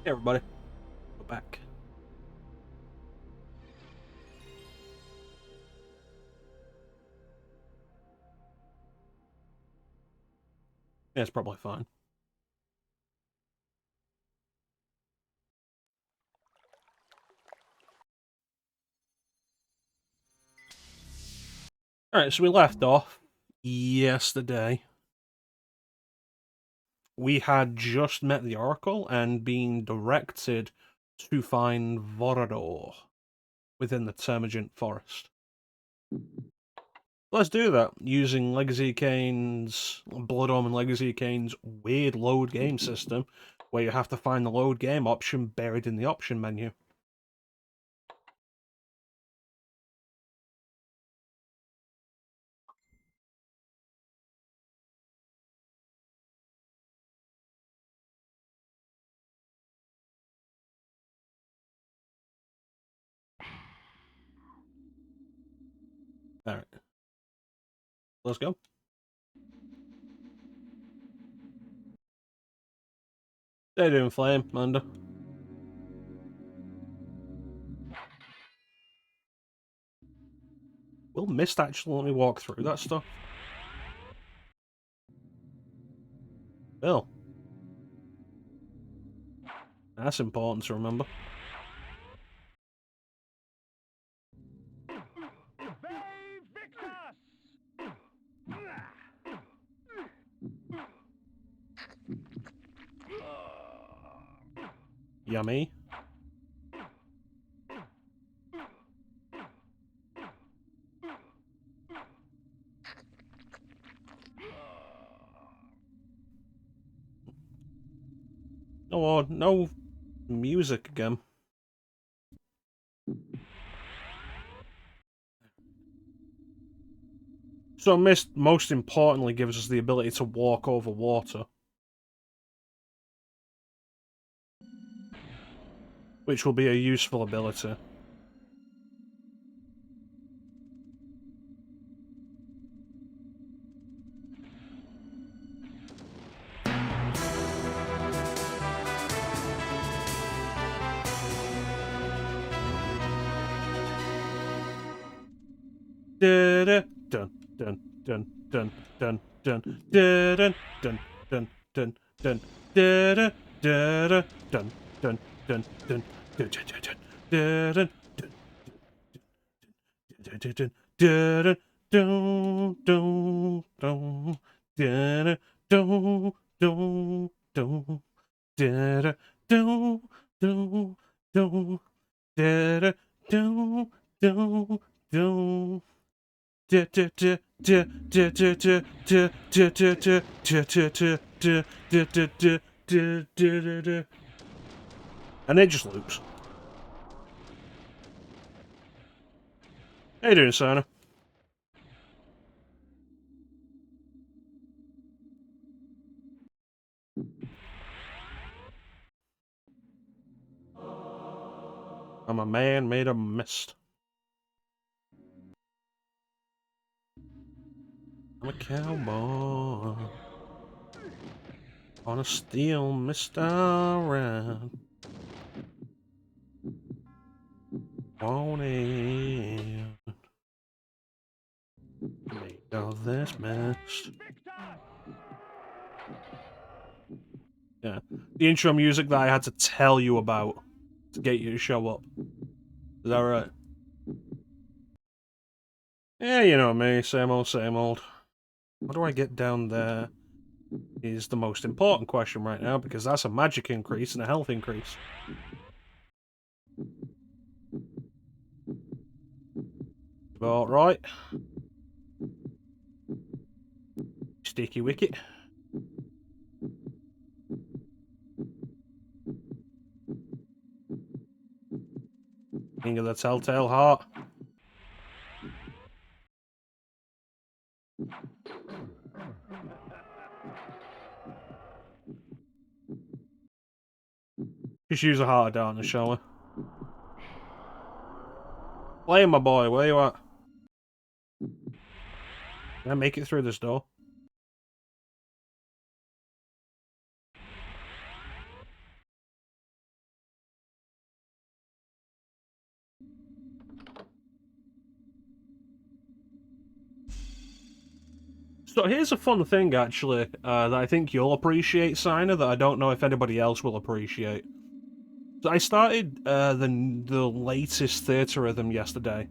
Hey everybody, we're back. Yeah, it's probably fine. Alright, so we left off yesterday. We had just met the Oracle and been directed to find Vorador within the Termagant Forest. Let's do that, using Legacy Kain's, Blood Omen Legacy Kain's weird load game system, where you have to find the load game option buried in the option menu. Alright, let's go. Stay doing flame, Manda. Will Mist actually let me walk through that stuff? Will. That's important to remember. Yummy. No music again. So Mist, most importantly, gives us the ability to walk over water. Which will be a useful ability. Dun dun dun dun dun dun dun dun dun dun dun dun dun dun dun dun dun dun dun and it just loops. How you doing, Sana? I'm a man made of mist. I'm a cowboy on a steel mist around. Wanted made of this mist. Yeah, the intro music that I had to tell you about to get you to show up. Is that right? Yeah, you know me, same old, same old. How do I get down there is the most important question right now, because that's a magic increase and a health increase. About right. Sticky wicket. King of the Telltale Heart. Just use a heart of darkness, shall we? Play, my boy, where you at? Can I make it through this door? So here's a fun thing, actually, that I think you'll appreciate, Signer, that I don't know if anybody else will appreciate. So I started the latest Theatrhythm yesterday.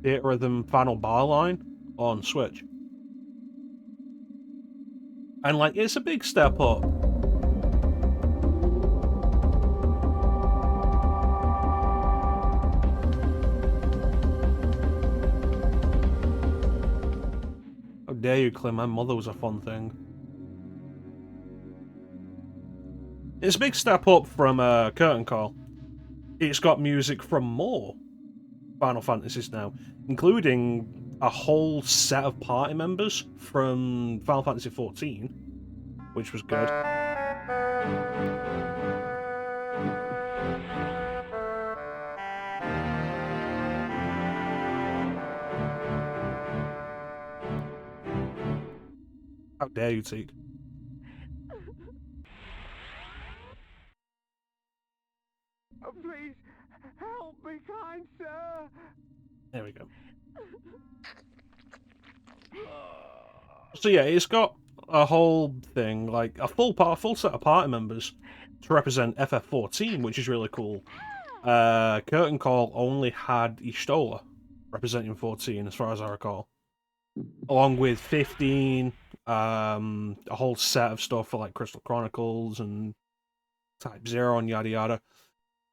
Theatrhythm Final Bar Line on Switch. And, like, it's a big step up. How dare you claim my mother was a fun thing. It's a big step up from Curtain Call. It's got music from more Final Fantasies now, including a whole set of party members from Final Fantasy XIV, which was good. How dare you, Teak? Oh, please, help me, kind sir. There we go. So yeah, it's got a whole thing, like a full set of party members to represent FF14, which is really cool. Curtain Call only had Ishtola representing 14, as far as I recall, along with 15, a whole set of stuff for like Crystal Chronicles and Type 0 and yada yada.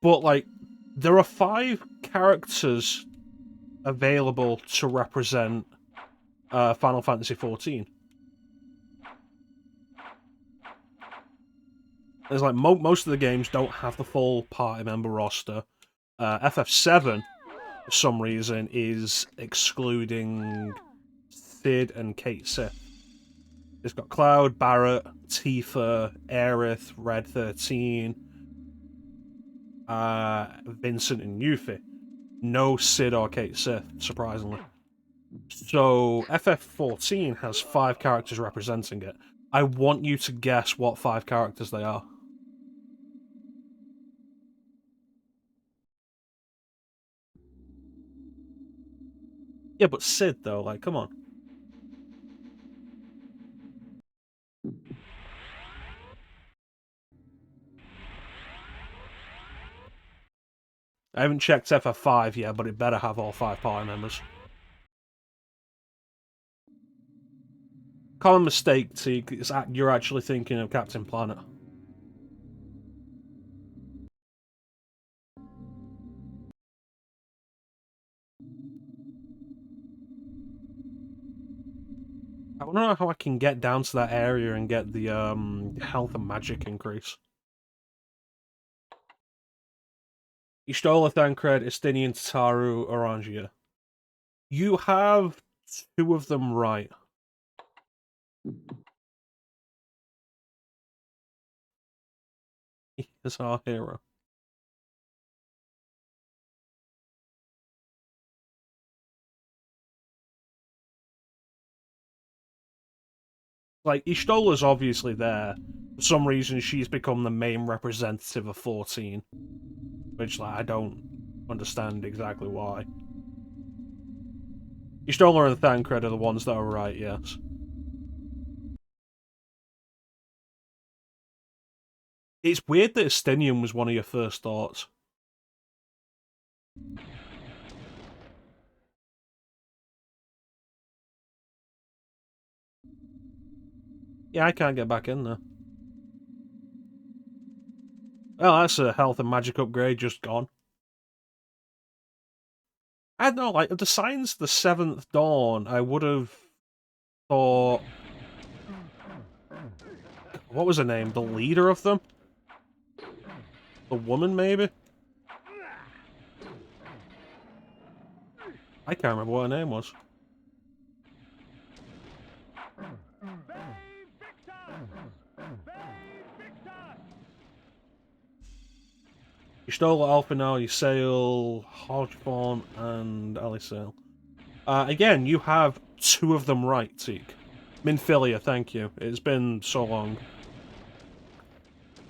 But like, there are 5 characters available to represent Final Fantasy XIV. There's like most of the games don't have the full party member roster. FF7, for some reason, is excluding Sid and Kate Sith. It's got Cloud, Barrett, Tifa, Aerith, Red 13, Vincent, and Yuffie. No Sid or Kate Sith, surprisingly. So FF14 has 5 characters representing it. I want you to guess what 5 characters they are. Yeah, but Sid, though, like, come on. I haven't checked FF5 yet, but it better have all 5 party members. Common mistake, Teak, is you're actually thinking of Captain Planet. I don't know how I can get down to that area and get the health and magic increase. Ishtola, Thancred, Estinian, Tataru, Orangia. You have 2 of them right. He is our hero. Like, Ishtola's obviously there. For some reason, she's become the main representative of 14. Which, like, I don't understand exactly why. Ishtola and Thancred are the ones that are right, yes. It's weird that Estinian was one of your first thoughts. Yeah, I can't get back in there. Well, that's a health and magic upgrade just gone. I don't know, like, the signs the 7th Dawn, I would have thought... What was her name? The leader of them? The woman, maybe? I can't remember what her name was. Ishtola, Alphanal, Ysael, Hodgepon, and Alisael. Again, you have 2 of them right, Teak. Minfilia, thank you. It's been so long.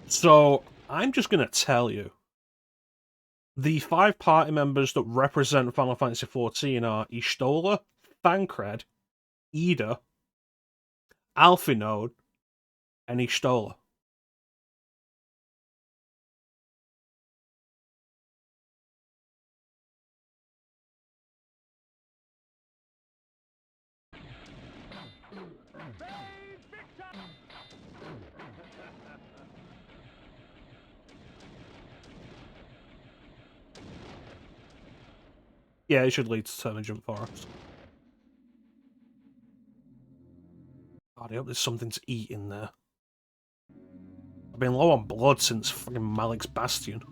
So, I'm just gonna tell you. The 5 party members that represent Final Fantasy XIV are Ishtola, Thancred, Ida, Alpha Node, and Ishtola. Yeah, it should lead to Termagant Forest. God, I hope there's something to eat in there. I've been low on blood since fucking Malek's Bastion.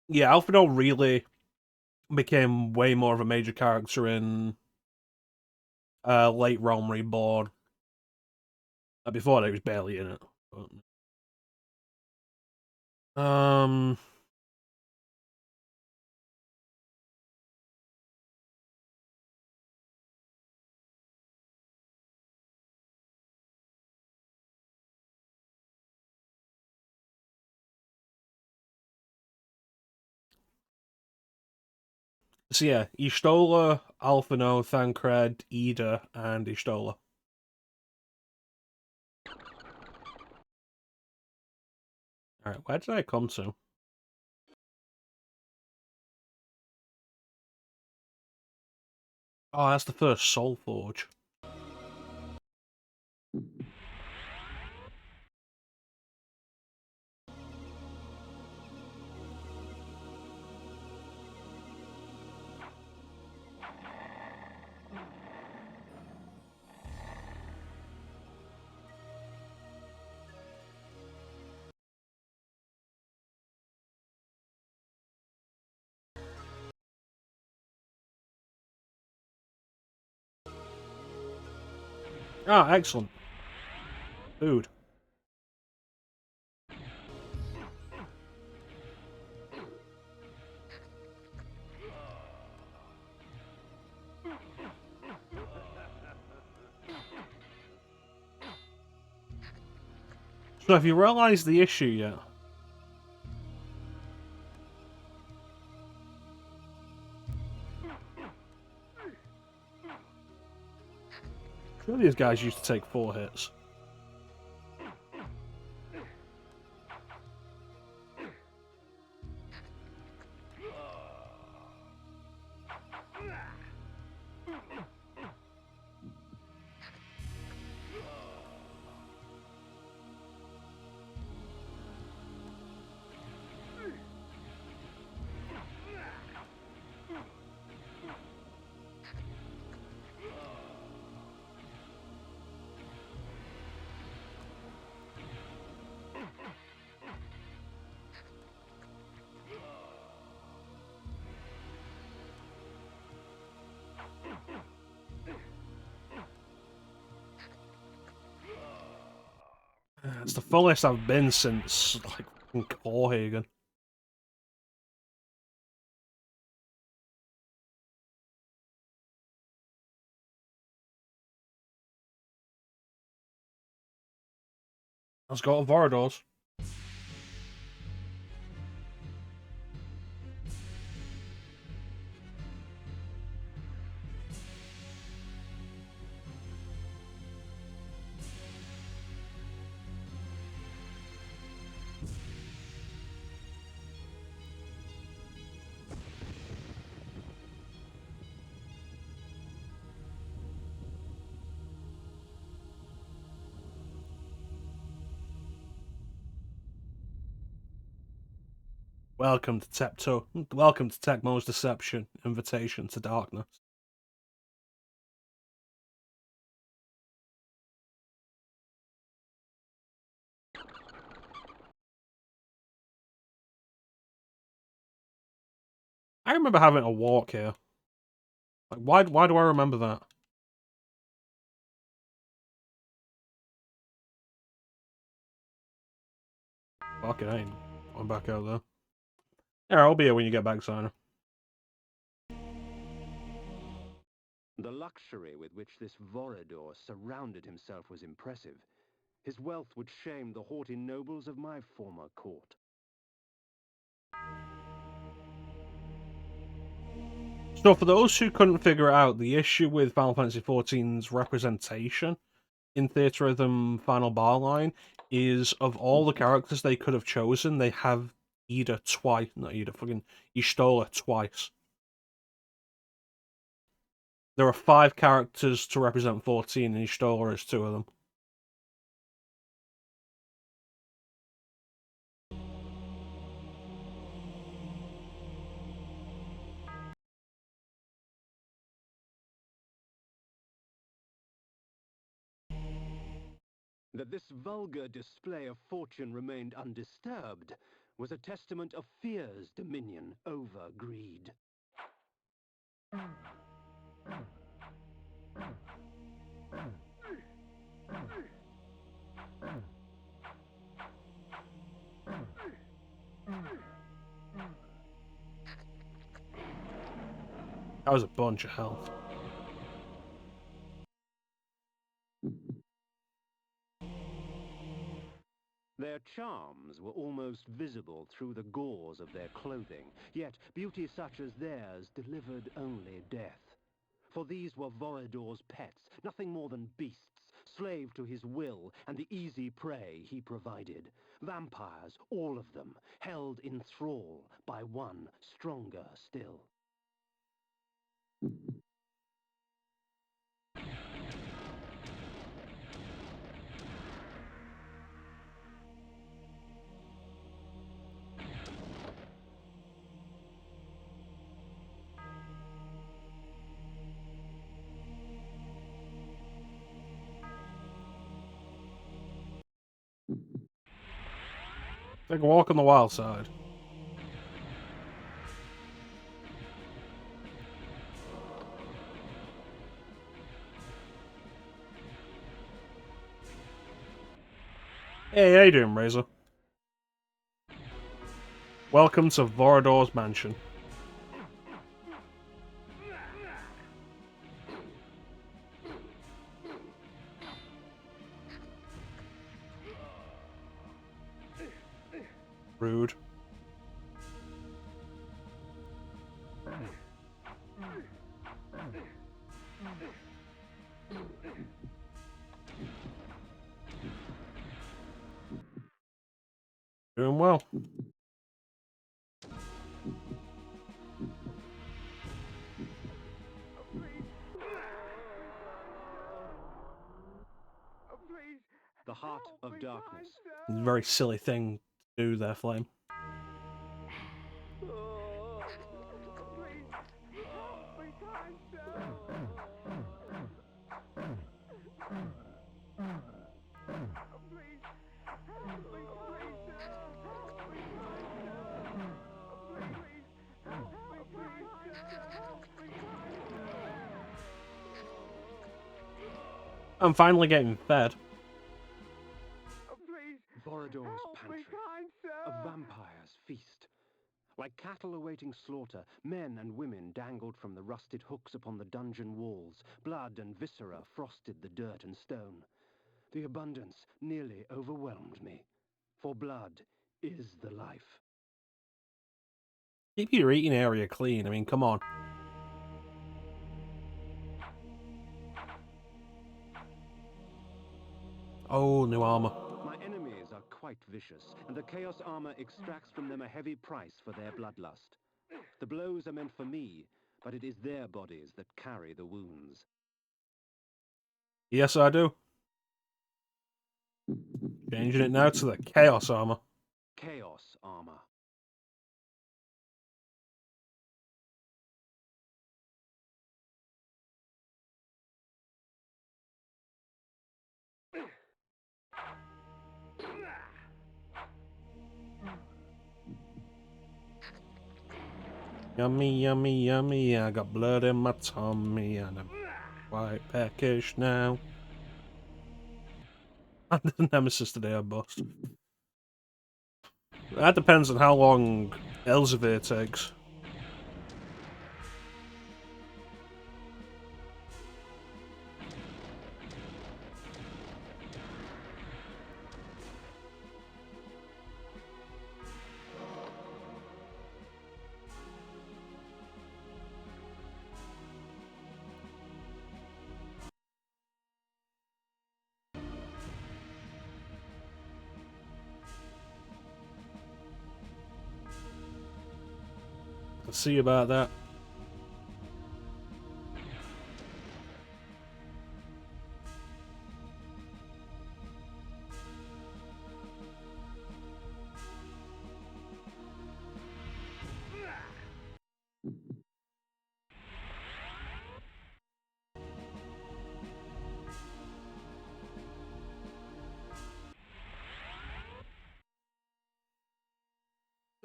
Yeah, Alphinaud really became way more of a major character in late Realm Reborn. Before that, he was barely in it. But... So yeah, Ishtola, Alphinaud, Thancred, Ida, and Ishtola. Alright, where did I come to? Oh, that's the first Soul Forge. Ah, excellent. Food. So have you realised the issue yet? Sure, these guys used to take 4 hits. It's the fullest I've been since, like, fucking Corhagen. Let's go to Vorador's. Welcome to Welcome to Tecmo's Deception, Invitation to Darkness. I remember having a walk here. Like, why do I remember that? Fucking ain't. I'm back out there. Yeah, I'll be here when you get back, Simon. The luxury with which this Vorador surrounded himself was impressive. His wealth would shame the haughty nobles of my former court. So for those who couldn't figure it out, the issue with Final Fantasy XIV's representation in Theatre Rhythm Final Bar Line is of all the characters they could have chosen, they have Ida twice, not Ida, fucking Y'shtola twice. There are 5 characters to represent 14, and Y'shtola is 2 of them. That this vulgar display of fortune remained undisturbed was a testament of fear's dominion over greed. That was a bunch of health. Their charms were almost visible through the gauze of their clothing, yet beauty such as theirs delivered only death. For these were Vorador's pets, nothing more than beasts, slave to his will and the easy prey he provided. Vampires, all of them, held in thrall by one stronger still. Take a walk on the wild side. Hey, how you doing, Razor? Welcome to Vorador's mansion. Rude. Doing well. Please. The heart Help of me, darkness. kind It's a sir. very silly thing to do there, Flame. Please. Help me, kind sir. Please. Help me, kind sir. Help me, kind sir. Please. Help me, kind sir. Help me, kind sir. I'm finally getting fed. Please. Vorador's Help me, pantry. kind sir. A vampire's feast. Like cattle awaiting slaughter, men and women dangled from the rusted hooks upon the dungeon walls. Blood and viscera frosted the dirt and stone. The abundance nearly overwhelmed me. For blood is the life. Keep your eating area clean. I mean, come on. Oh, new armor. My enemies are quite vicious, and the Chaos Armor extracts from them a heavy price for their bloodlust. The blows are meant for me, but it is their bodies that carry the wounds. Yes, I do. Changing it now to the Chaos armor. Chaos Armor. Yummy, yummy, yummy. I got blood in my tummy and I'm quite peckish now. And the Nemesis today I bust. That depends on how long Elsevier takes. see about that.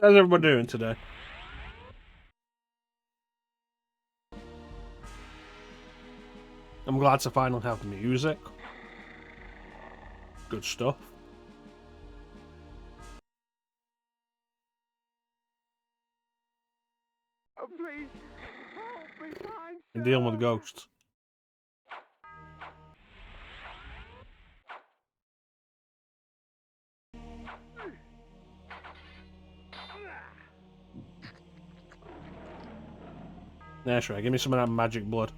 How's everyone doing today? I'm glad to finally have music. Good stuff. Oh, please, help me, kind And dealing with sir. ghosts. That's right, give me some of that magic blood.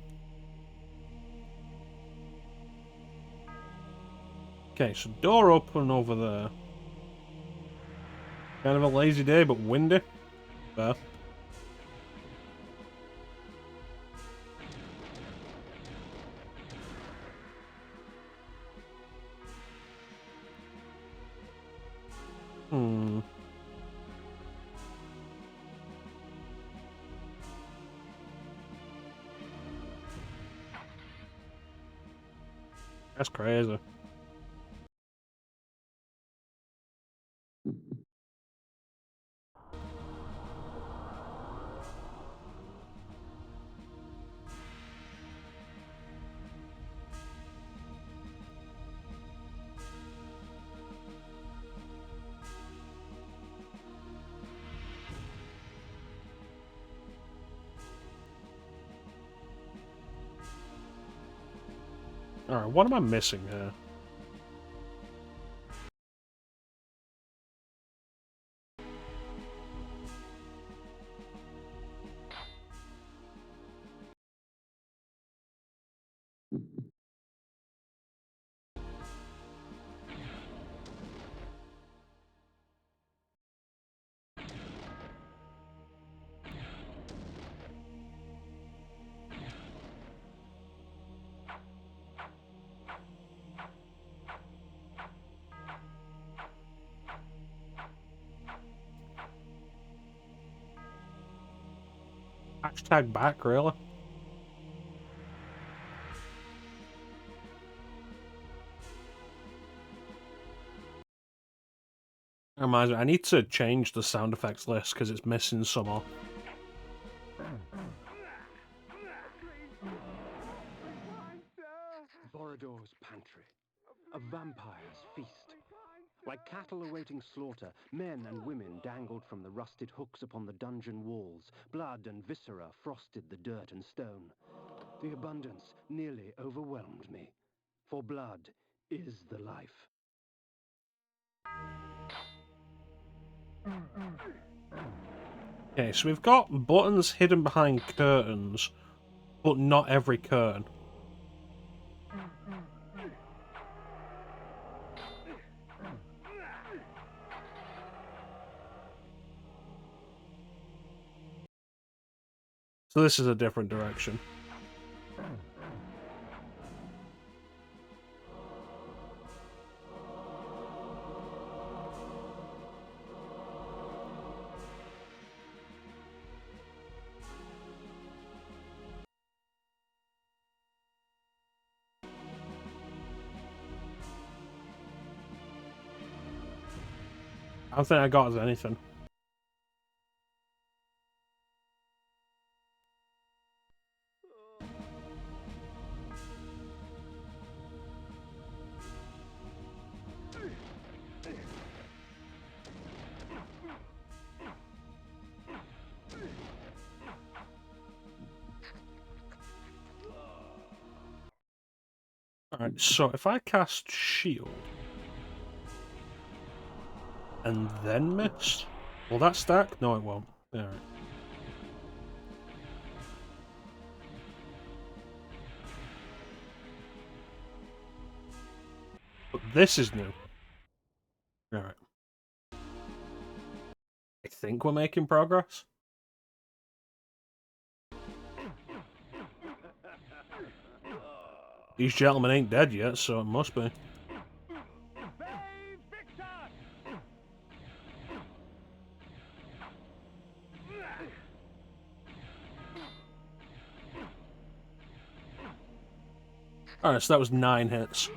Okay, so door open over there. Kind of a lazy day, but windy. Fair. Hmm. That's crazy. Alright, what am I missing here? Hashtag back, really? Reminds me, I need to change the sound effects list because it's missing some off. Vorador's pantry. A vampire's feast. Like cattle awaiting slaughter, men and women dangled from the rusted hooks upon the dungeon walls. Blood and viscera frosted the dirt and stone. The abundance nearly overwhelmed me. For blood is the life. Okay, so we've got buttons hidden behind curtains, but not every curtain. So this is a different direction. I don't think I got us anything. Alright, so if I cast shield and then miss, will that stack? No, it won't. Alright. But this is new. Alright. I think we're making progress. These gentlemen ain't dead yet, so it must be. Save Victor! Alright, so that was 9 hits.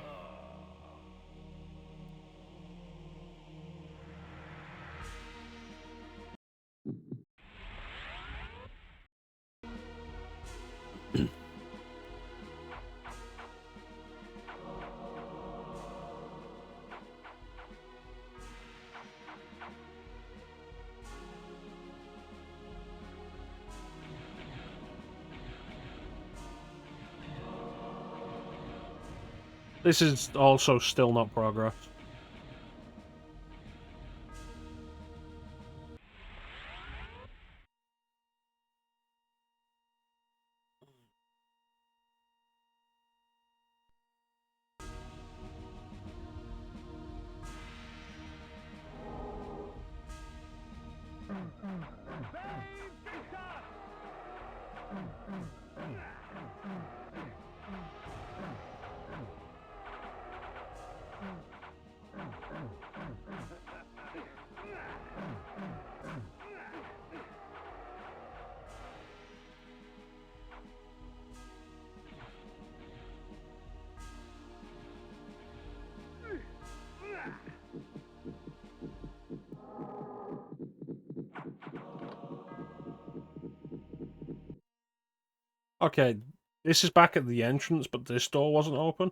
This is also still not progress. Okay, this is back at the entrance, but this door wasn't open.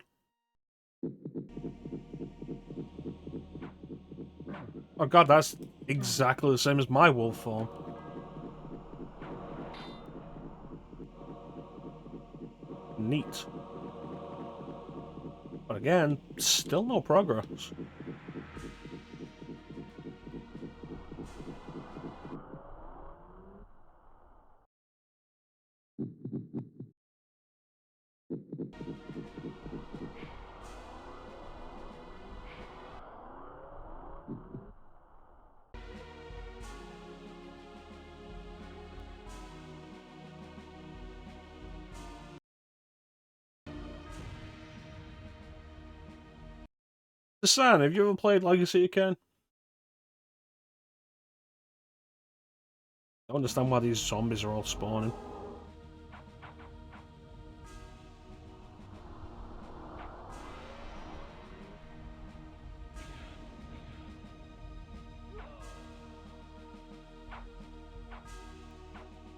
Oh god, that's exactly the same as my wolf form. Neat. But again, still no progress. San, have you ever played Legacy of Kain? I don't understand why these zombies are all spawning.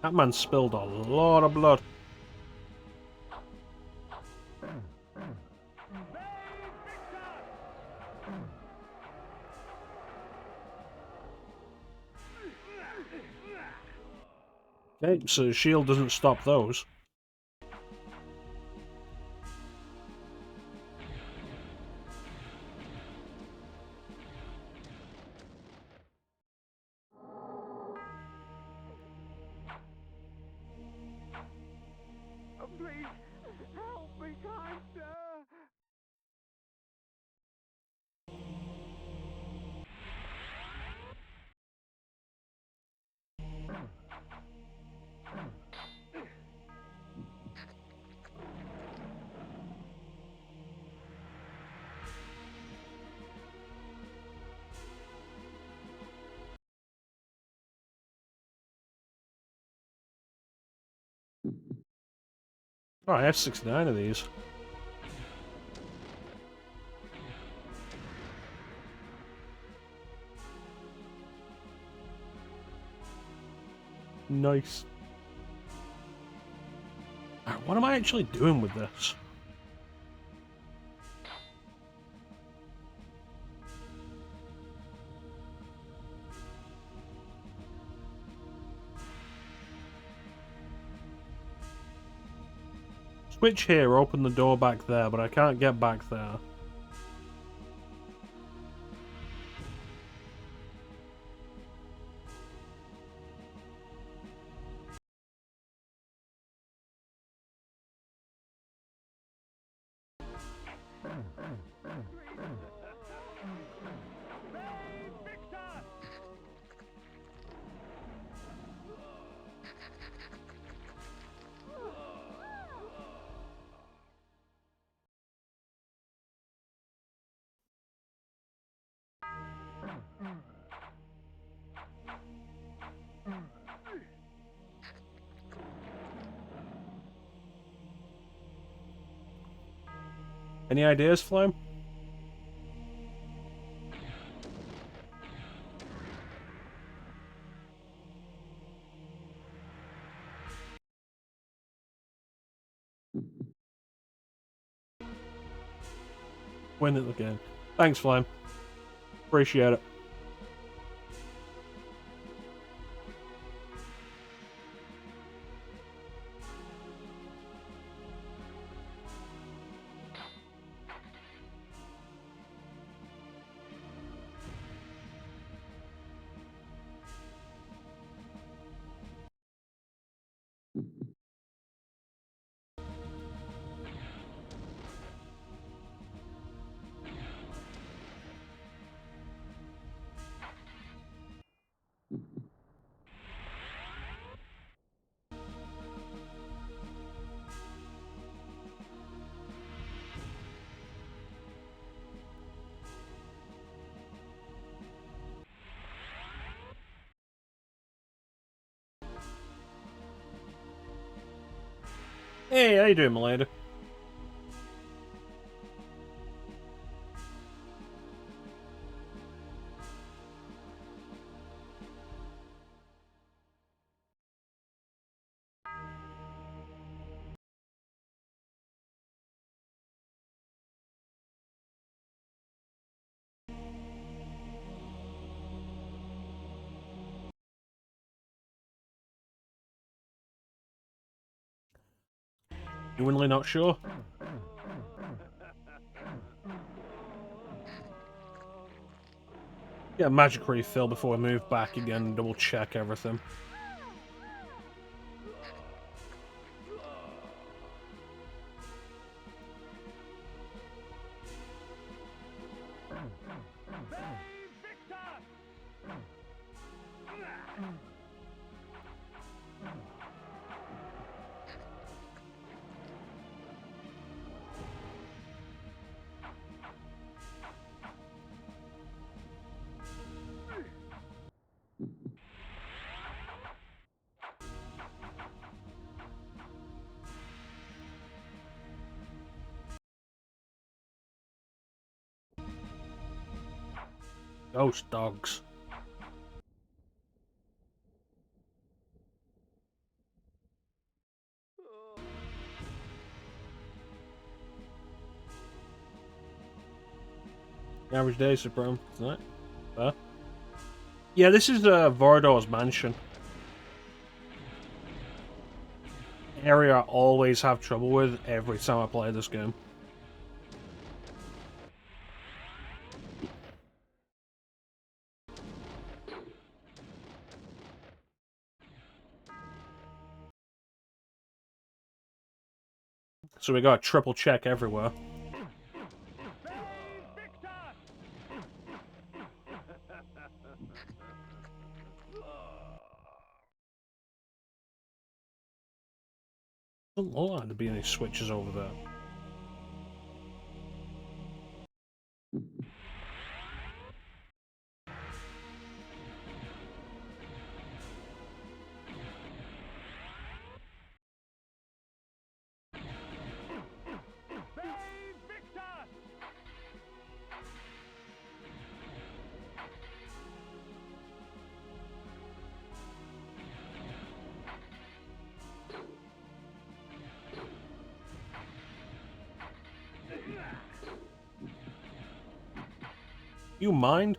That man spilled a lot of blood. Okay, so the shield doesn't stop those. Oh, please, help me, kind sir. Oh, I have 69 of these. Nice. Alright, what am I actually doing with this? Switch here, open the door back there, but I can't get back there. Any ideas, Flame? Win it again. Thanks, Flame. Appreciate it. Hey, how you doing, Melinda? You really not sure? Yeah, magic refill before we move back again and double check everything. Ghost dogs. Average day, Supreme. Isn't it? Yeah, this is Vorador's mansion. Area I always have trouble with every time I play this game. So we got a triple check everywhere. Doesn't look like there be any switches over there. You mind?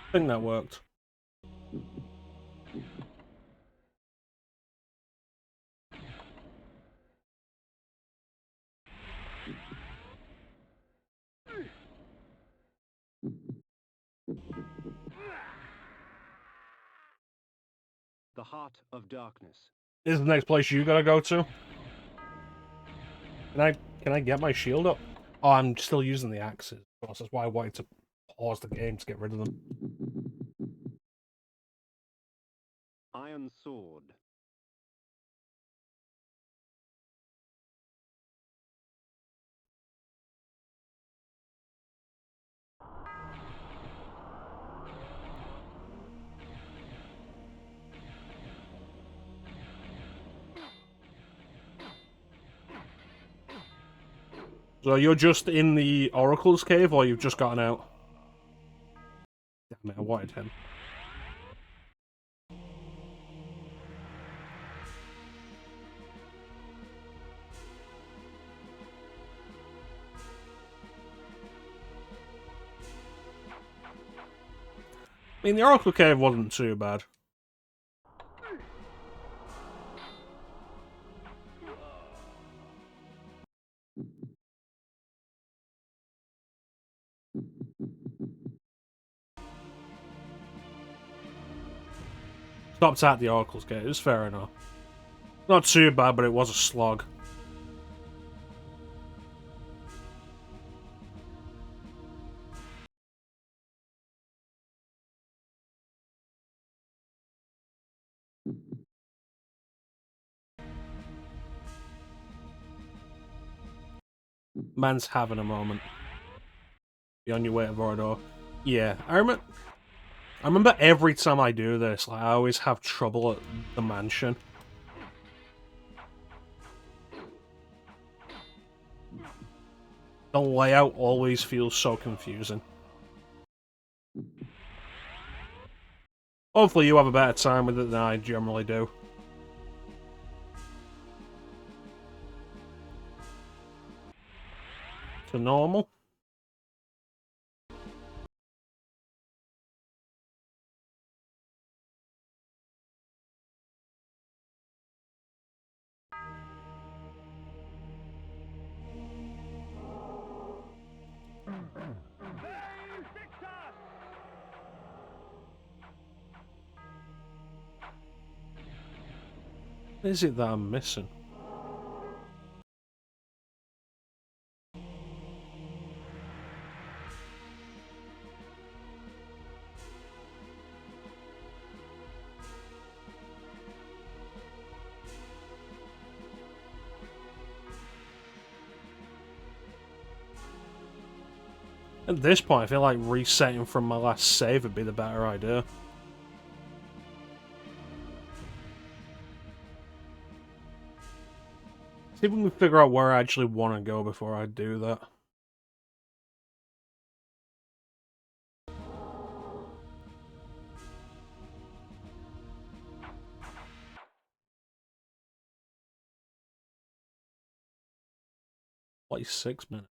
I think that worked. The Heart of Darkness. This is the next place you gotta go to. Can I get my shield up? Oh, I'm still using the axes. Of course, that's why I wanted to pause the game to get rid of them. Iron sword. So you're just in the Oracle's cave, or you've just gotten out? Damn it, I wanted him. I mean, the Oracle Cave wasn't too bad. Stopped at the Oracle's Cave, it's fair enough. Not too bad, but it was a slog. Man's having a moment. Be on your way to Vorador. Yeah, I remember every time I do this, like, I always have trouble at the mansion. The layout always feels so confusing. Hopefully you have a better time with it than I generally do. To normal. What is it that I'm missing? At this point, I feel like resetting from my last save would be the better idea. See if we can figure out where I actually want to go before I do that. Like 6 minutes.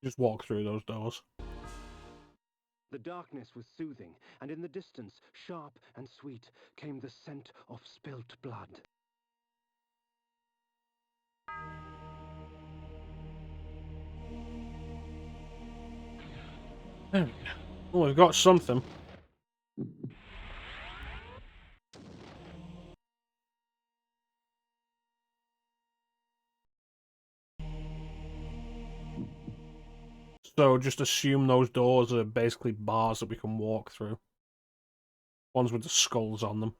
Just walk through those doors. The darkness was soothing, and in the distance, sharp and sweet, came the scent of spilt blood. Oh, we've got something. So just assume those doors are basically bars that we can walk through. Ones with the skulls on them.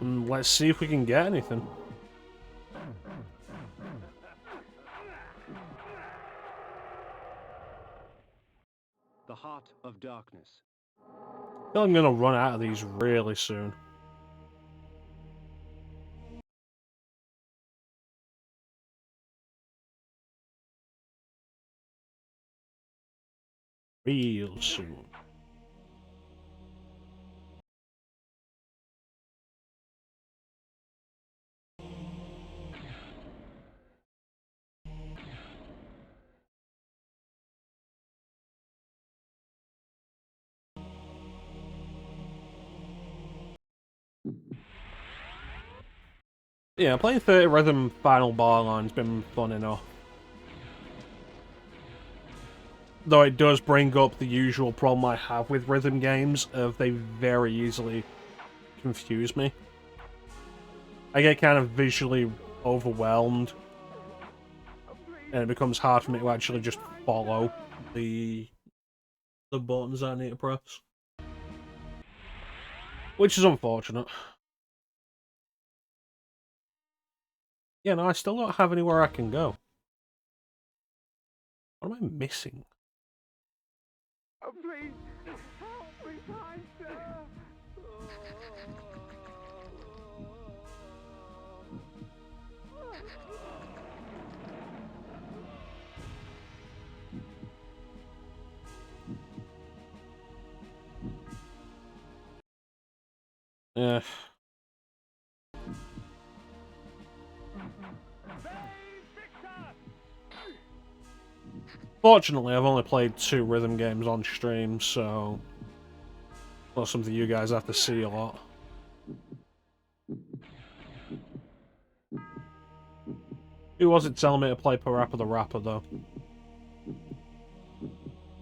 And let's see if we can get anything. The heart of darkness. I feel like I'm gonna run out of these really soon. real soon. Yeah, playing 30 Rhythm Final Barline's been fun enough. Though it does bring up the usual problem I have with rhythm games of they very easily confuse me. I get kind of visually overwhelmed, and it becomes hard for me to actually just follow the buttons I need to press. Which is unfortunate. Yeah, no, I still don't have anywhere I can go. What am I missing? Oh, please, help me, kind sir. Yeah. Fortunately, I've only played 2 rhythm games on stream, so not something you guys have to see a lot. Who was it telling me to play Parappa the Rapper, though?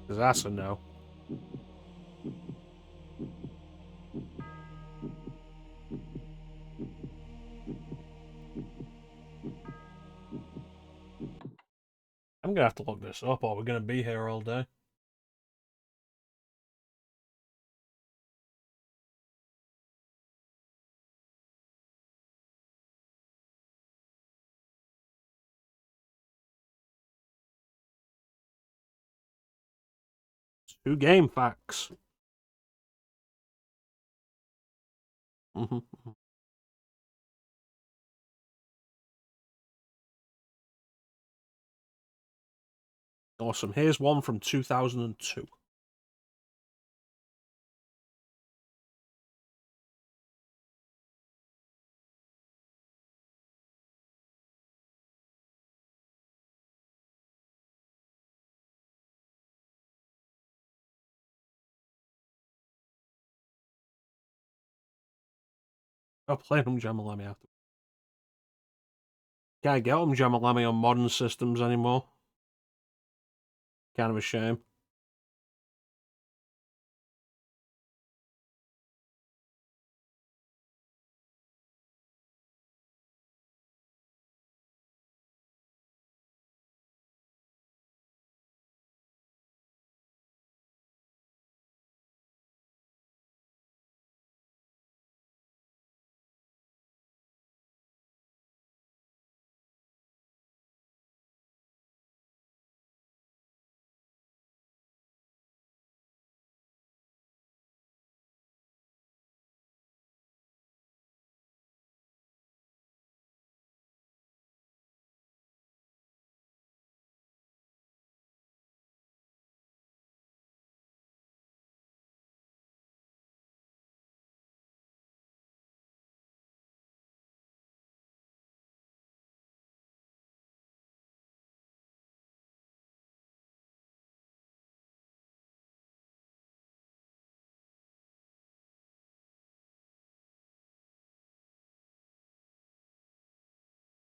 Because that's a no. I'm gonna have to look this up, or we're gonna be here all day. Two game facts. Awesome. Here's one from 2002. I'll play Jamalami after. Can't get Jamalami on modern systems anymore. Kind of a shame.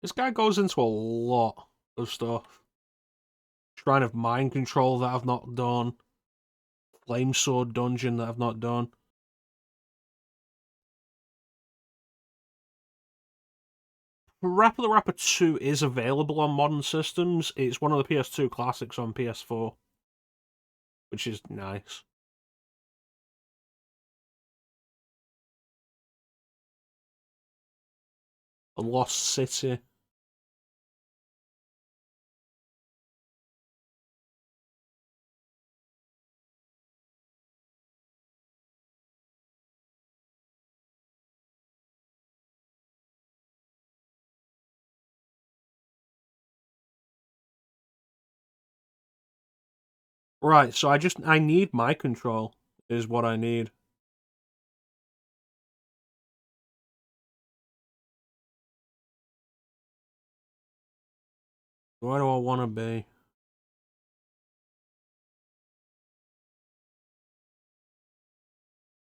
This guy goes into a lot of stuff. Shrine of Mind Control that I've not done. Flame Sword Dungeon that I've not done. Rapper the Rapper 2 is available on modern systems. It's one of the PS2 classics on PS4. Which is nice. A Lost City. Right, so I need my control, is what I need. Where do I want to be?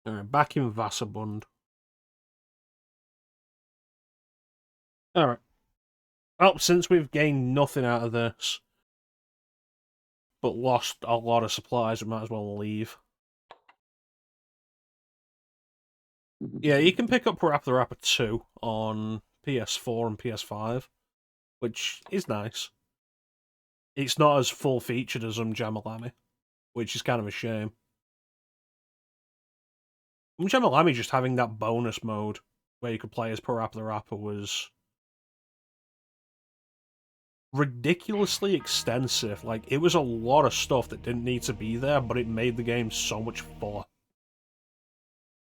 Alright, back in Vassabund. Alright. Well, since we've gained nothing out of this, but lost a lot of supplies, we might as well leave. Yeah, you can pick up Parappa the Rapper 2 on PS4 and PS5, which is nice. It's not as full-featured as Jamalami, which is kind of a shame. Jamalami just having that bonus mode where you could play as Parappa the Rapper was ridiculously extensive. Like, it was a lot of stuff that didn't need to be there, but it made the game so much fun.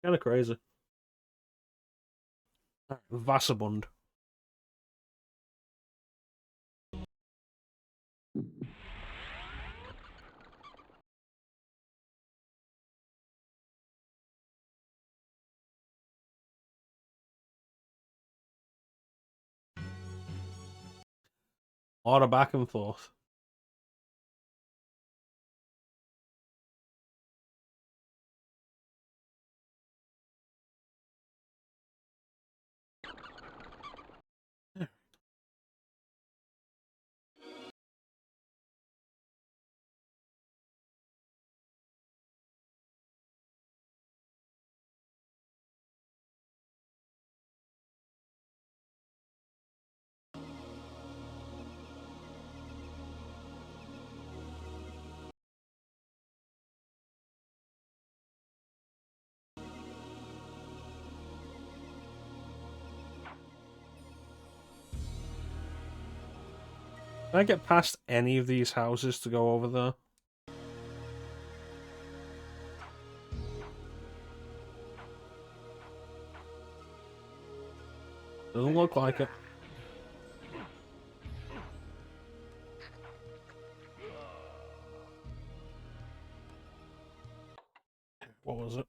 Kind of crazy. Vassabund. A lot of back and forth. Can I get past any of these houses to go over there? Doesn't look like it. What was it?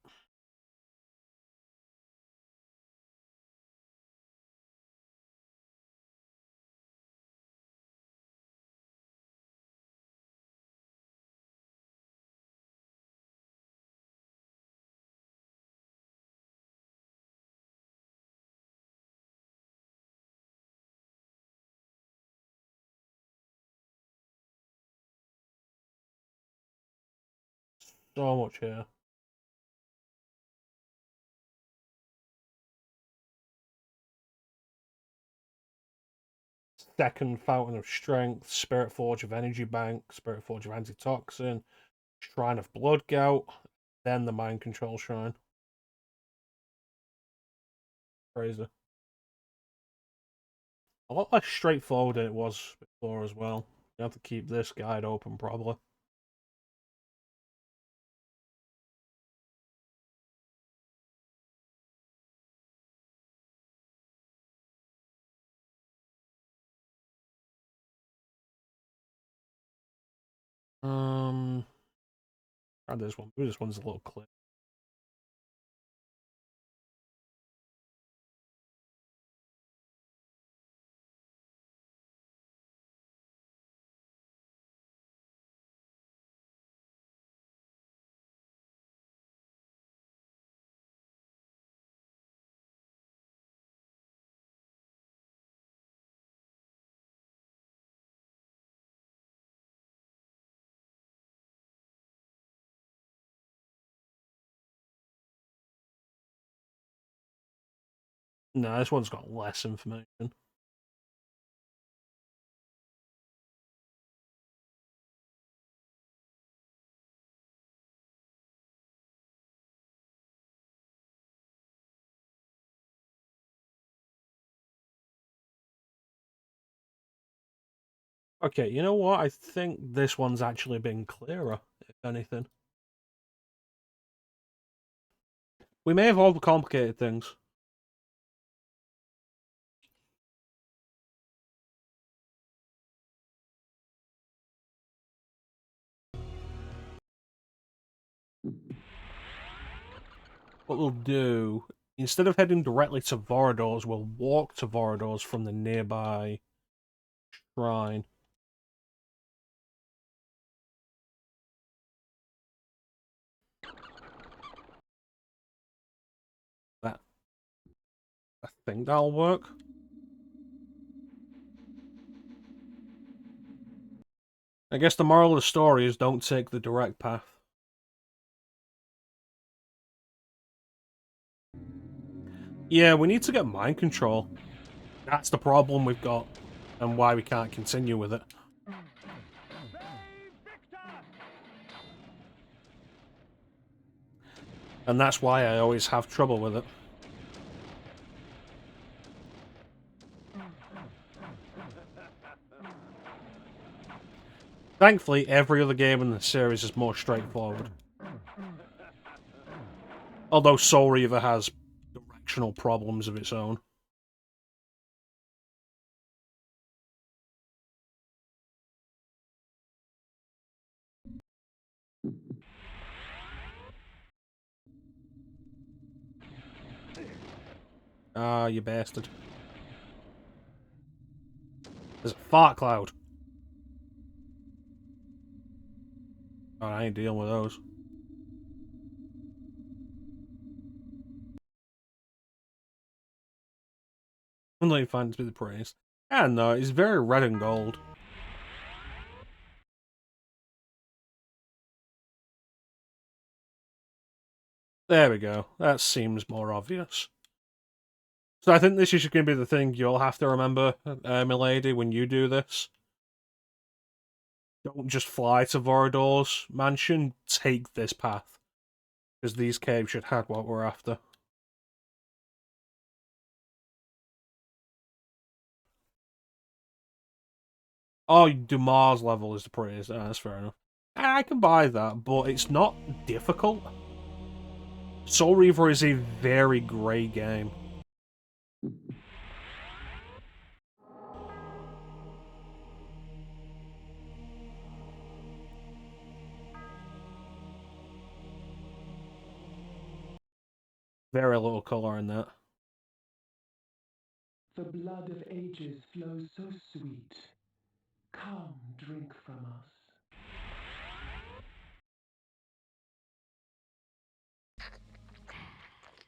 So much here. Second Fountain of Strength, Spirit Forge of Energy Bank, Spirit Forge of Antitoxin, Shrine of Blood Gout, then the Mind Control Shrine. Crazy. A lot less straightforward than it was before as well. You have to keep this guide open, probably. Try this one. Maybe this one's a little clear. No, this one's got less information. Okay, you know what? I think this one's actually been clearer, if anything. We may have overcomplicated things. What we'll do, instead of heading directly to Vorador's, we'll walk to Vorador's from the nearby shrine. That, I think that'll work. I guess the moral of the story is don't take the direct path. Yeah, we need to get mind control. That's the problem we've got, and why we can't continue with it. And that's why I always have trouble with it. Thankfully, every other game in the series is more straightforward. Although Soul Reaver has directional problems of its own. Ah, you bastard. There's a fart cloud. Oh, I ain't dealing with those. I'm not even finding to be the praise. Yeah, no, it's very red and gold. There we go. That seems more obvious. So I think this is going to be the thing you'll have to remember, milady, when you do this. Don't just fly to Vorador's mansion, take this path. Because these caves should have what we're after. Oh, Dumas level is the praise. That's fair enough. I can buy that, but it's not difficult. Soul Reaver is a very grey game. Very little colour in that. The blood of ages flows so sweet. Come, drink from us.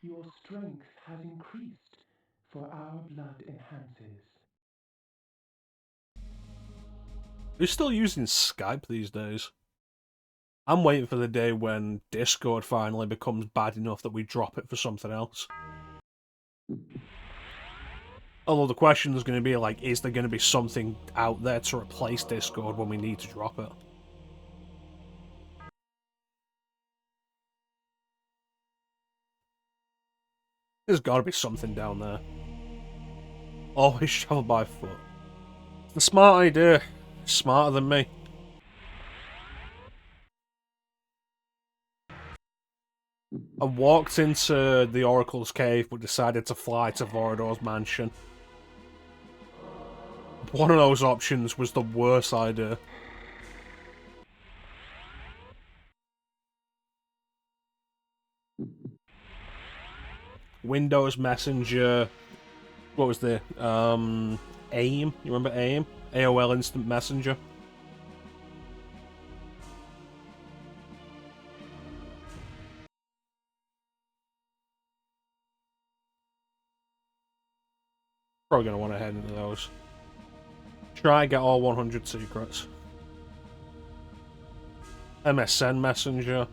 Your strength has increased, for our blood enhances. Who's still using Skype these days? I'm waiting for the day when Discord finally becomes bad enough that we drop it for something else. Although the question is going to be like, is there going to be something out there to replace Discord when we need to drop it? There's got to be something down there. Always travel by foot. It's a smart idea. Smarter than me. I walked into the Oracle's cave but decided to fly to Vorador's mansion. One of those options was the worst idea. Windows Messenger. What was the AIM? You remember AIM? AOL Instant Messenger. Probably gonna want to head into those. Try and get all 100 secrets. MSN Messenger.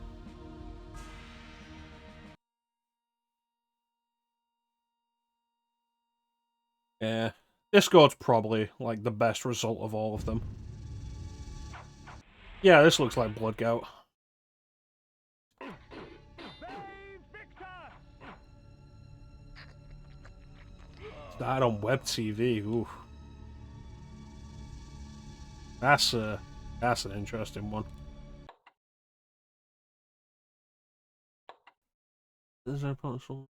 Yeah. Discord's probably, like, the best result of all of them. Yeah, this looks like Blood Gout. That on web TV, ooh. That's an interesting one. Is there a potential?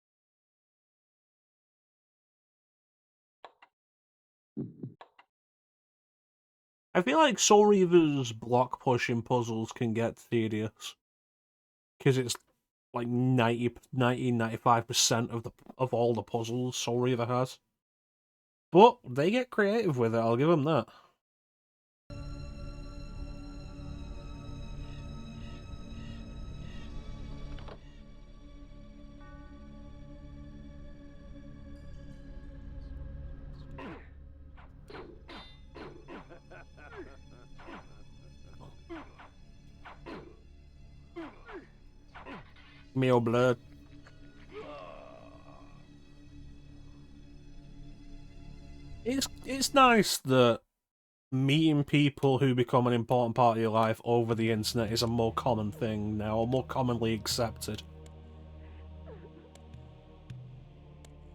I feel like Soul Reaver's block pushing puzzles can get tedious. because it's like 95% of all the puzzles Soul Reaver has. But they get creative with it, I'll give them that. Meal blood. It's nice that meeting people who become an important part of your life over the internet is a more common thing now, or more commonly accepted.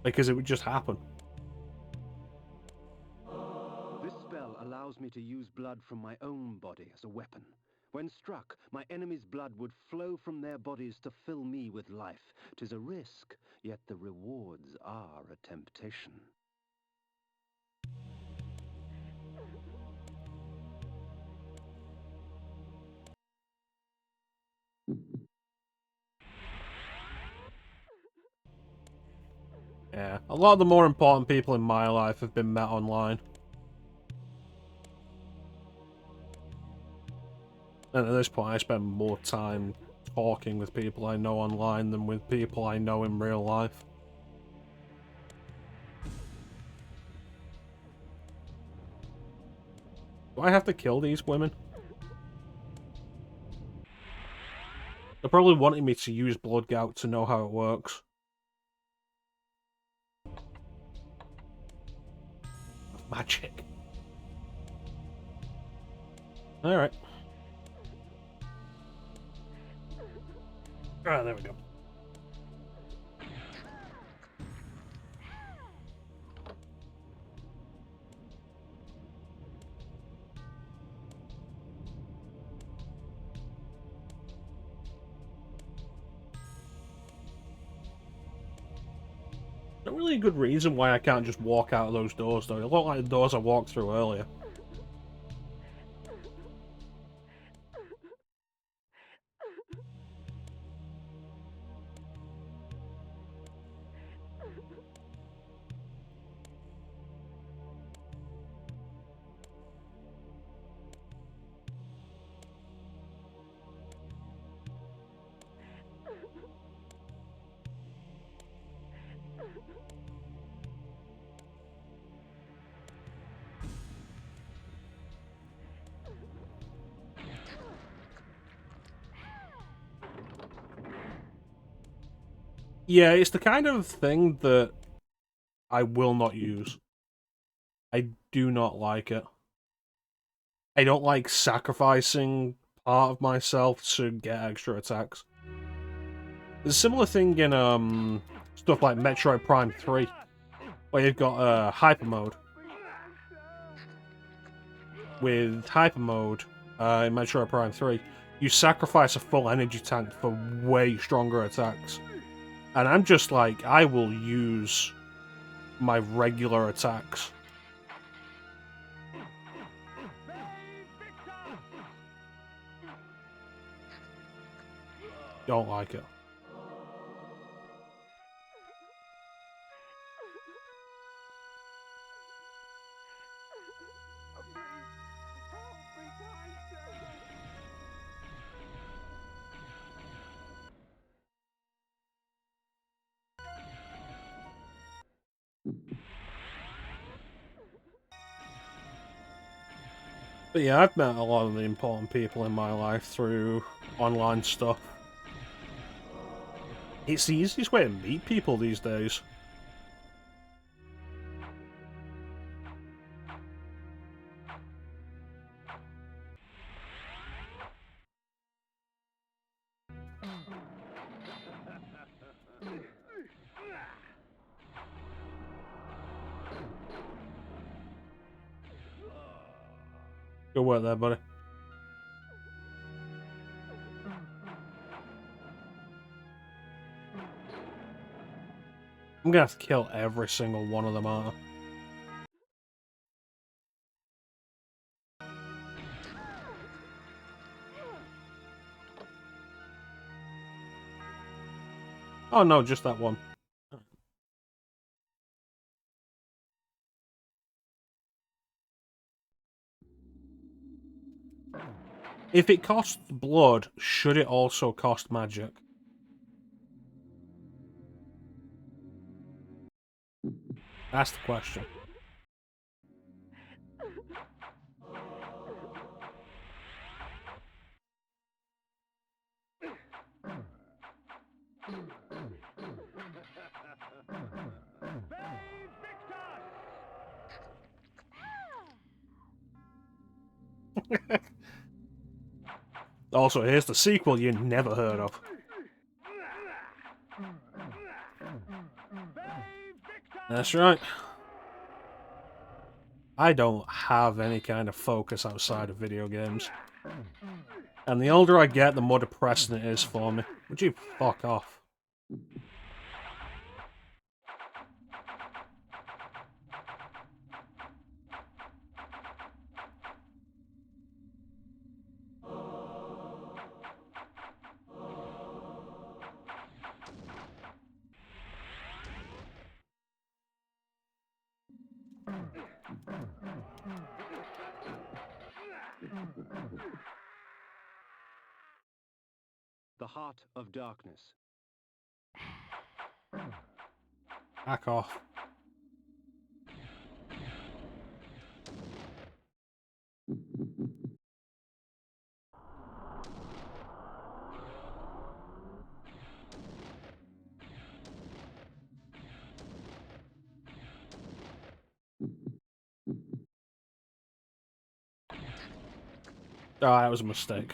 Because it would just happen. This spell allows me to use blood from my own body as a weapon. When struck, my enemy's blood would flow from their bodies to fill me with life. 'Tis a risk, yet the rewards are a temptation. Yeah, a lot of the more important people in my life have been met online. And at this point, I spend more time talking with people I know online than with people I know in real life. Do I have to kill these women? They're probably wanting me to use Blood Gout to know how it works. Magic. Alright. Ah, there we go. Not really a good reason why I can't just walk out of those doors, though. They look like the doors I walked through earlier. Yeah, it's the kind of thing that I will not use. I do not like it. I don't like sacrificing part of myself to get extra attacks. There's a similar thing in stuff like Metroid Prime 3, where you've got Hyper Mode. With Hyper Mode in Metroid Prime 3, you sacrifice a full energy tank for way stronger attacks. And I'm just like, I will use my regular attacks. Don't like it. But yeah, I've met a lot of the important people in my life through online stuff. It's the easiest way to meet people these days. Good work there, buddy. I'm gonna have to kill every single one of them, aren't I? Oh no, just that one. If it costs blood, should it also cost magic? That's the question. Also, here's the sequel you never heard of. That's right. I don't have any kind of focus outside of video games. And the older I get, the more depressing it is for me. Would you fuck off? The Heart of Darkness. Back off. Oh, that was a mistake.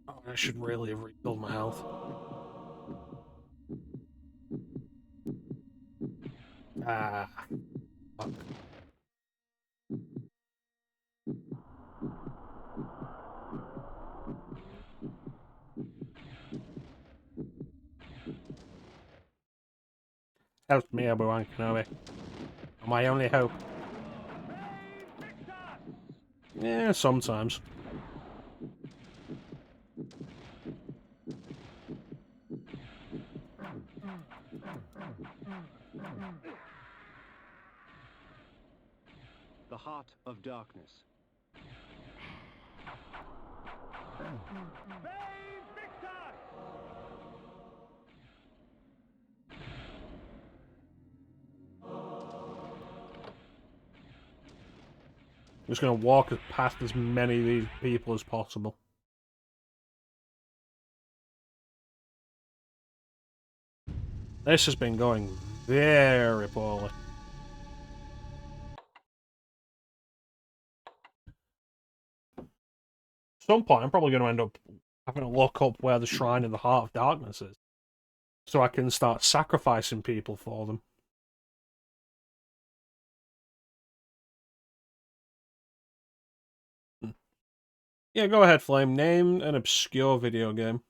Oh, I should really have refilled my health. Ah, fuck. Help me, Obi-Wan Kenobi. My only hope. Yeah, sometimes. The Heart of Darkness. I'm just gonna walk past as many of these people as possible. This has been going very poorly. At some point, I'm probably going to end up having to look up where the Shrine of the Heart of Darkness is, so I can start sacrificing people for them. Yeah, go ahead, Flame. Name an obscure video game.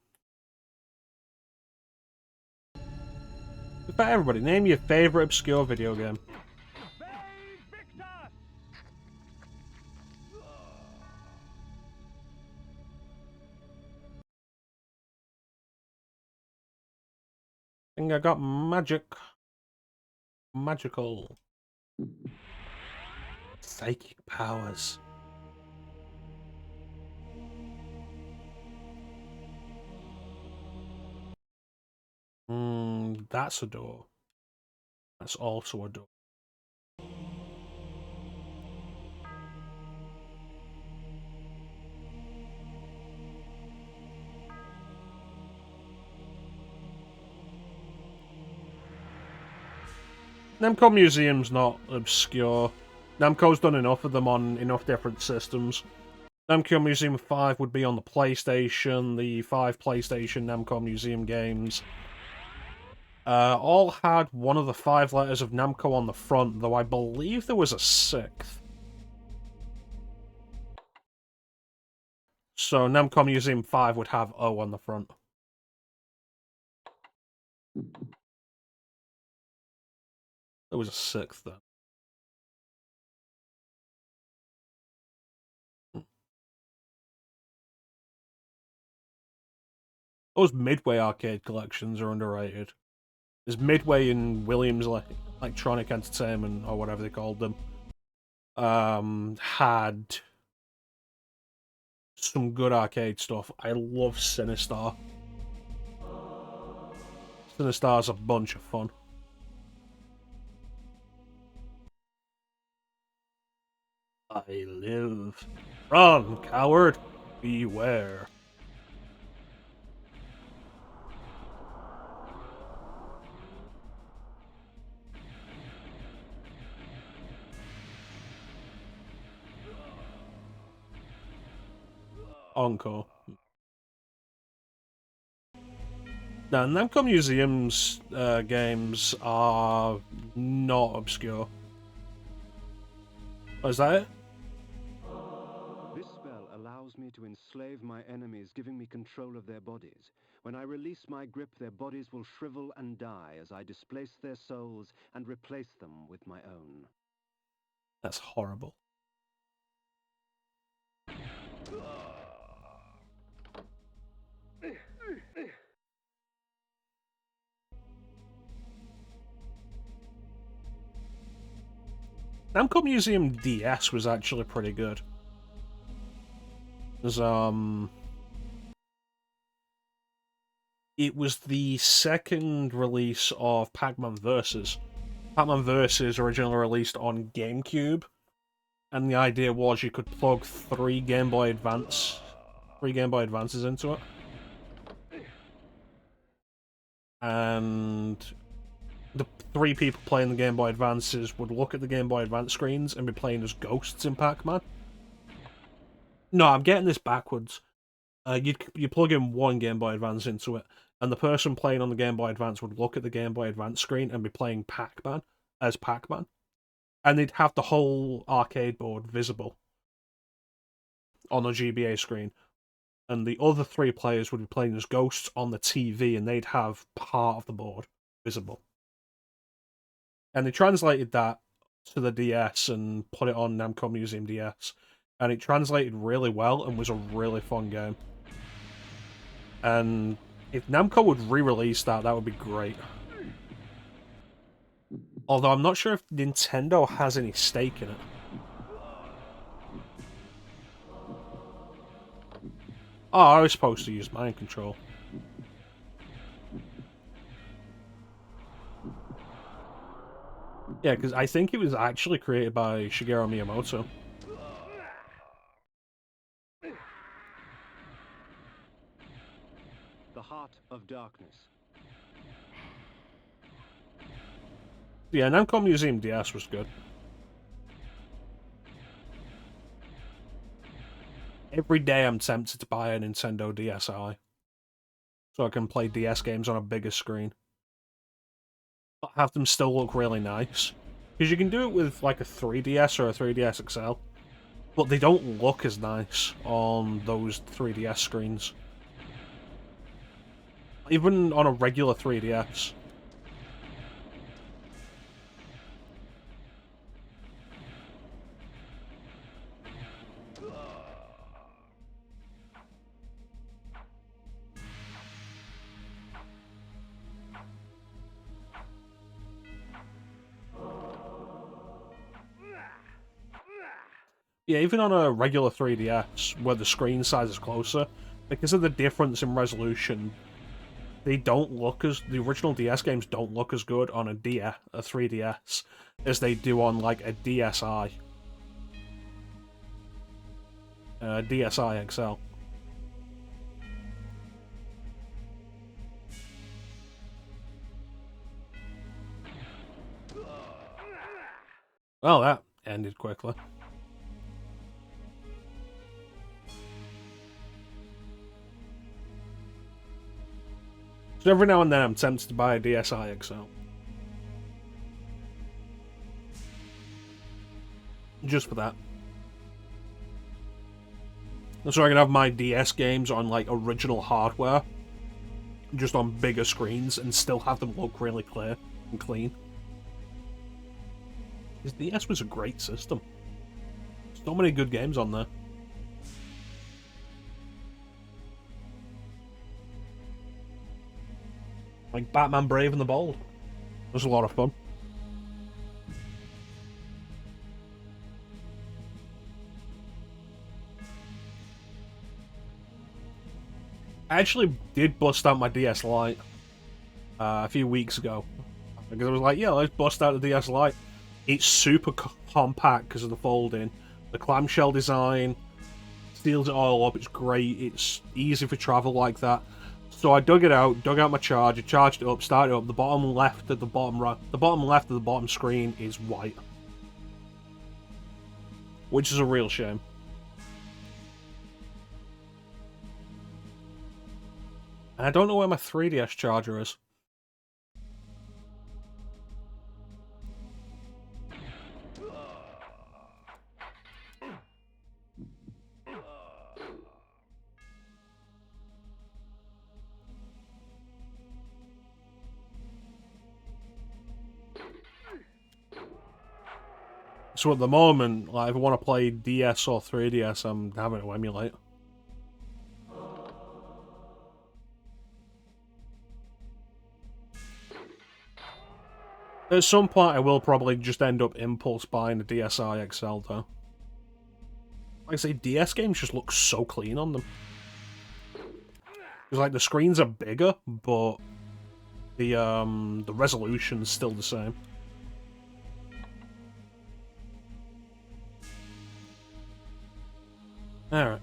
For everybody, name your favorite obscure video game. I think I got magic. Magical. Psychic powers. That's a door. That's also a door. Namco Museum's not obscure. Namco's done enough of them on enough different systems. Namco Museum 5 would be on the PlayStation, the 5 PlayStation Namco Museum games. All had one of the 5 letters of Namco on the front, though I believe there was a 6th. So Namco Museum 5 would have O on the front. There was a sixth then. Those Midway arcade collections are underrated. There's Midway and Williams Electronic Entertainment, or whatever they called them, had some good arcade stuff. I love Sinistar. Sinistar's a bunch of fun. I live. Run, coward! Beware. Encore. Now, Namco Museum's games are not obscure. Oh, is that it? This spell allows me to enslave my enemies, giving me control of their bodies. When I release my grip, their bodies will shrivel and die as I displace their souls and replace them with my own. That's horrible. Namco Museum DS was actually pretty good. There's, it was the second release of Pac-Man Versus. Pac-Man Versus originally released on GameCube, and the idea was you could plug three Game Boy Advances into it. And the three people playing the Game Boy Advances would look at the Game Boy Advance screens and be playing as ghosts in Pac-Man. No, I'm getting this backwards. You plug in one Game Boy Advance into it, and the person playing on the Game Boy Advance would look at the Game Boy Advance screen and be playing Pac-Man as Pac-Man. And they'd have the whole arcade board visible on a GBA screen. And the other three players would be playing as ghosts on the TV, and they'd have part of the board visible. And they translated that to the DS and put it on Namco Museum DS. And it translated really well and was a really fun game. And if Namco would re-release that, that would be great. Although I'm not sure if Nintendo has any stake in it. Oh, I was supposed to use mind control. Yeah, because I think it was actually created by Shigeru Miyamoto. The Heart of Darkness. Yeah, Namco Museum DS was good. Every day I'm tempted to buy a Nintendo DSi, so I can play DS games on a bigger screen. But have them still look really nice. Because you can do it with like a 3DS or a 3DS XL, but they don't look as nice on those 3DS screens. Even on a regular 3DS. Yeah, even on a regular 3DS, where the screen size is closer, because of the difference in resolution, they don't look as... the original DS games don't look as good on a 3DS, as they do on, like, a DSi. DSi XL. Well, that ended quickly. So every now and then I'm tempted to buy a DSi XL. Just for that. So I can have my DS games on, like, original hardware. just on bigger screens and still have them look really clear and clean. His DS was a great system. So many good games on there. Like Batman Brave and the Bold. It was a lot of fun. I actually did bust out my DS Lite a few weeks ago. Because I was like, yeah, let's bust out the DS Lite. It's super compact because of the folding. The clamshell design seals it all up. It's great. It's easy for travel like that. So I dug it out, dug out my charger, charged it up, started it up. The bottom left of the bottom the bottom left of the bottom screen is white, which is a real shame. And I don't know where my 3DS charger is. So at the moment, like, if I want to play DS or 3DS, I'm having to emulate. At some point, I will probably just end up impulse buying a DSi XL, though. Like I say, DS games just look so clean on them. Because, like, the screens are bigger, but the resolution's still the same. Alright.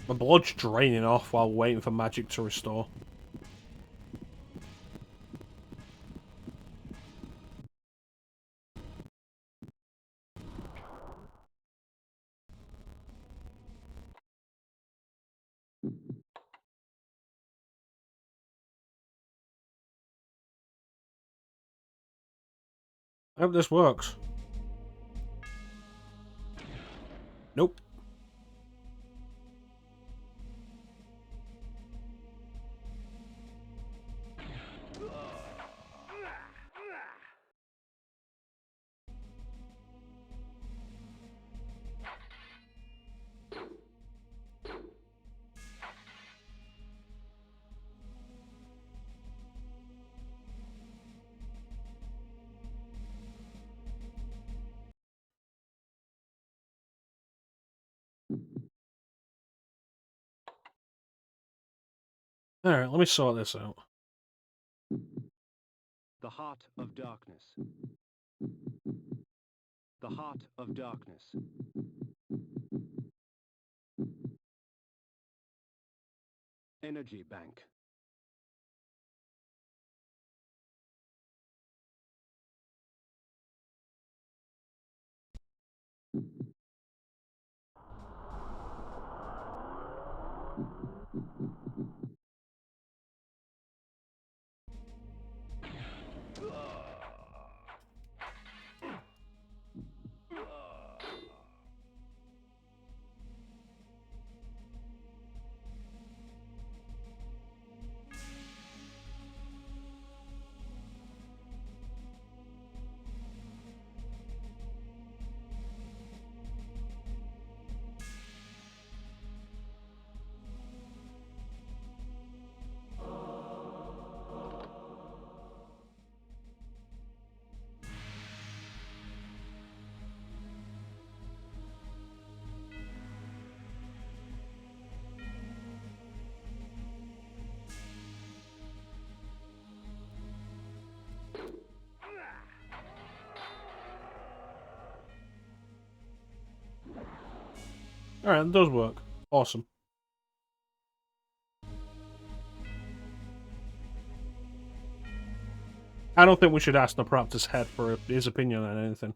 My blood's draining off while waiting for magic to restore. I hope this works. Nope. Alright, let me sort this out. The heart of darkness. The heart of darkness. Energy bank. Alright, it does work. Awesome. I don't think we should ask Napraptor's head for his opinion on anything.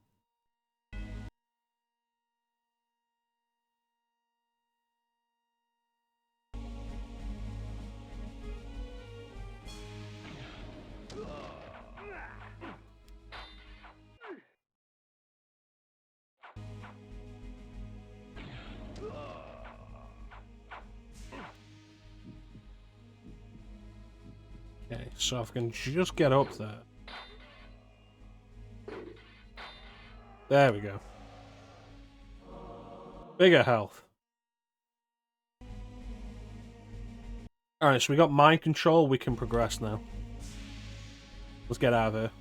Okay, so if I can just get up there. There we go. Bigger health. Alright, so we got mind control, we can progress now. Let's get out of here.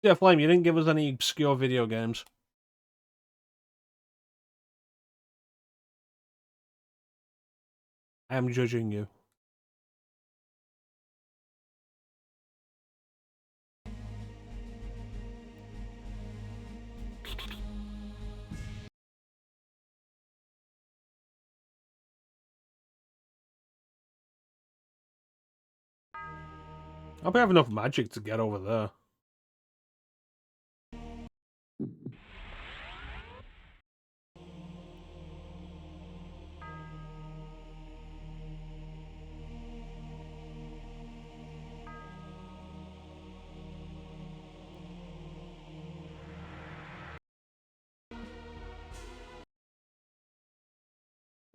Yeah, Flame, you didn't give us any obscure video games. I am judging you. I hope I have enough magic to get over there.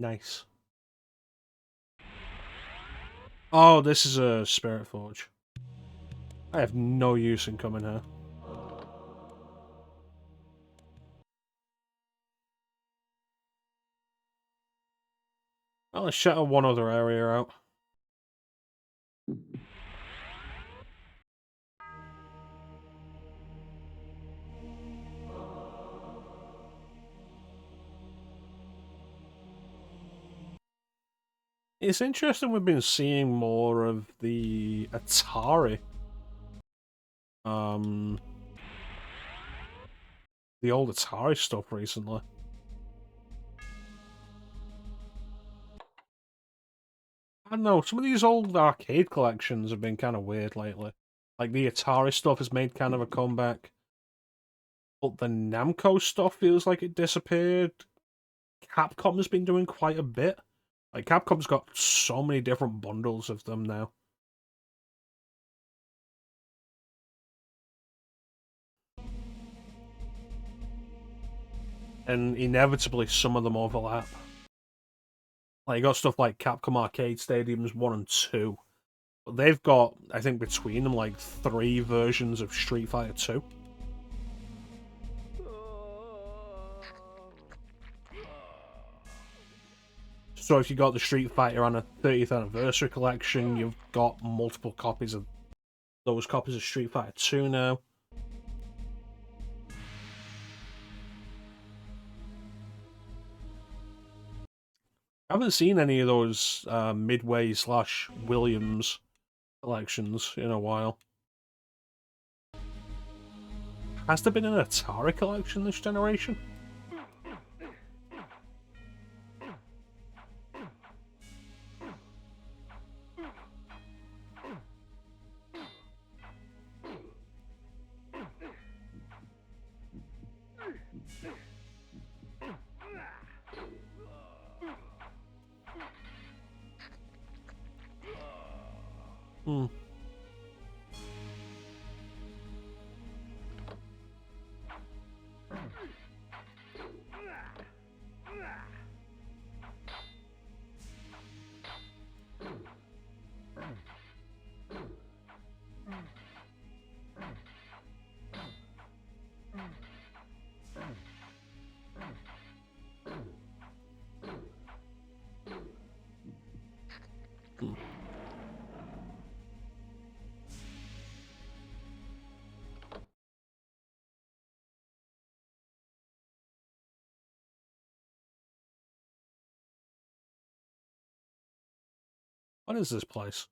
Nice. Oh, this is a Spirit Forge. I have no use in coming here. Well, let's shatter one other area out. It's interesting we've been seeing more of the Atari. The old Atari stuff recently. I don't know, some of these old arcade collections have been kind of weird lately. Like, the Atari stuff has made kind of a comeback. But the Namco stuff feels like it disappeared. Capcom's been doing quite a bit. Like, Capcom's got so many different bundles of them now. And inevitably, some of them overlap. Like, you got stuff like Capcom Arcade Stadiums 1 and 2. But they've got, I think, between them, like, 3 versions of Street Fighter 2. So if you got the Street Fighter on a 30th anniversary collection, you've got multiple copies of those copies of Street Fighter 2 now. I haven't seen any of those Midway/Williams collections in a while. Has there been an Atari collection this generation? Hmm. What is this place?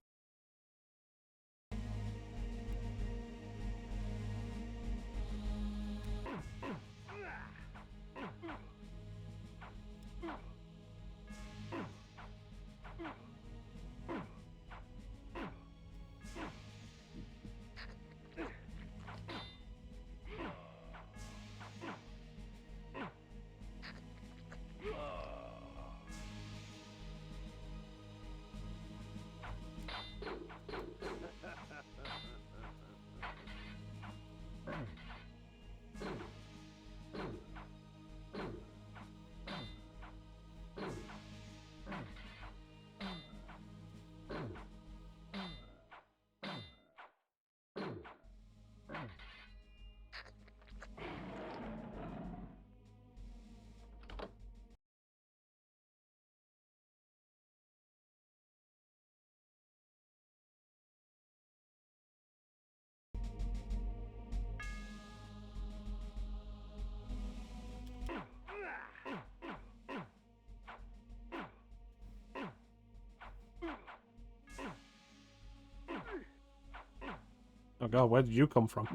Oh god, where did you come from?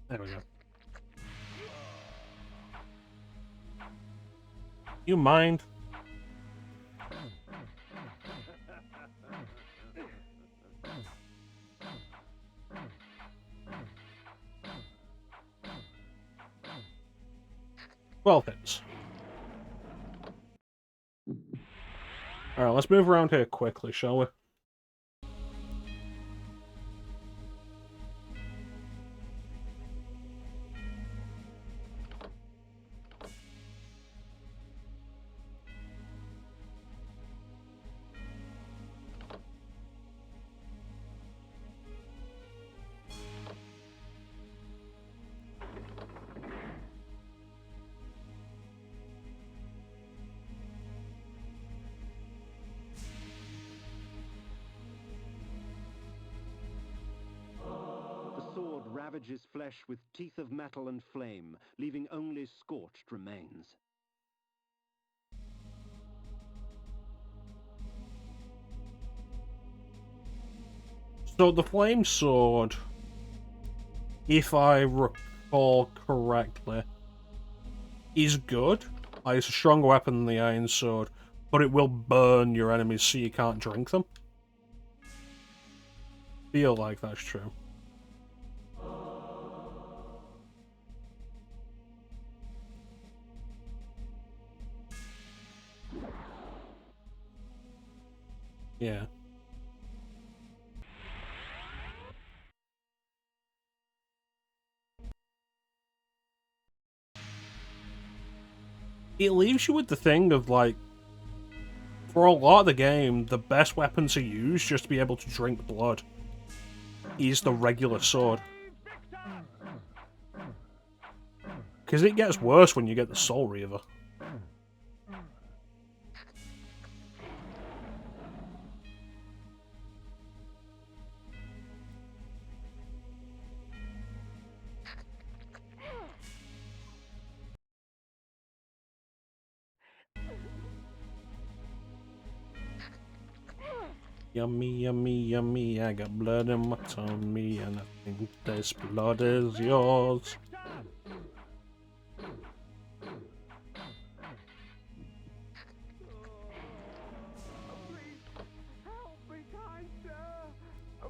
There we go. You mind? Well, hits. Alright, let's move around here quickly, shall we? The sword ravages flesh with teeth of metal and flame, leaving only scorched remains. So the flame sword, if I recall correctly, is good. It's a stronger weapon than the iron sword, but it will burn your enemies so you can't drink them. Feel like that's true. Yeah. It leaves you with the thing of, like, for a lot of the game, the best weapon to use just to be able to drink blood is the regular sword. Because it gets worse when you get the Soul Reaver. Yummy, yummy, yummy, I got blood in my tummy, and I think this blood is yours. Please, help me, kind sir.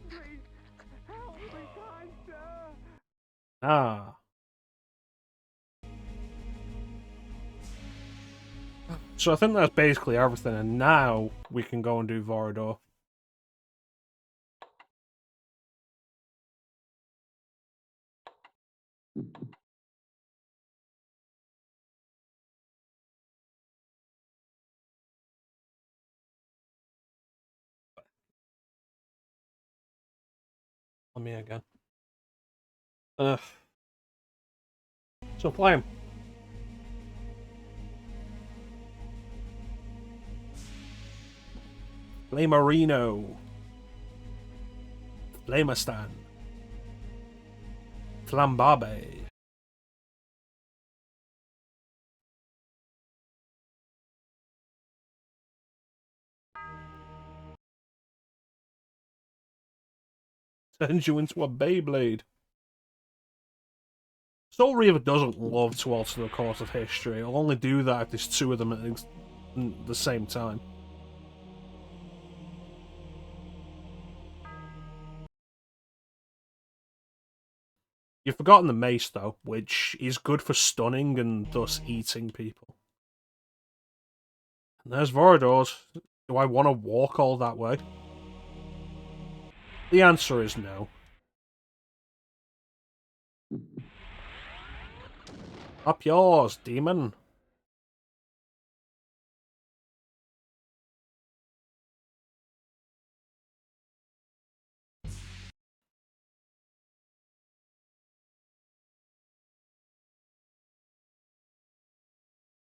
Please, help me, kind sir. Ah. So I think that's basically everything, and now we can go and do Vorador. Let me again. So flame. Flamerino. Flamerstan. Flambabe. Turns you into a Beyblade. Soul Reaver doesn't love to alter the course of history. It'll only do that if there's two of them at the same time. You've forgotten the mace, though, which is good for stunning and thus eating people. And there's Vorador's. Do I want to walk all that way? The answer is no. Up yours, demon.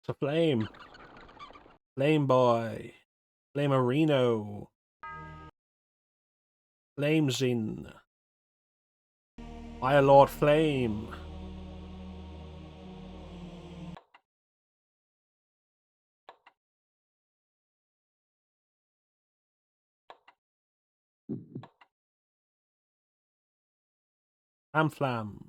It's a flame. Flame boy. Flamerino. Flamezin. Fire Lord Flame. Flam Flam.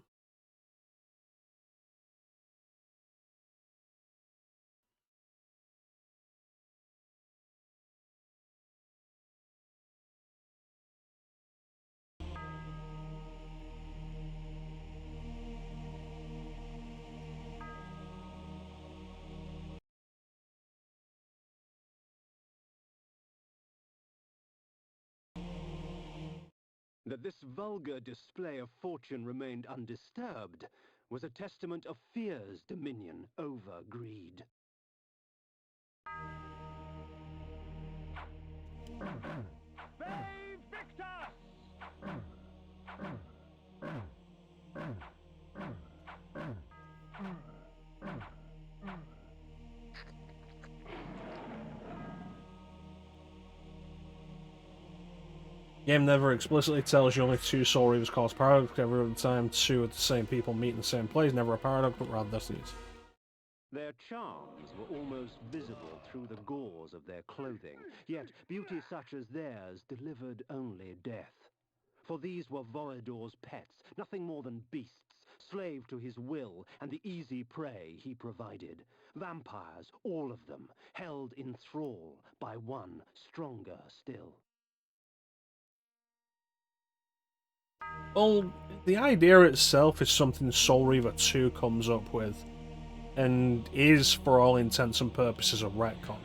That this vulgar display of fortune remained undisturbed was a testament of fear's dominion over greed. Save Victor! Game never explicitly tells you only two Soul Reavers cause paradox. Every other time two of the same people meet in the same place, never a paradox, but rather destinies. Their charms were almost visible through the gauze of their clothing, yet beauty such as theirs delivered only death. For these were Vorador's pets, nothing more than beasts, slave to his will and the easy prey he provided. Vampires, all of them, held in thrall by one stronger still. Well, the idea itself is something Soul Reaver 2 comes up with, and is, for all intents and purposes, a retcon.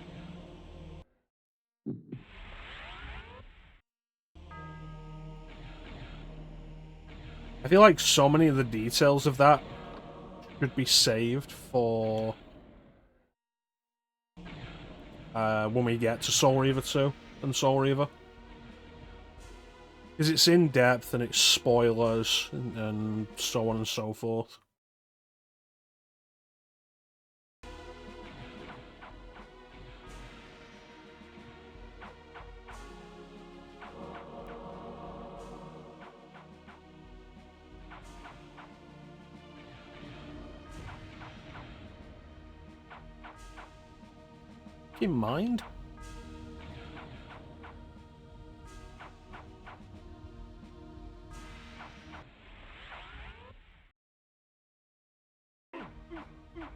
I feel like so many of the details of that should be saved for when we get to Soul Reaver 2 and Soul Reaver. Because it's in depth and it's spoilers and so on and so forth. Keep in mind.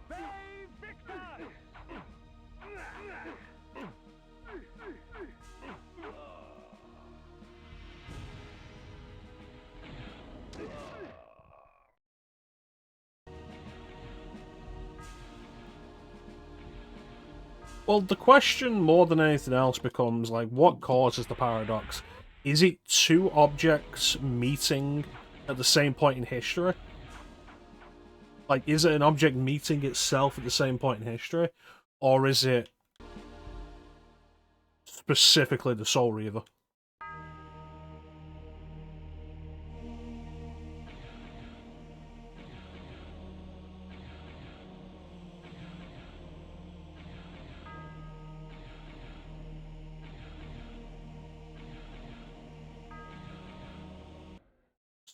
Save Victor! Well, the question more than anything else becomes, like, what causes the paradox? Is it two objects meeting at the same point in history? Like, is it an object meeting itself at the same point in history? Or is it specifically the Soul Reaver?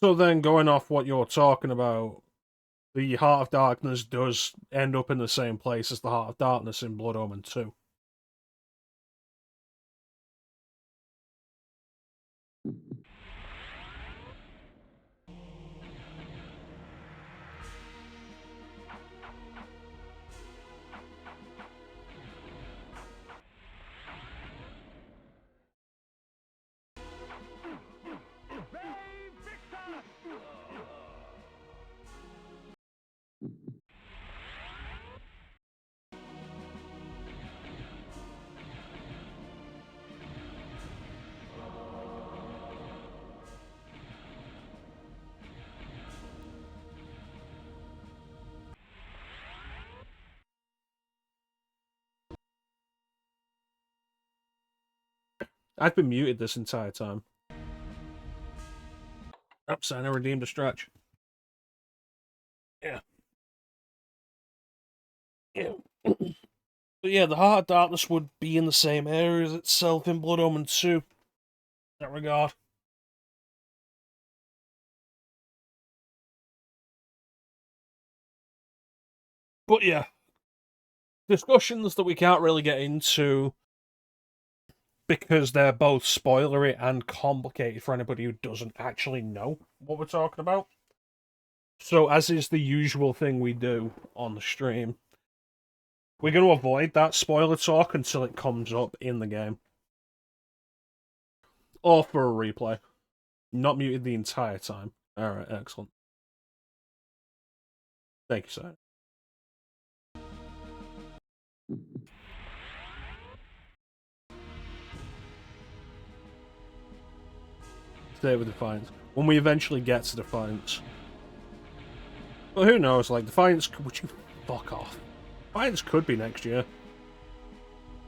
So then, going off what you're talking about, the Heart of Darkness does end up in the same place as the Heart of Darkness in Blood Omen 2. Save Victor! I've been muted this entire time. Oops, I redeemed a stretch. Yeah. Yeah. But yeah, the Heart of Darkness would be in the same area as itself in Blood Omen 2. In that regard. But yeah, discussions that we can't really get into because they're both spoilery and complicated for anybody who doesn't actually know what we're talking about. So, as is the usual thing we do on the stream, we're going to avoid that spoiler talk until it comes up in the game. Or for a replay. Not muted the entire time. Alright, excellent. Thank you, sir. Stay with Defiance. When we eventually get to Defiance. Well, who knows? Like, Defiance... Would you fuck off? Defiance could be next year.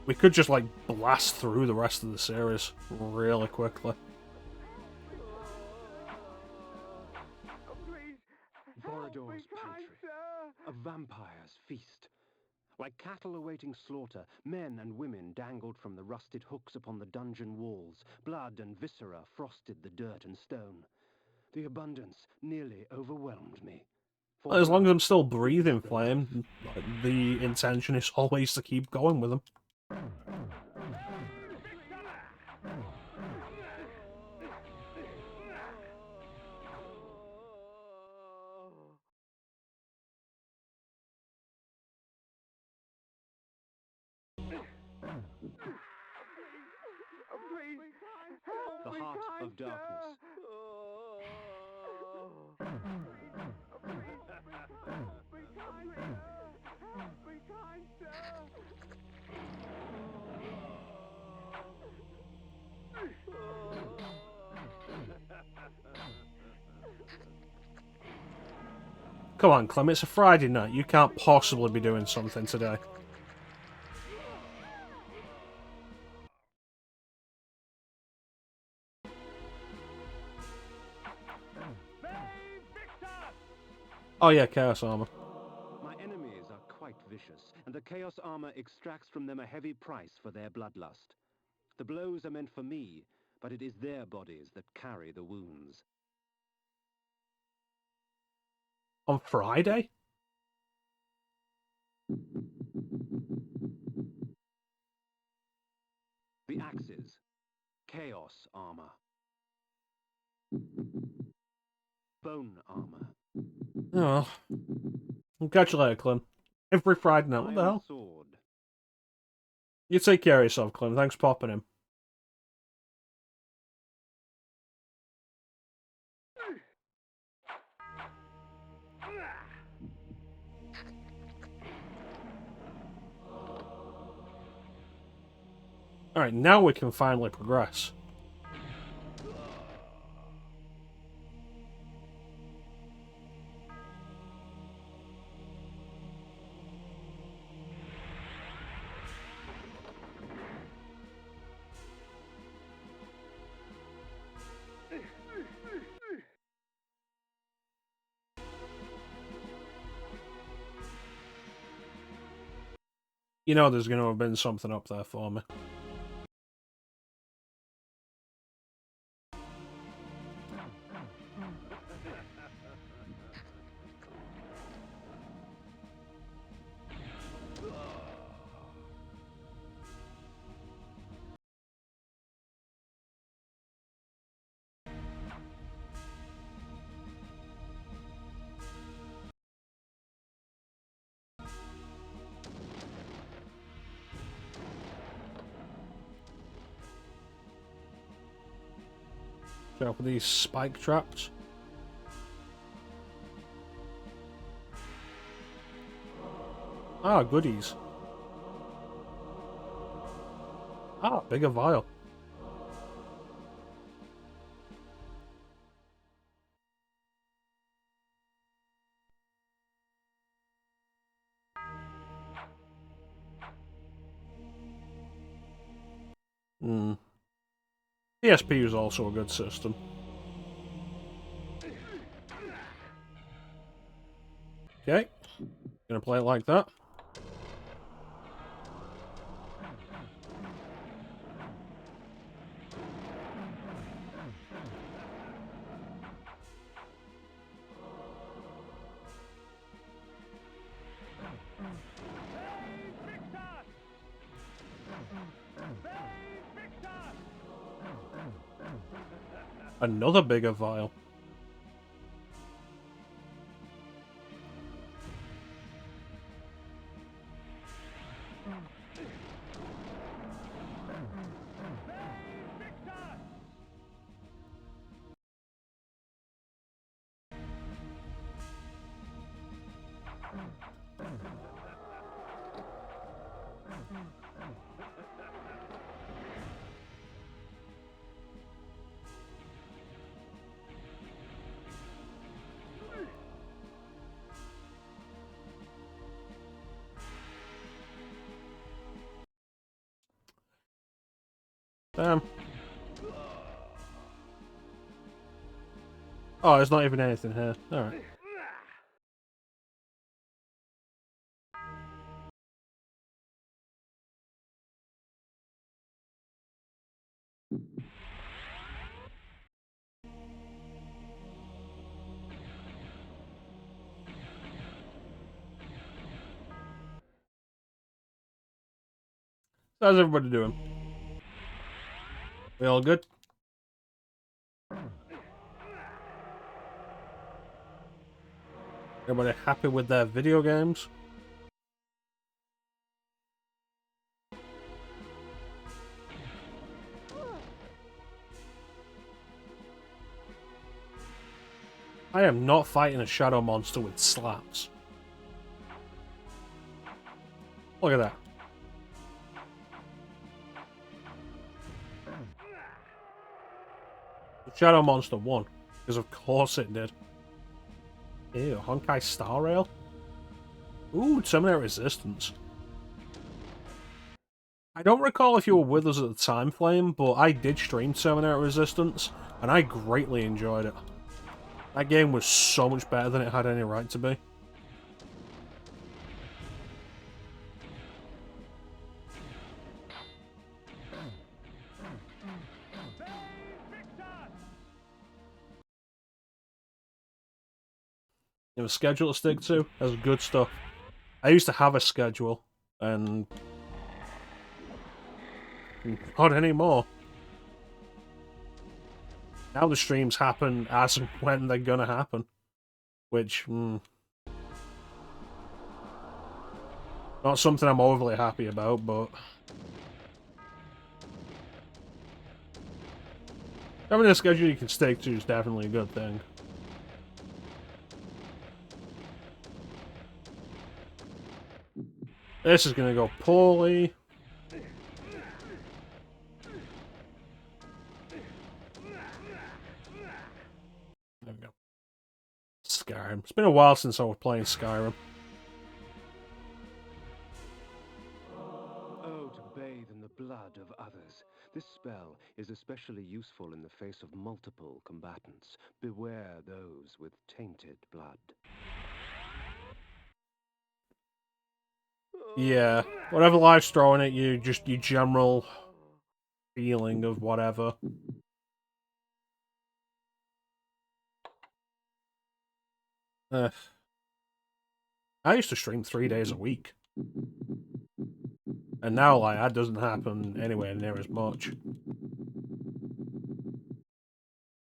We could just, like, blast through the rest of the series really quickly. Vorador's pantry. A vampire's feast. Like cattle awaiting slaughter, men and women dangled from the rusted hooks upon the dungeon walls. Blood and viscera frosted the dirt and stone. The abundance nearly overwhelmed me. Well, as long as I'm still breathing flame, the intention is always to keep going with them. The heart of darkness. Come on, Clem, it's a Friday night. You can't possibly be doing something today. Oh yeah, Chaos Armor. My enemies are quite vicious, and the Chaos Armor extracts from them a heavy price for their bloodlust. The blows are meant for me, but it is their bodies that carry the wounds. On Friday? The axes. Chaos Armor. Bone Armor. Oh. I'll catch you later, Clem. Every Friday night. What the hell? Sword. You take care of yourself, Clem. Thanks for popping in. Alright, now we can finally progress. You know there's going to have been something up there for me. Go for these spike traps. Ah, goodies. Ah, bigger vial. Hmm. PSP is also a good system. Okay. Gonna play it like that. Another bigger vial. Damn. Oh, there's not even anything here. Alright. How's everybody doing? We all good? Everybody happy with their video games? I am not fighting a shadow monster with slaps. Look at that. The shadow monster won. Because of course it did. Ew, Honkai Star Rail? Ooh, Terminator Resistance. I don't recall if you were with us at the time, Flame, but I did stream Terminator Resistance, and I greatly enjoyed it. That game was so much better than it had any right to be. You have a schedule to stick to? That's good stuff. I used to have a schedule, and not anymore. Now the streams happen as and when they're gonna happen. Which, not something I'm overly happy about, but having a schedule you can stick to is definitely a good thing. This is gonna go poorly. There we go. Skyrim. It's been a while since I was playing Skyrim. Oh, to bathe in the blood of others. This spell is especially useful in the face of multiple combatants. Beware those with tainted blood. Yeah, whatever life's throwing at you, just your general feeling of whatever. I used to stream 3 days a week. And now, like, that doesn't happen anywhere near as much.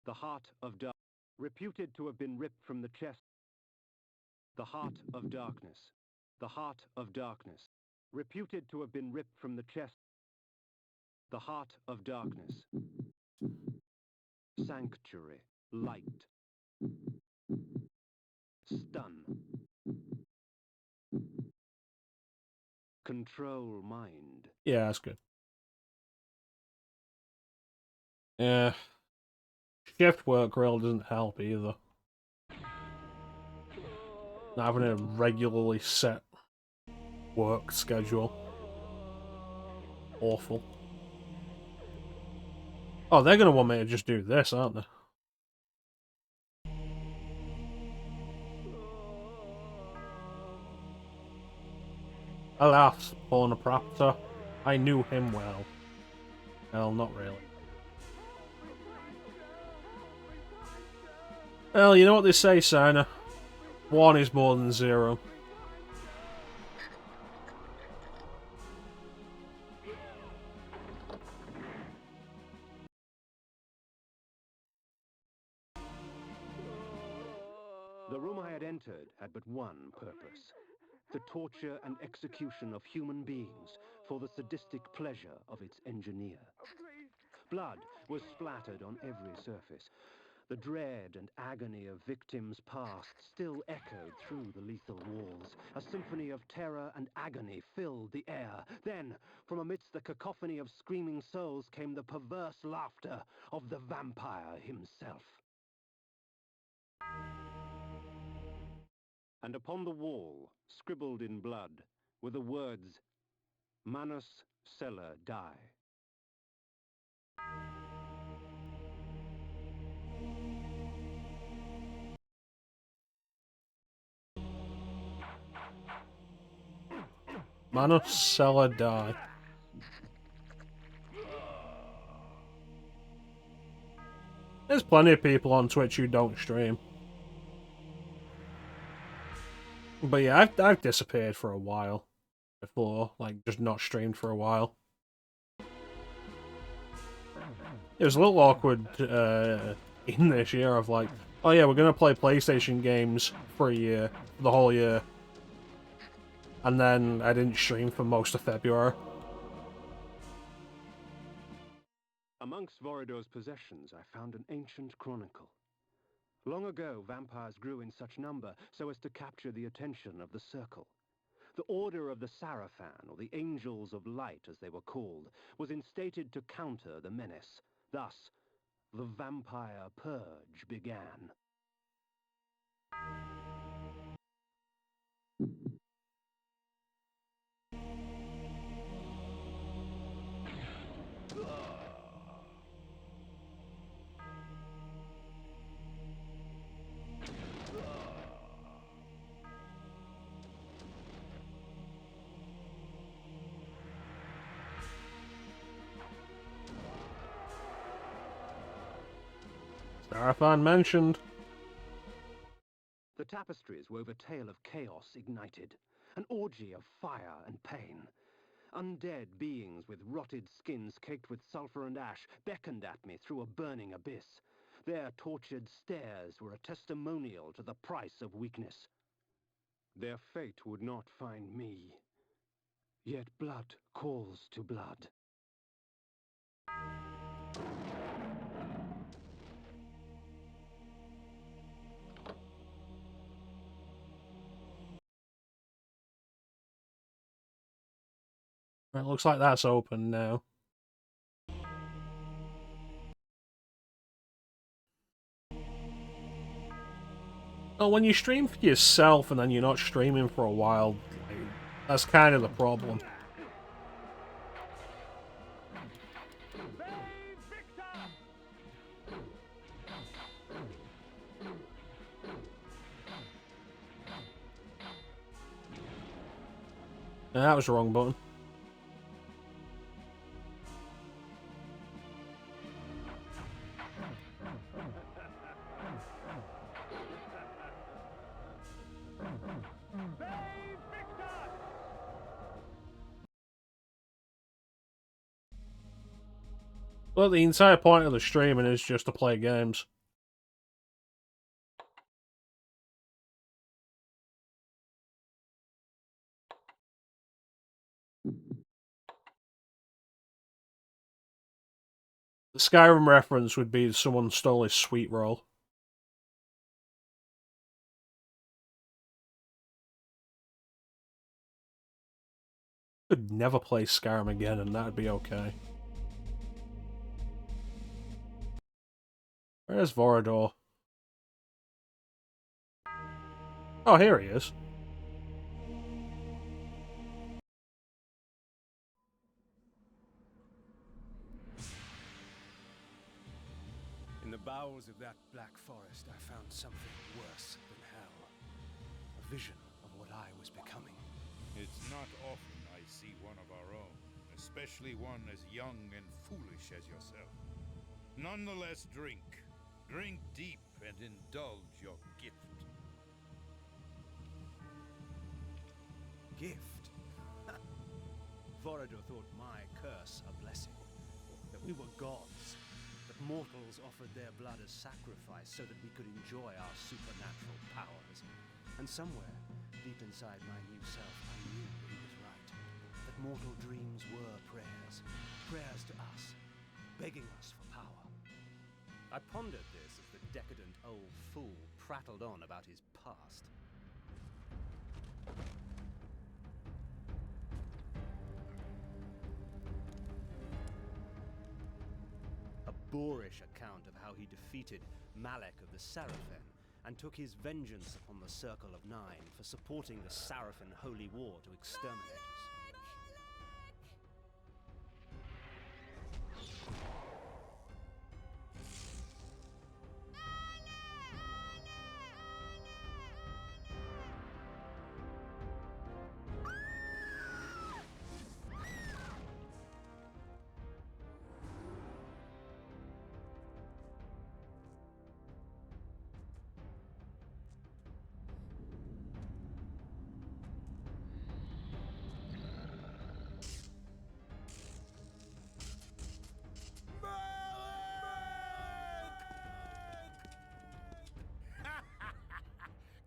The heart of dark, reputed to have been ripped from the chest. The heart of darkness. The heart of darkness. Reputed to have been ripped from the chest. The heart of darkness. Sanctuary. Light. Stun. Control mind. Yeah, that's good. Yeah. Shift work really doesn't help either. Not having a regularly set work schedule. Awful. Oh, they're gonna want me to just do this, aren't they? Alas, Pornopraptor. I knew him well. Well, not really. Well, you know what they say, Sina. 1 is more than 0. The room I had entered had but one purpose: the torture and execution of human beings for the sadistic pleasure of its engineer. Blood was splattered on every surface. The dread and agony of victims past still echoed through the lethal walls. A symphony of terror and agony filled the air. Then, from amidst the cacophony of screaming souls came the perverse laughter of the vampire himself. And upon the wall, scribbled in blood, were the words, "Manus Celer die." Manus die. There's plenty of people on Twitch who don't stream. But yeah, I've disappeared for a while before, like just not streamed for a while. It was a little awkward in this year of like, oh yeah, we're gonna play PlayStation games for a year, the whole year, and then I didn't stream for most of February. Amongst Vorador's possessions, I found an ancient chronicle. Long ago, vampires grew in such number so as to capture the attention of the Circle. The Order of the Sarafan, or the Angels of Light as they were called, was instated to counter the menace. Thus, the Vampire Purge began. Sarafan mentioned. The tapestries wove a tale of chaos ignited, an orgy of fire and pain. Undead beings with rotted skins caked with sulfur and ash beckoned at me through a burning abyss. Their tortured stares were a testimonial to the price of weakness. Their fate would not find me. Yet blood calls to blood. Right, looks like that's open now. Well, when you stream for yourself and then you're not streaming for a while, like, that's kind of the problem. Yeah, that was the wrong button. Well, the entire point of the streaming is just to play games. The Skyrim reference would be someone stole his sweet roll. Could never play Skyrim again and that'd be okay. Where's Vorador? Oh, here he is. In the bowels of that black forest, I found something worse than hell. A vision of what I was becoming. It's not often I see one of our own, especially one as young and foolish as yourself. Nonetheless, drink. Drink deep and indulge your gift. Gift? Vorador thought my curse a blessing. That we were gods. But Mortals offered their blood as sacrifice so that we could enjoy our supernatural powers. And somewhere, deep inside my new self, I knew he was right. That mortal dreams were prayers. Prayers to us, begging us for power. I pondered this as the decadent old fool prattled on about his past. A boorish account of how he defeated Malek of the Seraphim and took his vengeance upon the Circle of Nine for supporting the Seraphim Holy War to exterminate us.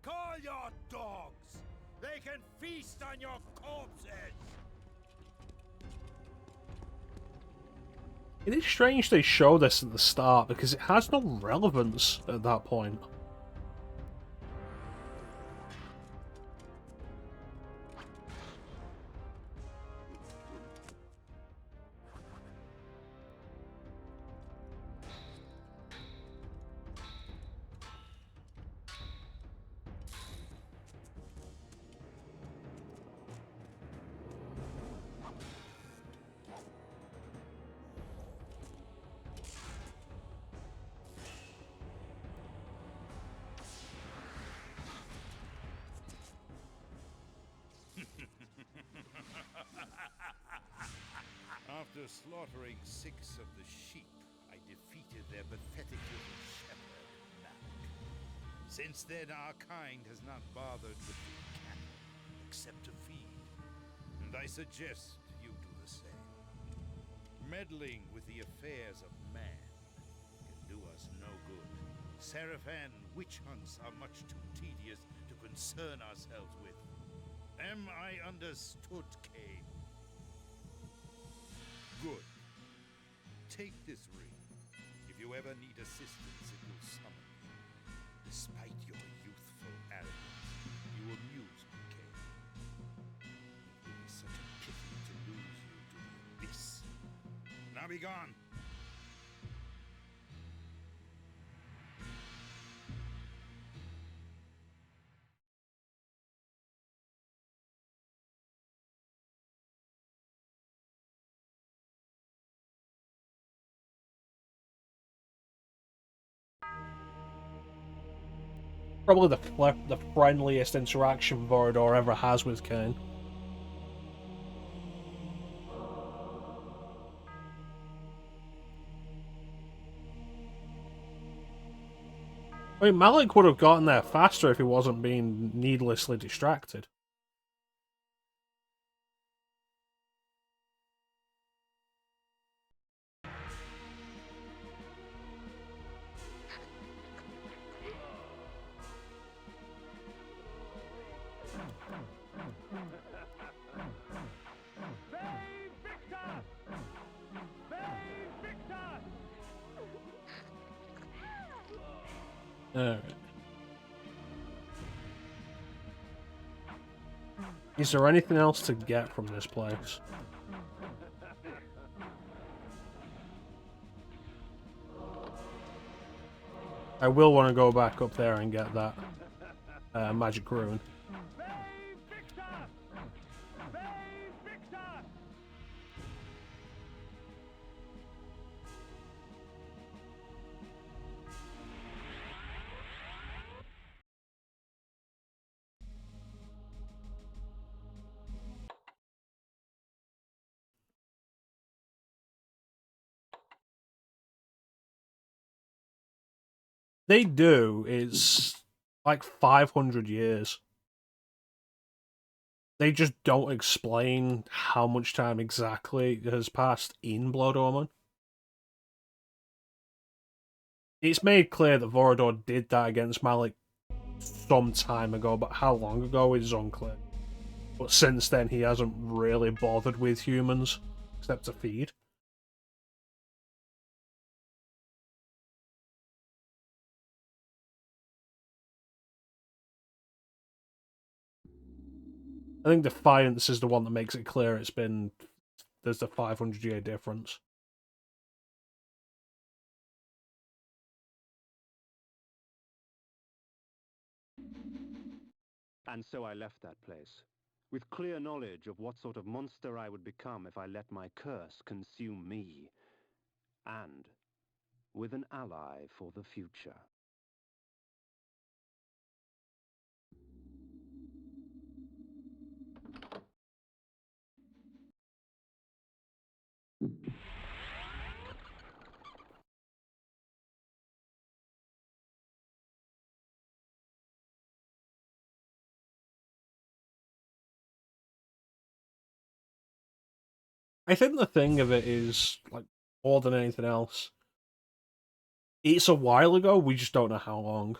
Call your dogs! They can feast on your corpses! It is strange they show this at the start, because it has no relevance at that point. After slaughtering 6 of the sheep, I defeated their pathetic little shepherd, Malek. Since then, our kind has not bothered with the cattle, except to feed. And I suggest you do the same. Meddling with the affairs of man can do us no good. Seraphan witch hunts are much too tedious to concern ourselves with. Am I understood, Kain? Good. Take this ring. If you ever need assistance, it will summon me. Despite your youthful arrogance, you amuse me, Kain. It will be such a pity to lose you to the abyss. Now be gone! Probably the friendliest interaction Vorador ever has with Kain. I mean, Malek would have gotten there faster if he wasn't being needlessly distracted. Alright. Is there anything else to get from this place? I will want to go back up there and get that magic rune. They do. It's like 500 years. They just don't explain how much time exactly has passed in Blood Omen. It's made clear that Vorador did that against Malek some time ago, but how long ago is unclear. But since then, he hasn't really bothered with humans, except to feed. I think Defiance is the one that makes it clear there's a 500-year difference. And so I left that place, with clear knowledge of what sort of monster I would become if I let my curse consume me, and with an ally for the future. I think the thing of it is, like, more than anything else, it's a while ago, we just don't know how long.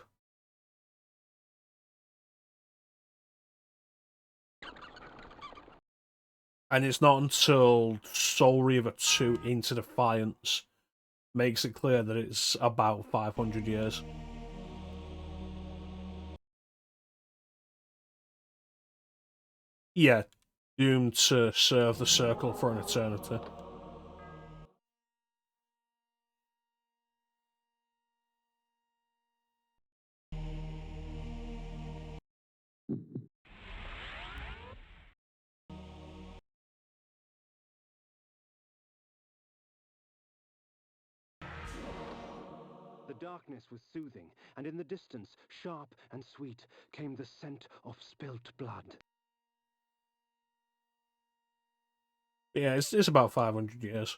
And it's not until Soul Reaver 2 Into Defiance makes it clear that it's about 500 years. Yeah, doomed to serve the circle for an eternity. The darkness was soothing, and in the distance, sharp and sweet, came the scent of spilt blood. Yeah, it's about 500 years.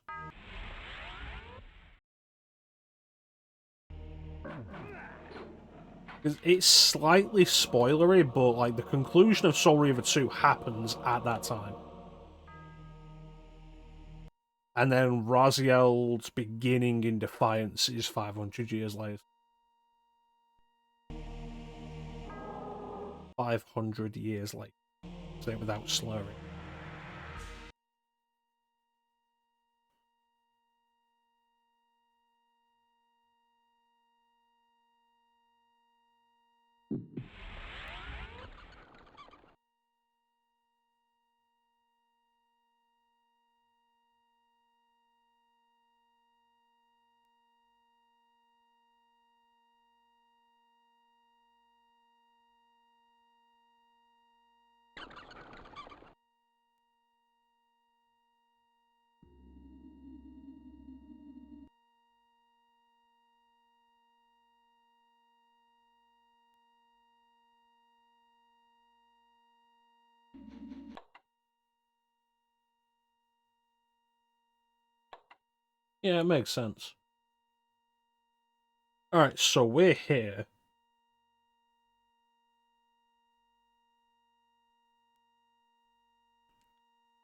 It's slightly spoilery, but like the conclusion of Soul Reaver 2 happens at that time. And then Raziel's beginning in Defiance is 500 years later. 500 years later. Say it without slurring. Yeah, it makes sense. Alright, so we're here.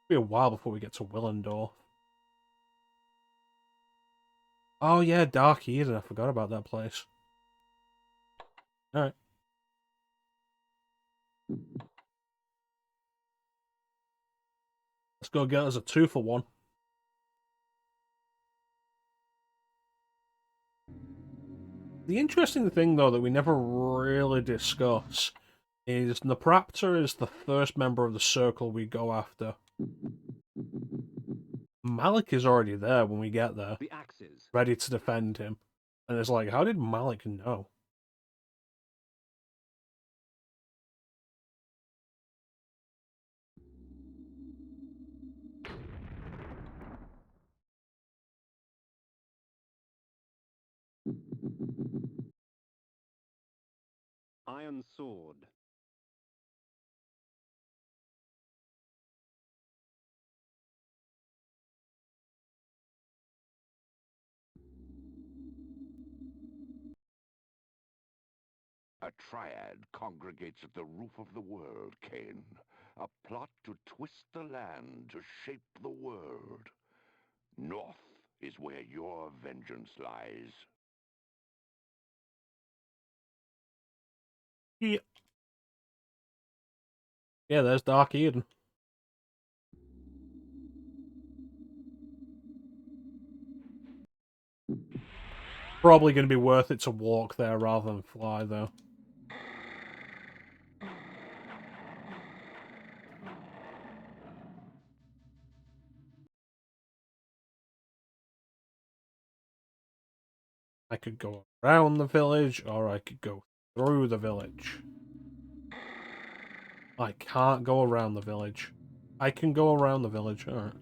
It'll be a while before we get to Willendorf. Oh yeah, Dark Eden, I forgot about that place. Alright. Let's go get us a 2-for-1. The interesting thing, though, that we never really discuss is Napraptor is the first member of the circle we go after. Malek is already there when we get there, The axes. ready to defend him. And it's like, how did Malek know? Iron sword. A triad congregates at the roof of the world, Kain. A plot to twist the land, to shape the world. North is where your vengeance lies. Yeah. Yeah, there's Dark Eden. Probably going to be worth it to walk there rather than fly, though. I could go around the village, or I could go through the village. I can't go around the village. I can go around the village, alright.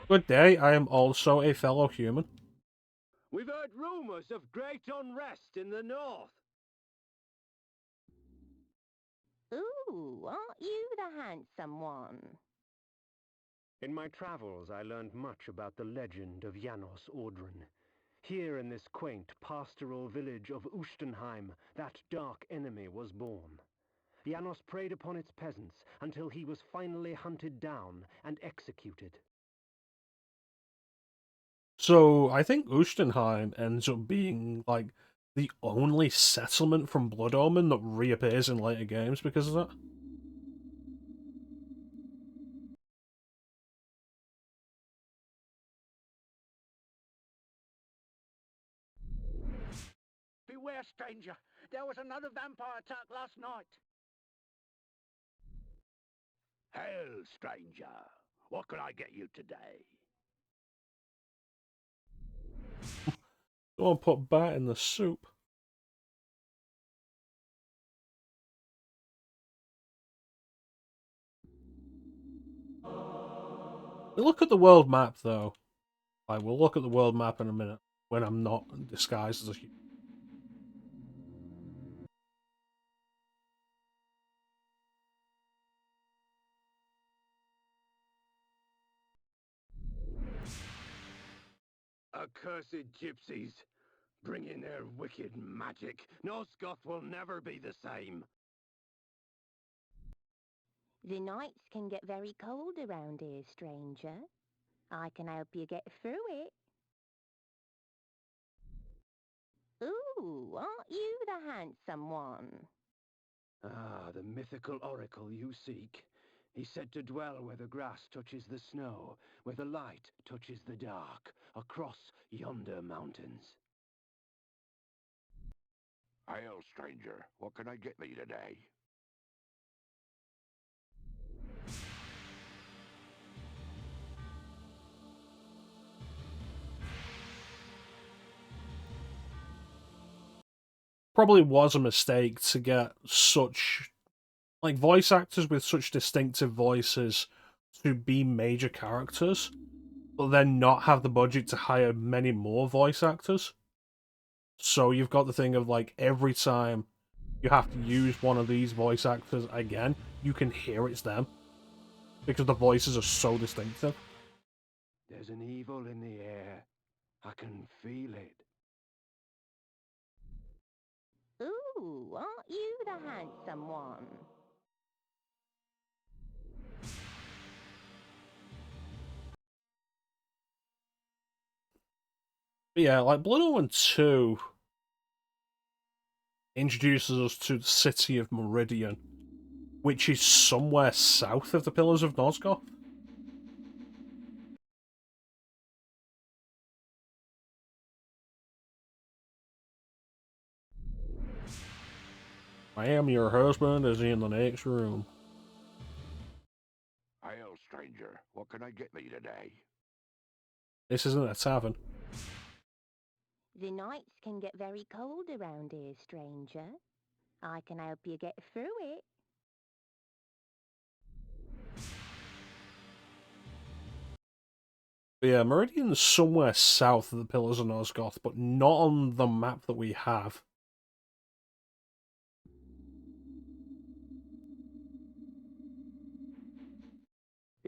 Good day, I am also a fellow human. We've heard rumors of great unrest in the north. Ooh, aren't you the handsome one? In my travels, I learned much about the legend of Janos Ordren. Here in this quaint pastoral village of Ustenheim, that dark enemy was born. Janos preyed upon its peasants until he was finally hunted down and executed. So, I think Ustenheim ends up being, like, the only settlement from Blood Omen that reappears in later games because of that. Beware, stranger. There was another vampire attack last night. Hail, stranger. What can I get you today? Don't put bat in the soup. We look at the world map, though. I will look at the world map in a minute when I'm not disguised as a human. Accursed gypsies! Bring in their wicked magic. Nosgoth will never be the same. The nights can get very cold around here, stranger. I can help you get through it. Ooh, aren't you the handsome one? Ah, the mythical oracle you seek. He's said to dwell where the grass touches the snow, where the light touches the dark, across yonder mountains. Hail, stranger. What can I get thee today? Probably was a mistake to get such, like, voice actors with such distinctive voices to be major characters, but then not have the budget to hire many more voice actors. So you've got the thing of, like, every time you have to use one of these voice actors again, you can hear it's them. Because the voices are so distinctive. There's an evil in the air. I can feel it. Ooh, aren't you the handsome one? But yeah, like, Blood Omen 2 introduces us to the city of Meridian, which is somewhere south of the Pillars of Nosgoth. I am your husband is in the next room. Hail, stranger. What can I get thee today? This isn't a tavern. The nights can get very cold around here, stranger. I can help you get through it. But yeah, Meridian's somewhere south of the Pillars of Nosgoth, but not on the map that we have.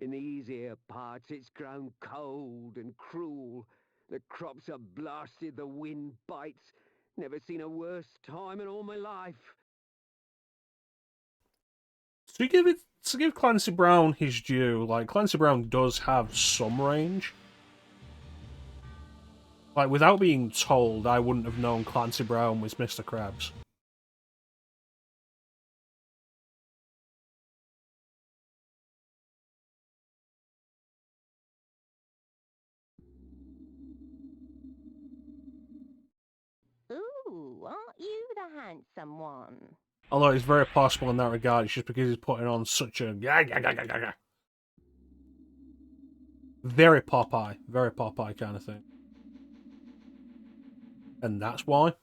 In these here parts, it's grown cold and cruel. The crops are blasted, the wind bites. Never seen a worse time in all my life. To give Clancy Brown his due, like, Clancy Brown does have some range. Like, without being told, I wouldn't have known Clancy Brown was Mr. Krabs. Ooh, aren't you the handsome one? Although it's very possible in that regard, it's just because he's putting on such a... Very Popeye kind of thing. And that's why.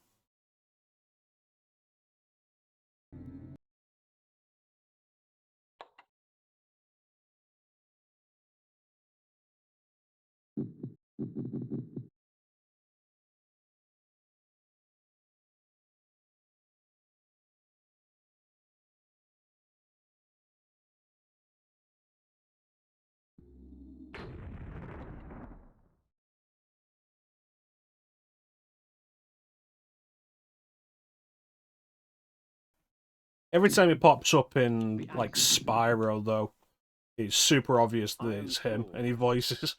Every time he pops up in, like, Spyro, though, it's super obvious that it's him, and he voices,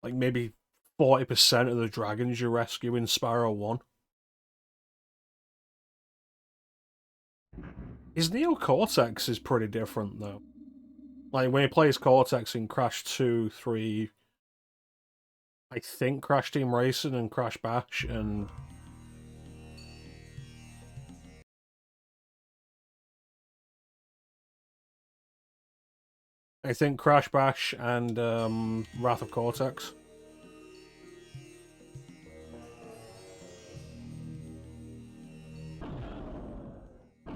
like, maybe 40% of the dragons you rescue in Spyro 1. His Neo Cortex is pretty different, though. Like, when he plays Cortex in Crash 2, 3, I think Crash Team Racing and Crash Bash, and... I think Crash Bash and Wrath of Cortex.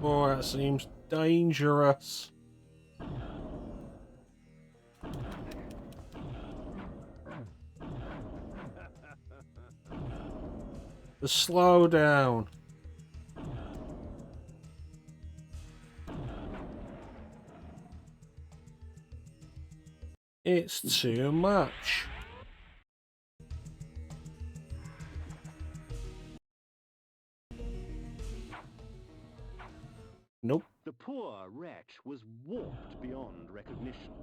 Oh, that seems dangerous. The slowdown. It's too much. Nope. The poor wretch was warped beyond recognition.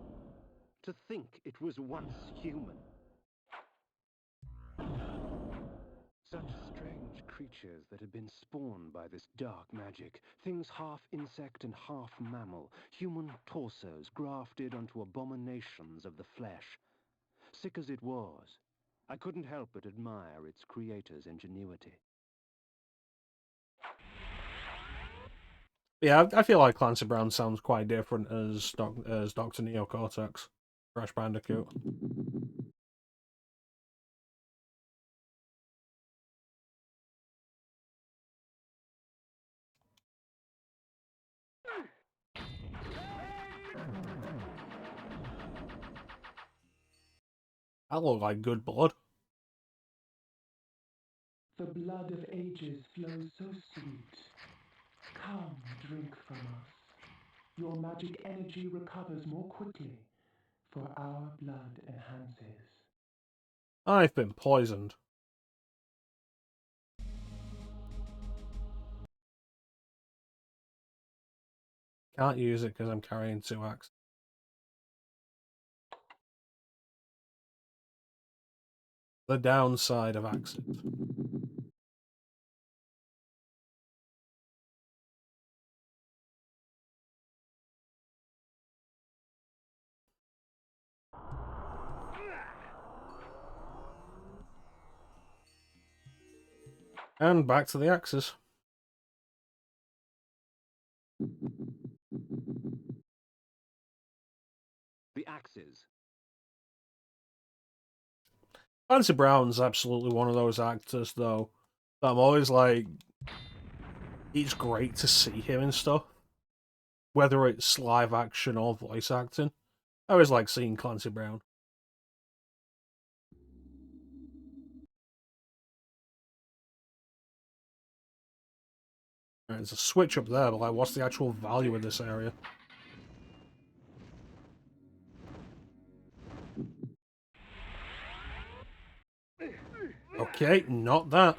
To think it was once human. Such strange creatures that had been spawned by this dark magic. Things half insect and half mammal. Human torsos grafted onto abominations of the flesh. Sick as it was, I couldn't help but admire its creator's ingenuity. Yeah, I feel like Clancy Brown sounds quite different as Dr. Neo Cortex, Crash Bandicoot. That looked like good blood. The blood of ages flows so sweet. Come, drink from us. Your magic energy recovers more quickly, for our blood enhances. I've been poisoned. Can't use it because I'm carrying 2 axes. The downside of axes. And back to the axes. The axes. Clancy Brown's absolutely one of those actors, though, that I'm always like, it's great to see him and stuff. Whether it's live action or voice acting. I always like seeing Clancy Brown. There's a switch up there, but like, what's the actual value of this area? Okay, not that.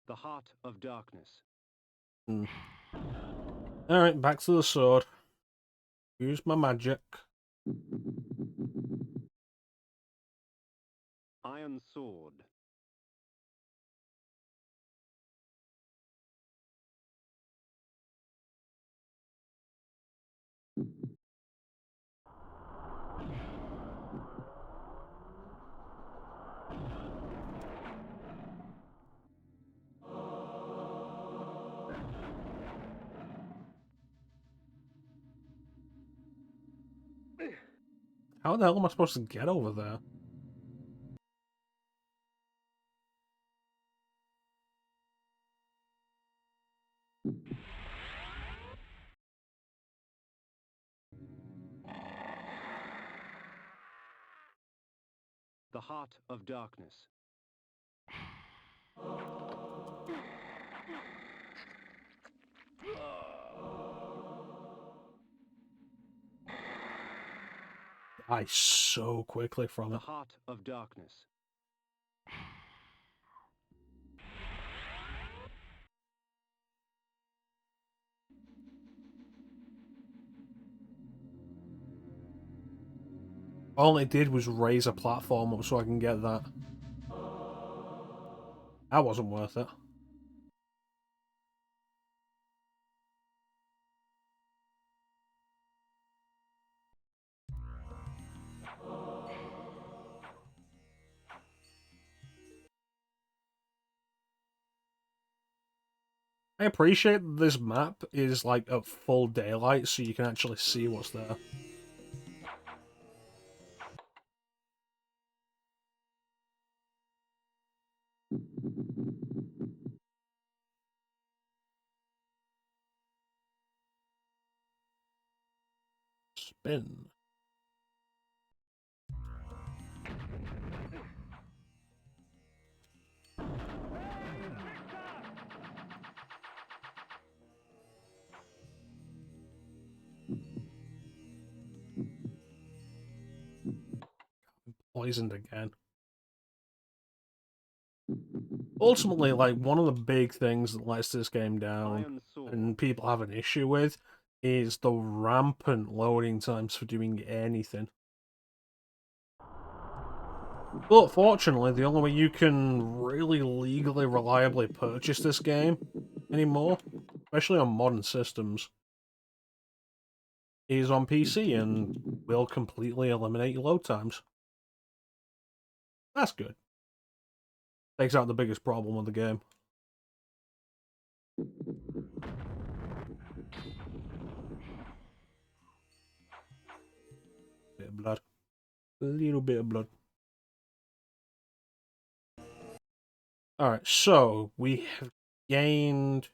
The Heart of Darkness. Alright, back to the sword. Use my magic. Iron Sword. How the hell am I supposed to get over there? The Heart of Darkness. Die so quickly from The it. Heart of Darkness. All it did was raise a platform up so I can get that. That wasn't worth it. I appreciate that this map is like at full daylight so you can actually see what's there. Spin. Poisoned again. Ultimately, like, one of the big things that lets this game down Iron Sword. and people have an issue with is the rampant loading times for doing anything. But fortunately, the only way you can really legally reliably purchase this game anymore, especially on modern systems, is on PC and will completely eliminate your load times. That's good. Takes out the biggest problem with the game. Bit of blood. A little bit of blood. Alright, so we have gained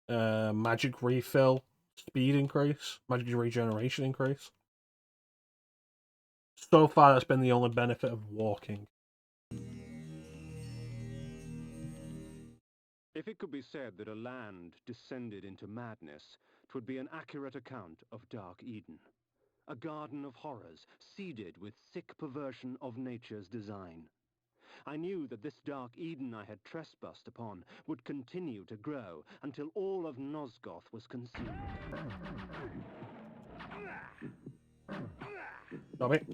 magic refill, speed increase, magic regeneration increase. So far, that's been the only benefit of walking. If it could be said that a land descended into madness, 'twould be an accurate account of Dark Eden. A garden of horrors, seeded with sick perversion of nature's design. I knew that this Dark Eden I had trespassed upon would continue to grow until all of Nosgoth was consumed. Stop it.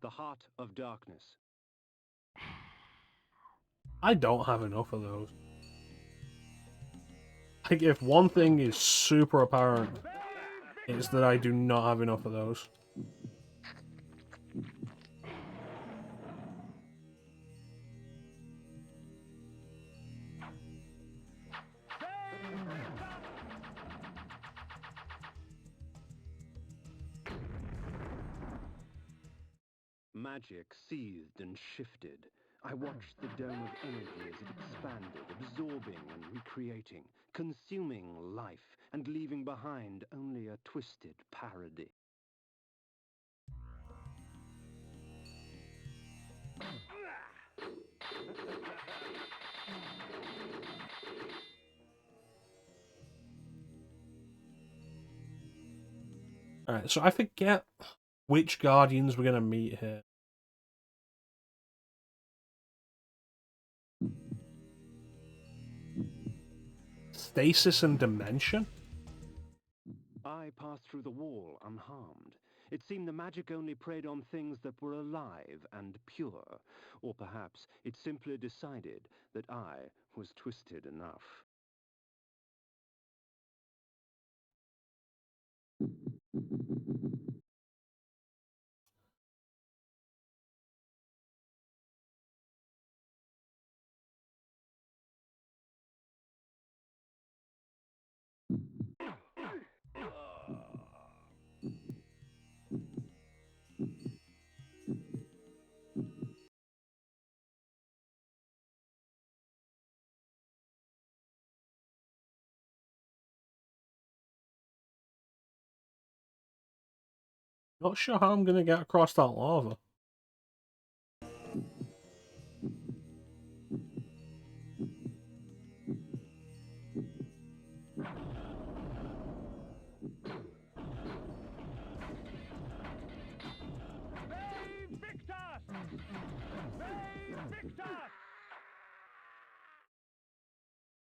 The Heart of Darkness. I don't have enough of those. Like, if one thing is super apparent, it's that I do not have enough of those. Magic seethed and shifted. I watched the dome of energy as it expanded, absorbing and recreating, consuming life, and leaving behind only a twisted parody. Alright, so I forget which Guardians we're going to meet here. Stasis and Dimension? I passed through the wall unharmed. It seemed the magic only preyed on things that were alive and pure. Or perhaps it simply decided that I was twisted enough. Not sure how I'm going to get across that lava.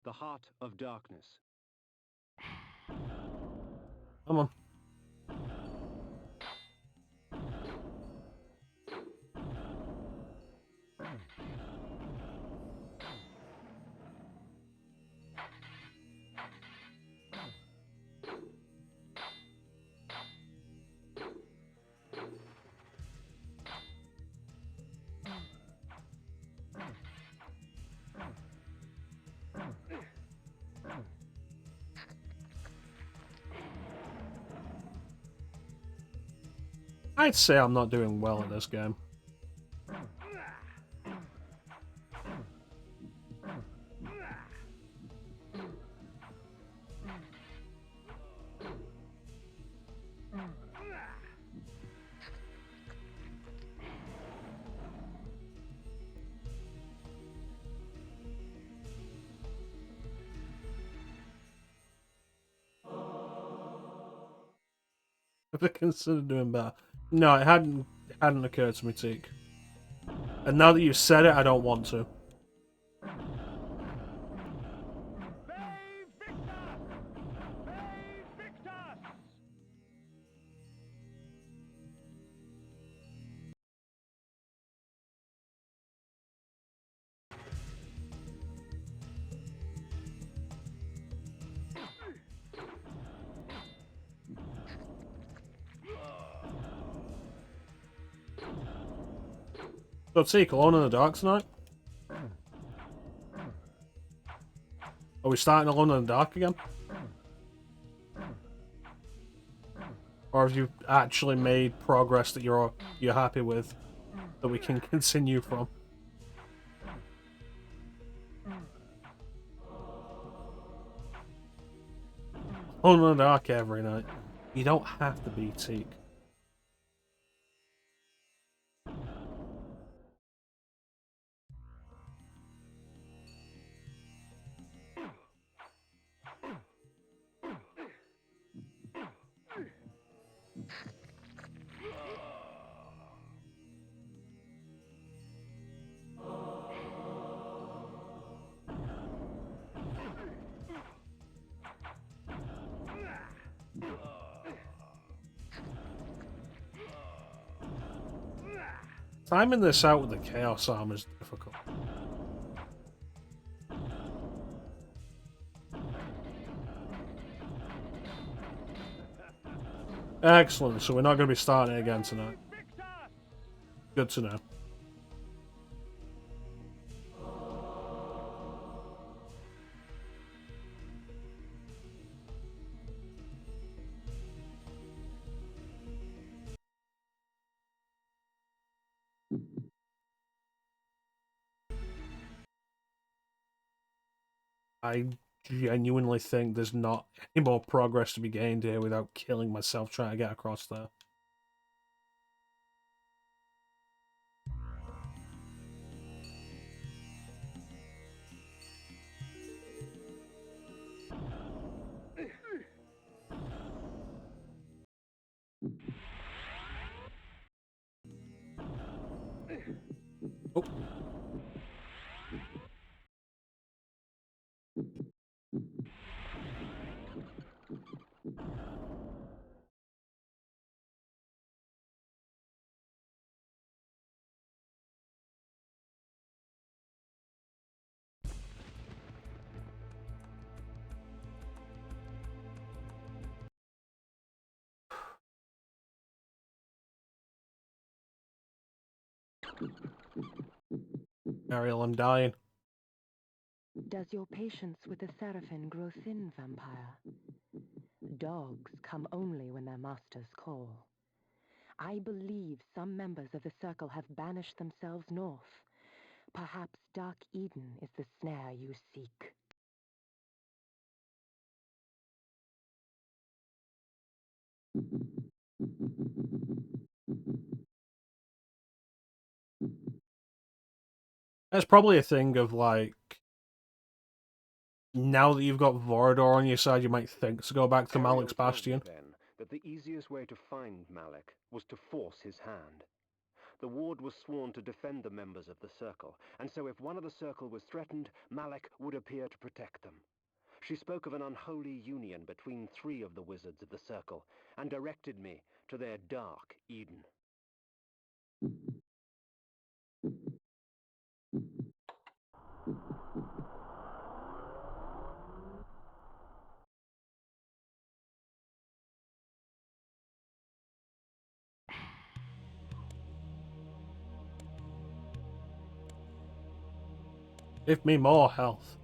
The Heart of Darkness. Come on. I'd say I'm not doing well at this game. Have I considered doing better? No, it hadn't occurred to me, Teak. And now that you've said it, I don't want to. So, Teak, Alone in the Dark tonight? Are we starting Alone in the Dark again? Or have you actually made progress that you're happy with, that we can continue from? Alone in the Dark every night. You don't have to be, Teak. Timing this out with the Chaos Armor is difficult. Excellent, so we're not going to be starting it again tonight. Good to know. I genuinely think there's not any more progress to be gained here without killing myself trying to get across there. Oh. Ariel, I'm dying. Does your patience with the Seraphim grow thin, vampire? Dogs come only when their masters call. I believe some members of the Circle have banished themselves north. Perhaps Dark Eden is the snare you seek. That's probably a thing of, like, now that you've got Vorador on your side, you might think to go back to Ariel Malek's told me Bastion. then that the easiest way to find Malek was to force his hand. The ward was sworn to defend the members of the Circle, and so if one of the Circle was threatened, Malek would appear to protect them. She spoke of an unholy union between 3 of the wizards of the Circle, and directed me to their Dark Eden. Give me more health.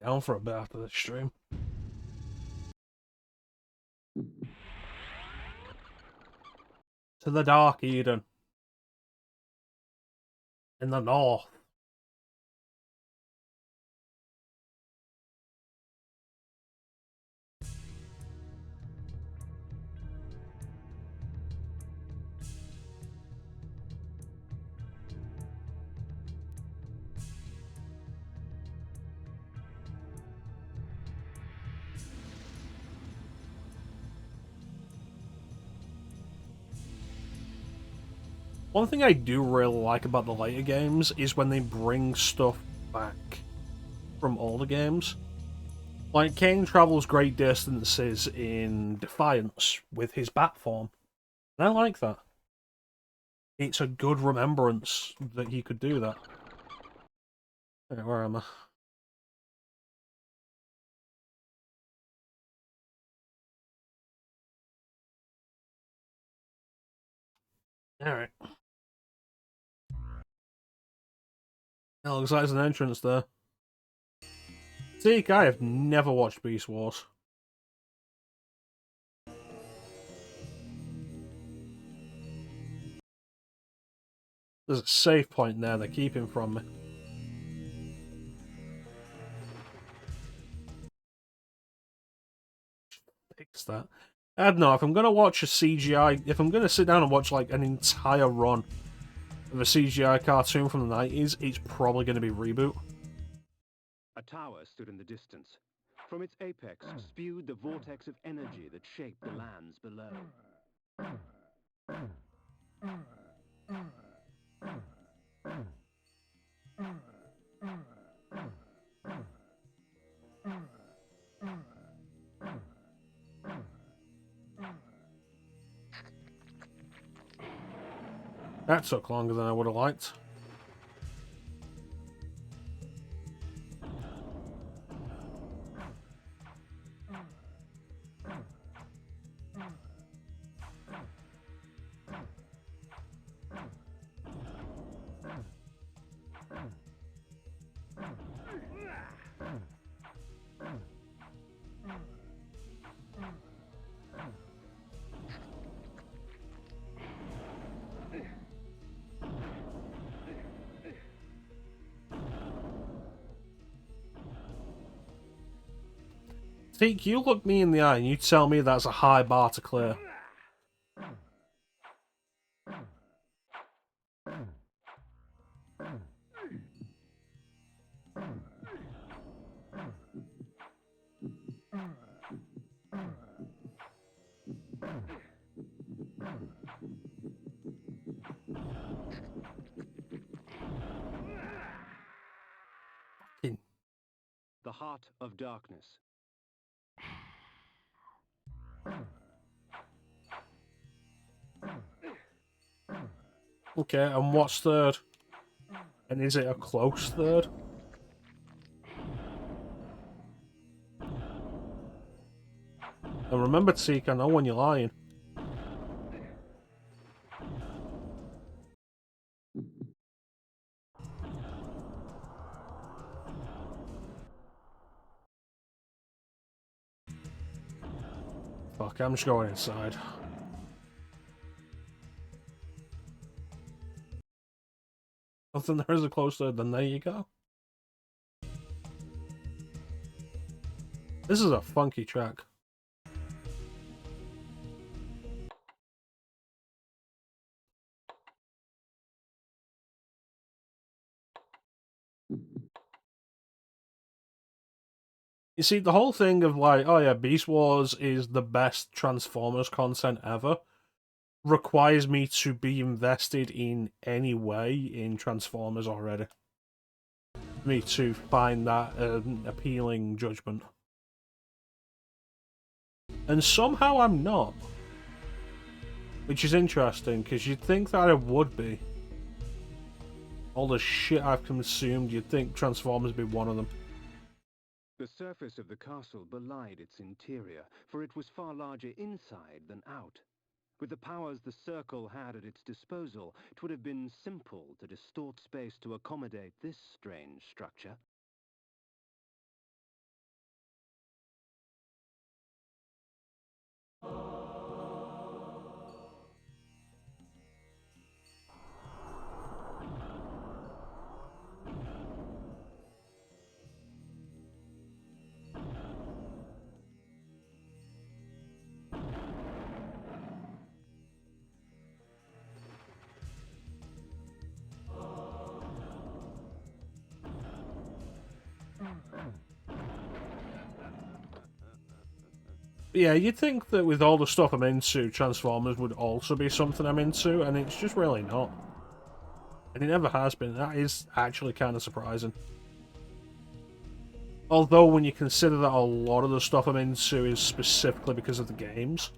Down for a bit after this stream. To the Dark Eden. In the north. One thing I do really like about the later games is when they bring stuff back from older games. Like, Kain travels great distances in Defiance with his bat form. And I like that. It's a good remembrance that he could do that. Okay, where am I? Alright. That looks like there's an entrance there. See, I have never watched Beast Wars. There's a save point there they keep him from me. Fix that. I don't know, if I'm going to watch a CGI, if I'm going to sit down and watch like an entire run of a CGI cartoon from the 90s, it's probably going to be Reboot. A tower stood in the distance. From its apex spewed the vortex of energy that shaped the lands below. That took longer than I would have liked. Teak, you look me in the eye and you tell me that's a high bar to clear. The Heart of Darkness. Okay, and what's third? And is it a close third? And remember, Teak, I know when you're lying. Fuck, I'm just going inside. Nothing there is a close third, then there you go. This is a funky track. You see, the whole thing of like, oh yeah, Beast Wars is the best Transformers content ever, requires me to be invested in any way in Transformers already. For me to find that appealing judgment. And somehow I'm not. Which is interesting, because you'd think that I would be. All the shit I've consumed, you'd think Transformers would be one of them. The surface of the castle belied its interior, for it was far larger inside than out. With the powers the Circle had at its disposal, it would have been simple to distort space to accommodate this strange structure. Yeah, you'd think that with all the stuff I'm into, Transformers would also be something I'm into, and it's just really not. And it never has been. That is actually kind of surprising. Although, when you consider that a lot of the stuff I'm into is specifically because of the games,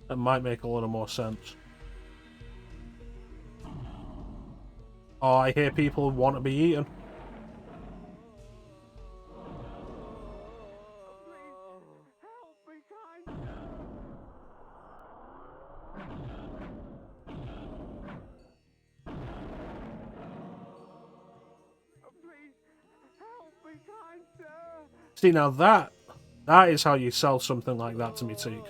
that might make a little more sense. Oh, I hear people want to be eaten. See, now that is how you sell something like that to me, Teak.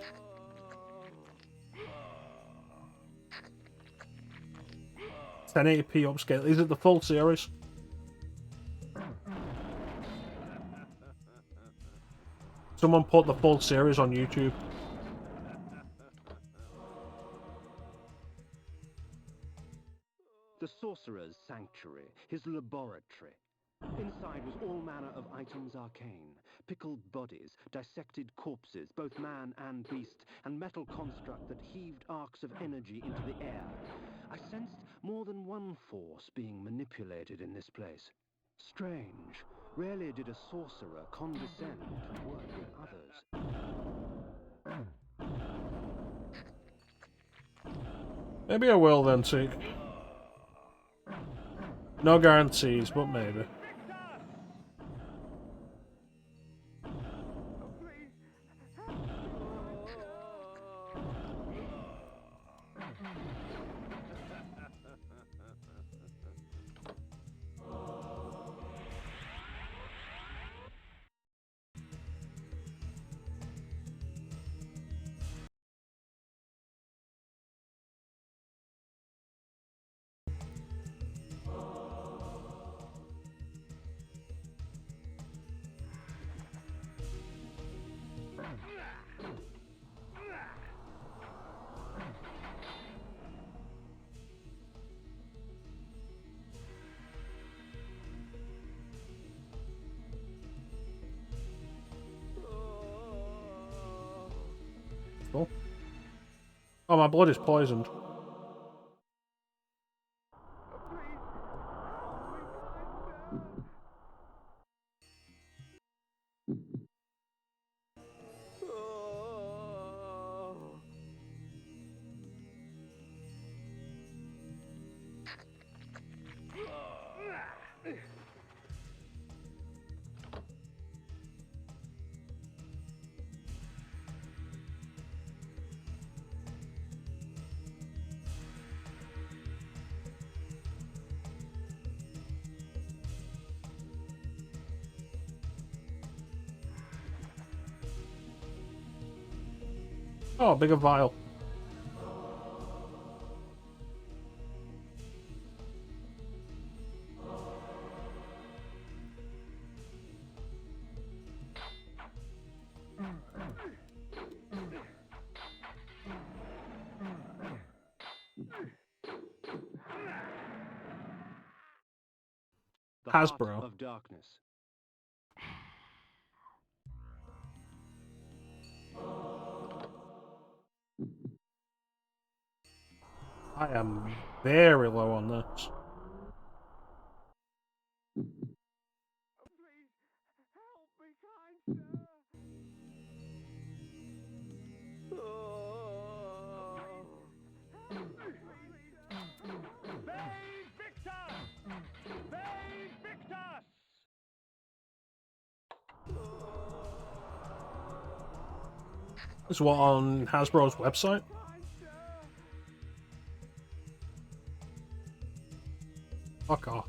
1080p upscale. Is it the full series? Someone put the full series on YouTube. The Sorcerer's Sanctuary, his laboratory. Inside was all manner of items arcane. Pickled bodies, dissected corpses, both man and beast, and metal construct that heaved arcs of energy into the air. I sensed more than one force being manipulated in this place. Strange. Rarely did a sorcerer condescend to work with others. Maybe I will then, Teak. No guarantees, but maybe. Cool. Oh, my blood is poisoned. Oh, bigger vial. The Hasbro. heart of darkness. I am very low on this. Please, help me, kind sir. Babe Victor! Babe Victor! This is what on Hasbro's website? Fuck off.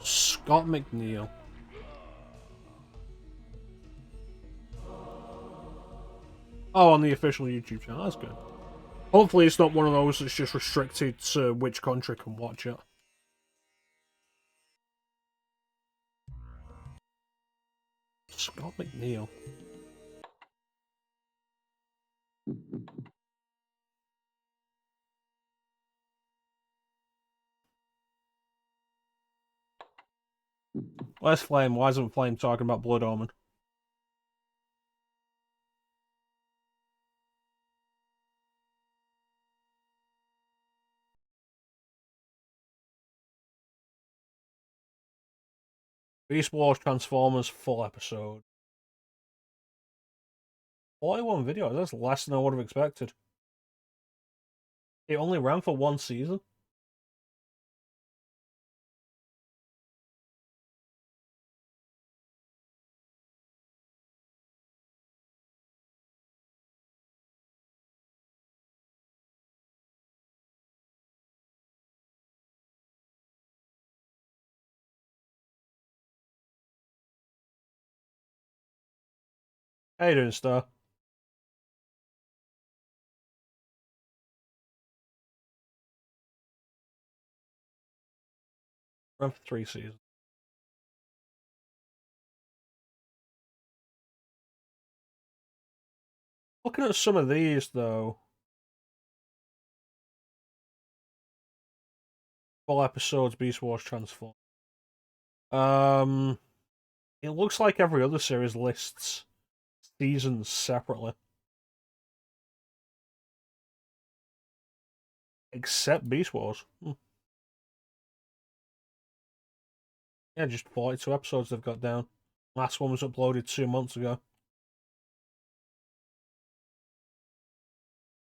Scott McNeil. Oh, on the official YouTube channel. That's good. Hopefully it's not one of those that's just restricted to which country can watch it. Scott McNeil. Where's Flame? Why isn't Flame talking about Blood Omen? Beast Wars Transformers full episode. 41 videos, that's less than I would have expected. It only ran for one season. How you doing, Star? Ran for 3 seasons. Looking at some of these, though. Full episodes, Beast Wars Transform. It looks like every other series lists seasons separately. Except Beast Wars. Yeah, just 42 episodes they've got down. Last one was uploaded 2 months ago.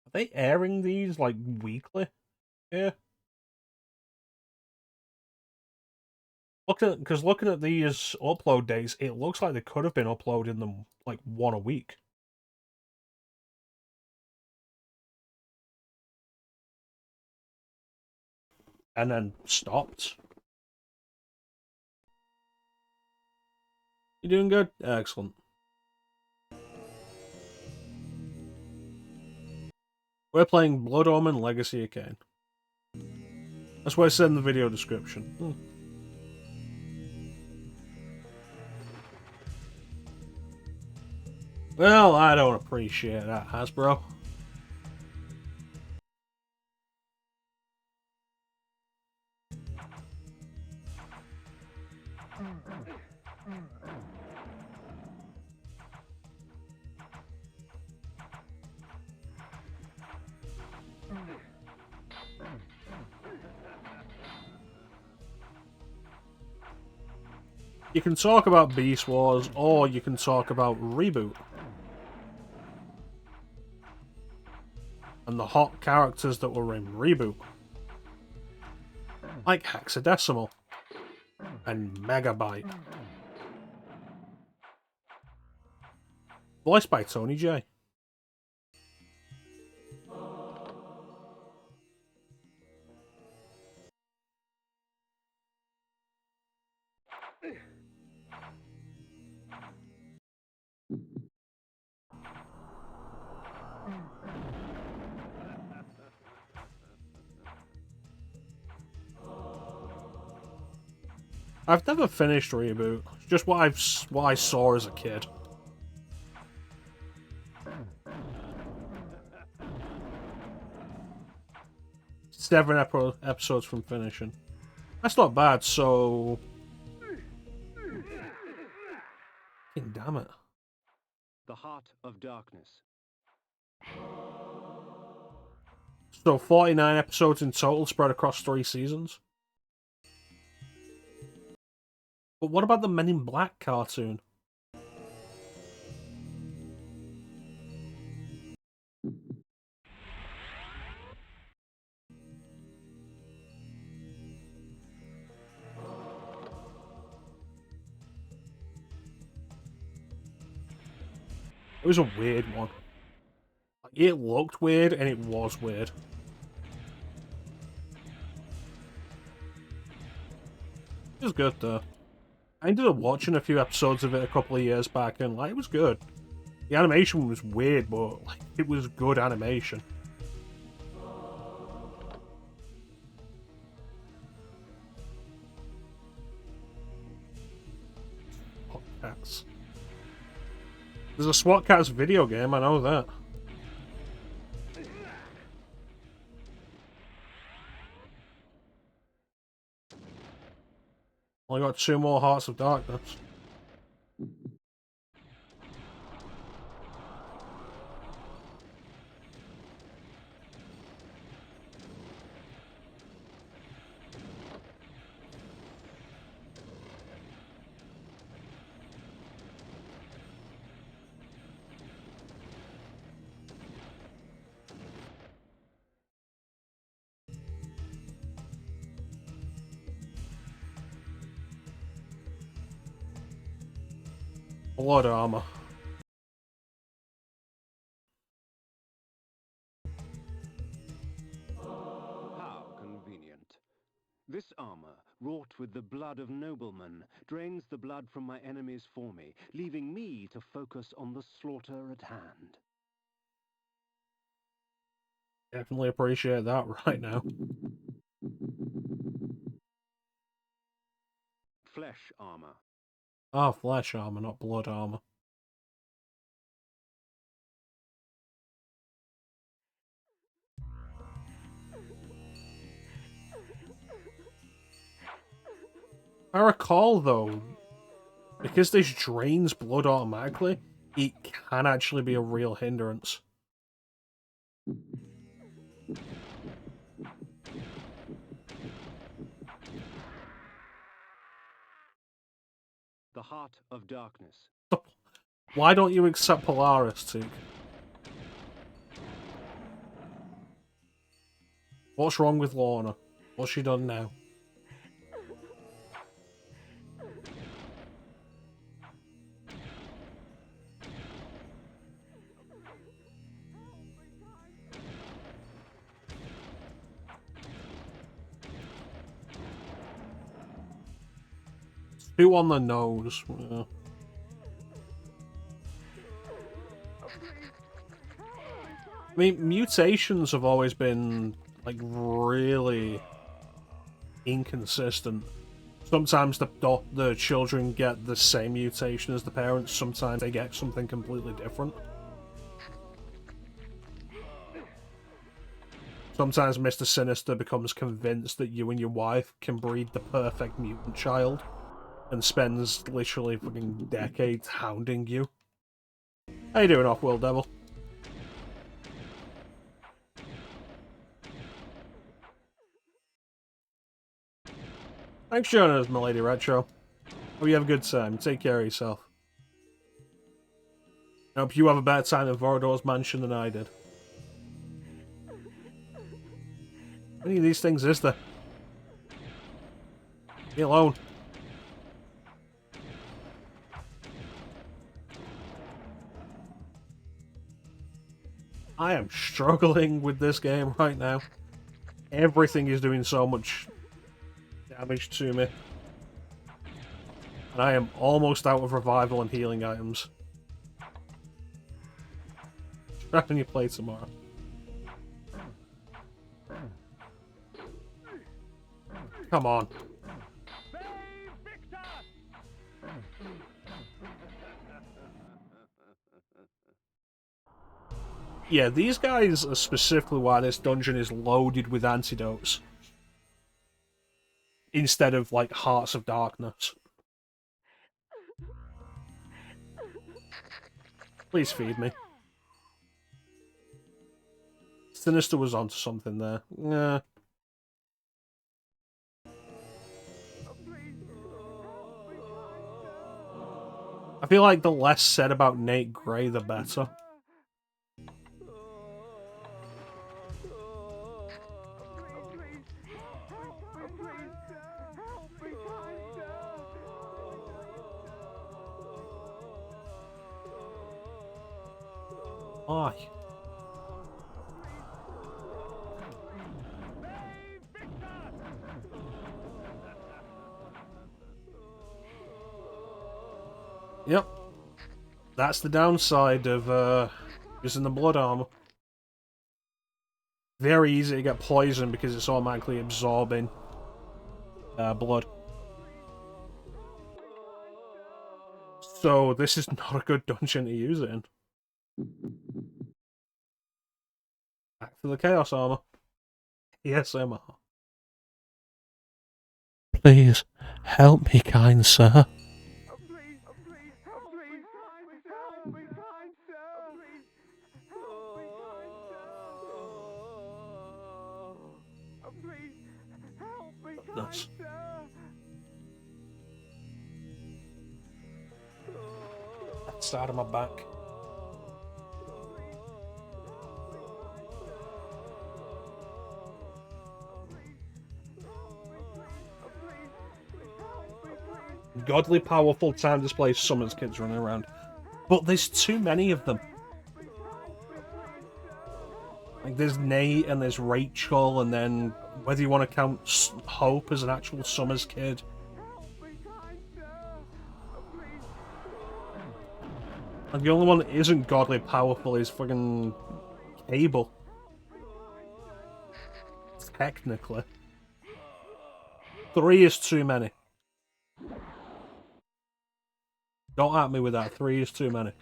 Are they airing these, like, weekly? Yeah. Looking at these upload days, it looks like they could have been uploading them, like, one a week. And then stopped. You doing good? Excellent. We're playing Blood Omen Legacy of Kain. That's what I said in the video description. Well, I don't appreciate that, Hasbro. You can talk about Beast Wars, or you can talk about Reboot. And the hot characters that were in Reboot. Like Hexadecimal. And Megabyte. Voiced by Tony J. I've never finished Reboot. It's just what I saw as a kid. 7 episodes from finishing. That's not bad, so... Damn it. The Heart of Darkness. So 49 episodes in total spread across 3 seasons. But what about the Men in Black cartoon? It was a weird one. It looked weird, and it was weird. It was good, though. I ended up watching a few episodes of it a couple of years back, and like, it was good. The animation was weird, but like, it was good animation. SWAT Cats. There's a SWAT Cats video game, I know that. Only got 2 more Hearts of Darkness. Blood armor. How convenient. This armor, wrought with the blood of noblemen, drains the blood from my enemies for me, leaving me to focus on the slaughter at hand. Definitely appreciate that right now. Flesh armor. Oh, flesh armor, not blood armor. I recall, though, because this drains blood automatically, it can actually be a real hindrance. The Heart of Darkness. Why don't you accept Polaris, Teak? What's wrong with Lorna? What's she done now? Too on the nose. Yeah. I mean, mutations have always been, like, really inconsistent. Sometimes the children get the same mutation as the parents, sometimes they get something completely different. Sometimes Mr. Sinister becomes convinced that you and your wife can breed the perfect mutant child. and spends literally fucking decades hounding you. How you doing, Off-World Devil? Thanks for joining us, my lady Retro. Hope you have a good time. Take care of yourself. I hope you have a better time at Vorador's mansion than I did. How many of these things is there? Leave me alone. I am struggling with this game right now. Everything is doing so much damage to me. And I am almost out of revival and healing items. Try on your play tomorrow. Come on. Yeah, these guys are specifically why this dungeon is loaded with antidotes. Instead of, like, Hearts of Darkness. Please feed me. Sinister was onto something there. Yeah. I feel like the less said about Nate Gray, the better. Why? Yep. That's the downside of using the blood armor. Very easy to get poisoned because it's automatically absorbing blood. So this is not a good dungeon to use it in. Back to the Chaos Armor. ASMR. Please, help me, kind sir. Nuts. That's out of my back. Godly powerful time display summons kids running around. But there's too many of them. Like, there's Nate and there's Rachel, and then whether you want to count Hope as an actual Summers kid. And the only one that isn't godly powerful is fucking Cable. Technically. 3 is too many. Don't at me with that. 3 is too many.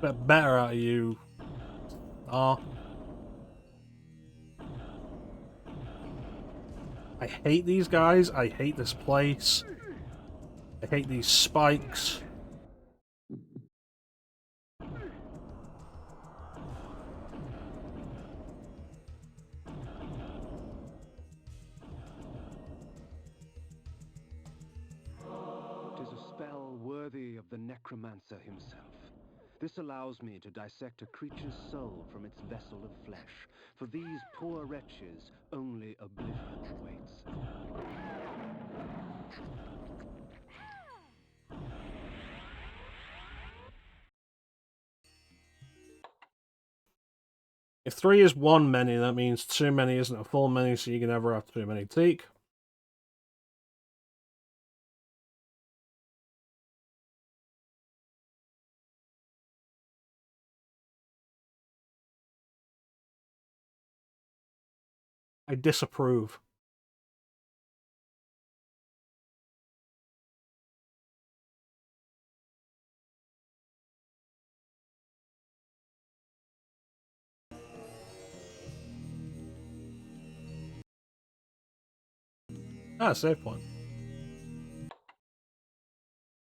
Bit better out of you. Oh. I hate these guys. I hate this place. I hate these spikes. It is a spell worthy of the necromancer himself. This allows me to dissect a creature's soul from its vessel of flesh. For these poor wretches, only oblivion awaits. If 3 is one many, that means 2 many isn't a full many, so you can never have too many teak. I disapprove. Ah, save point.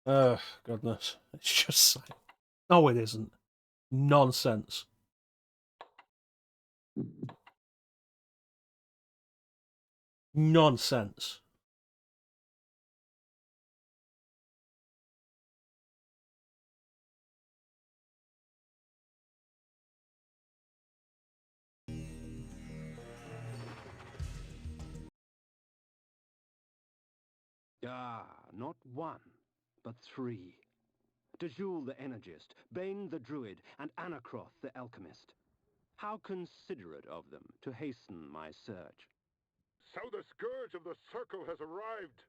Ugh, goodness. It's just like... No, it isn't. Nonsense. Nonsense. Ah, not one, but 3. Tajul the Energist, Bane the Druid, and Anakroth the Alchemist. How considerate of them to hasten my search. So the Scourge of the Circle has arrived.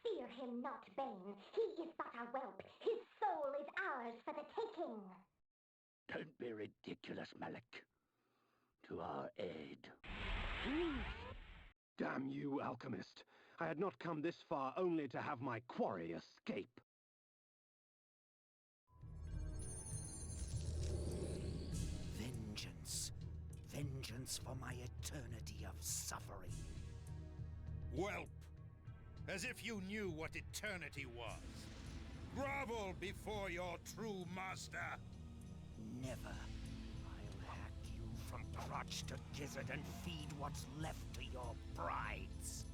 Fear him not, Bane. He is but a whelp. His soul is ours for the taking. Don't be ridiculous, Malek. To our aid. Damn you, Alchemist. I had not come this far only to have my quarry escape. Vengeance. Vengeance for my eternity of suffering. Whelp! As if you knew what eternity was. Grovel before your true master. Never. I'll hack you from crotch to gizzard and feed what's left to your brides.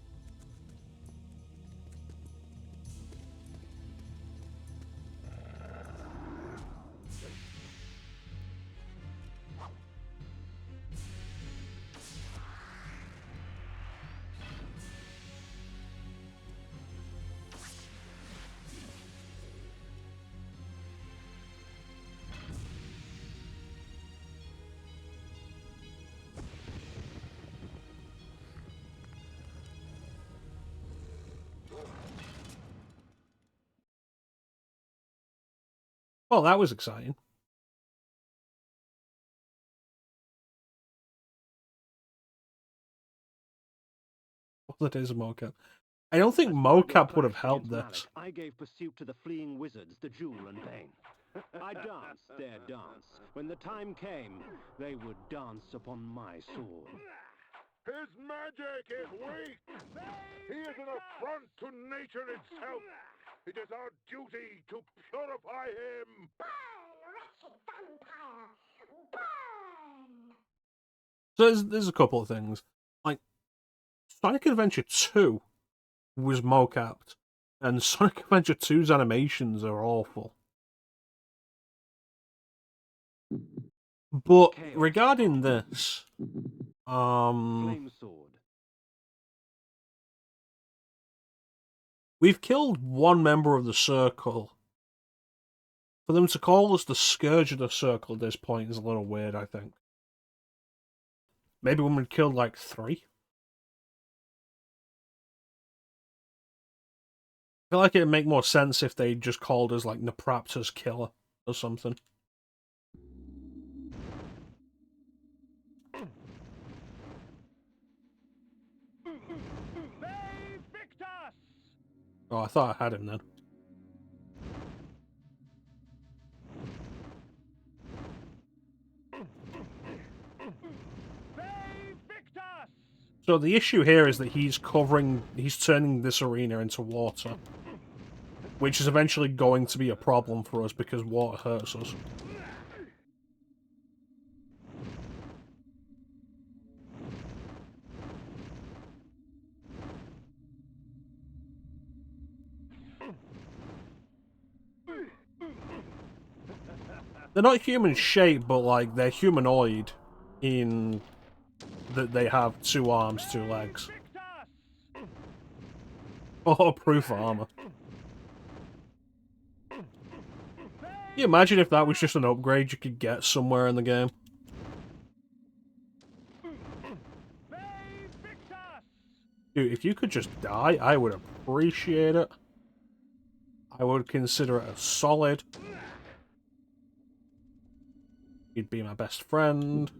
Well, that was exciting. Well, it is a mocap. I don't think mocap would have helped this. Malek, I gave pursuit to the fleeing wizards, the Jewel and Bane. I danced their dance. When the time came, they would dance upon my sword. His magic is weak. He is an affront to nature itself. It is our duty to purify him. Burn, wretched vampire! Burn! So there's a couple of things. Like, Sonic Adventure 2 was mocapped, and Sonic Adventure 2's animations are awful. But regarding this, Flame sword. we've killed one member of the Circle. For them to call us the Scourge of the Circle at this point is a little weird, I think. Maybe when we killed like 3? I feel like it'd make more sense if they just called us like Napraptor's Killer or something. Oh, I thought I had him then. So the issue here is that he's turning this arena into water, which is eventually going to be a problem for us because water hurts us. They're not human shaped, but like they're humanoid in that they have 2 arms, 2 legs. Oh, proof armor. Can you imagine if that was just an upgrade you could get somewhere in the game? Dude, if you could just die, I would appreciate it. I would consider it a solid. You'd be my best friend.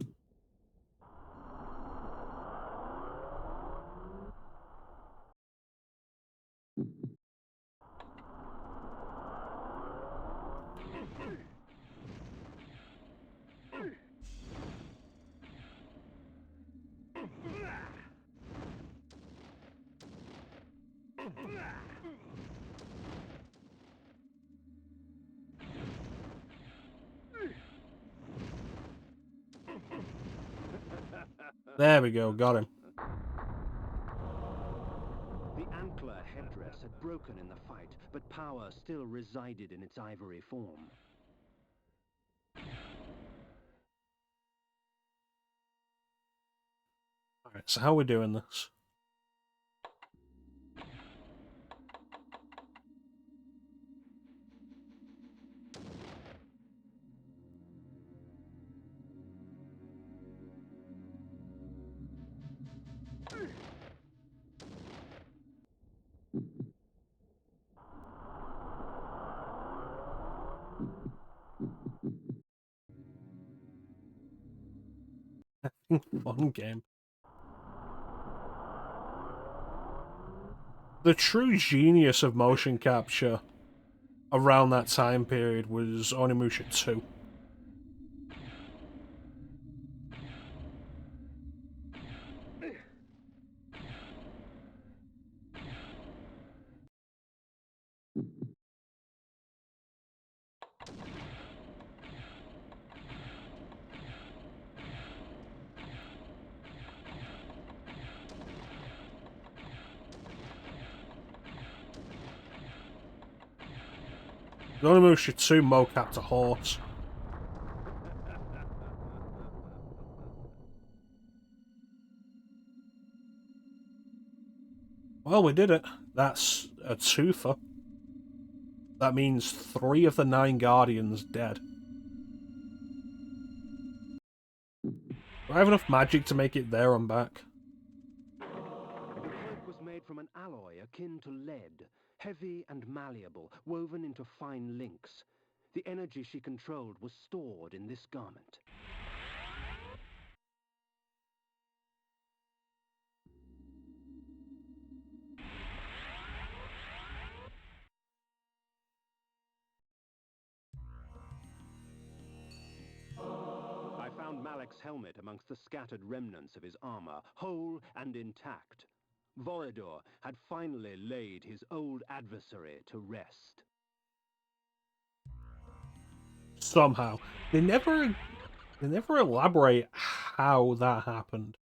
There we go, got him. The antler headdress had broken in the fight, but power still resided in its ivory form. Alright, so how are we doing this? Fun game. The true genius of motion capture around that time period was Onimusha 2. Onimusha 2 mocapped a horse. Well, we did it. That's a twofer. That means 3 of the 9 Guardians dead. Do I have enough magic to make it there and back? The cloak was made from an alloy akin to lead, heavy and malleable, woven into fine links. The energy she controlled was stored in this garment. I found Malek's helmet amongst the scattered remnants of his armor, whole and intact. Vorador had finally laid his old adversary to rest. Somehow. They never elaborate how that happened.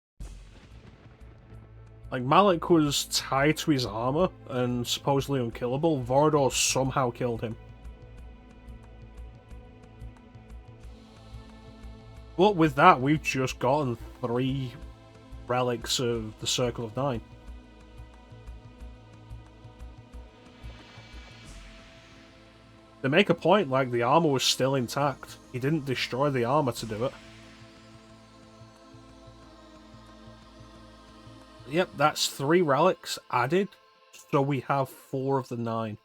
Like, Malek was tied to his armor and supposedly unkillable. Vorador somehow killed him. But with that, we've just gotten 3 relics of the Circle of Nine. They make a point like the armor was still intact. He didn't destroy the armor to do it. Yep, that's 3 relics added, so we have 4 of the 9.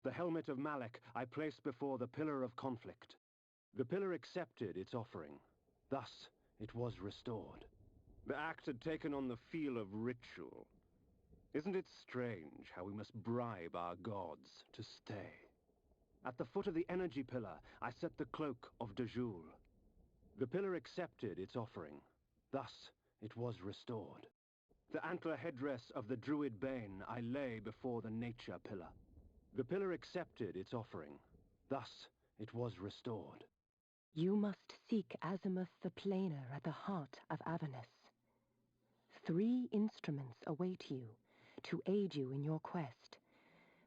The helmet of Malek I placed before the Pillar of Conflict. The pillar accepted its offering. Thus, it was restored. The act had taken on the feel of ritual. Isn't it strange how we must bribe our gods to stay? At the foot of the energy pillar, I set the cloak of Dejul. The pillar accepted its offering. Thus, it was restored. The antler headdress of the druid Bane I lay before the nature pillar. The pillar accepted its offering. Thus, it was restored. You must seek Azimuth the Planar at the heart of Avernus. 3 instruments await you to aid you in your quest.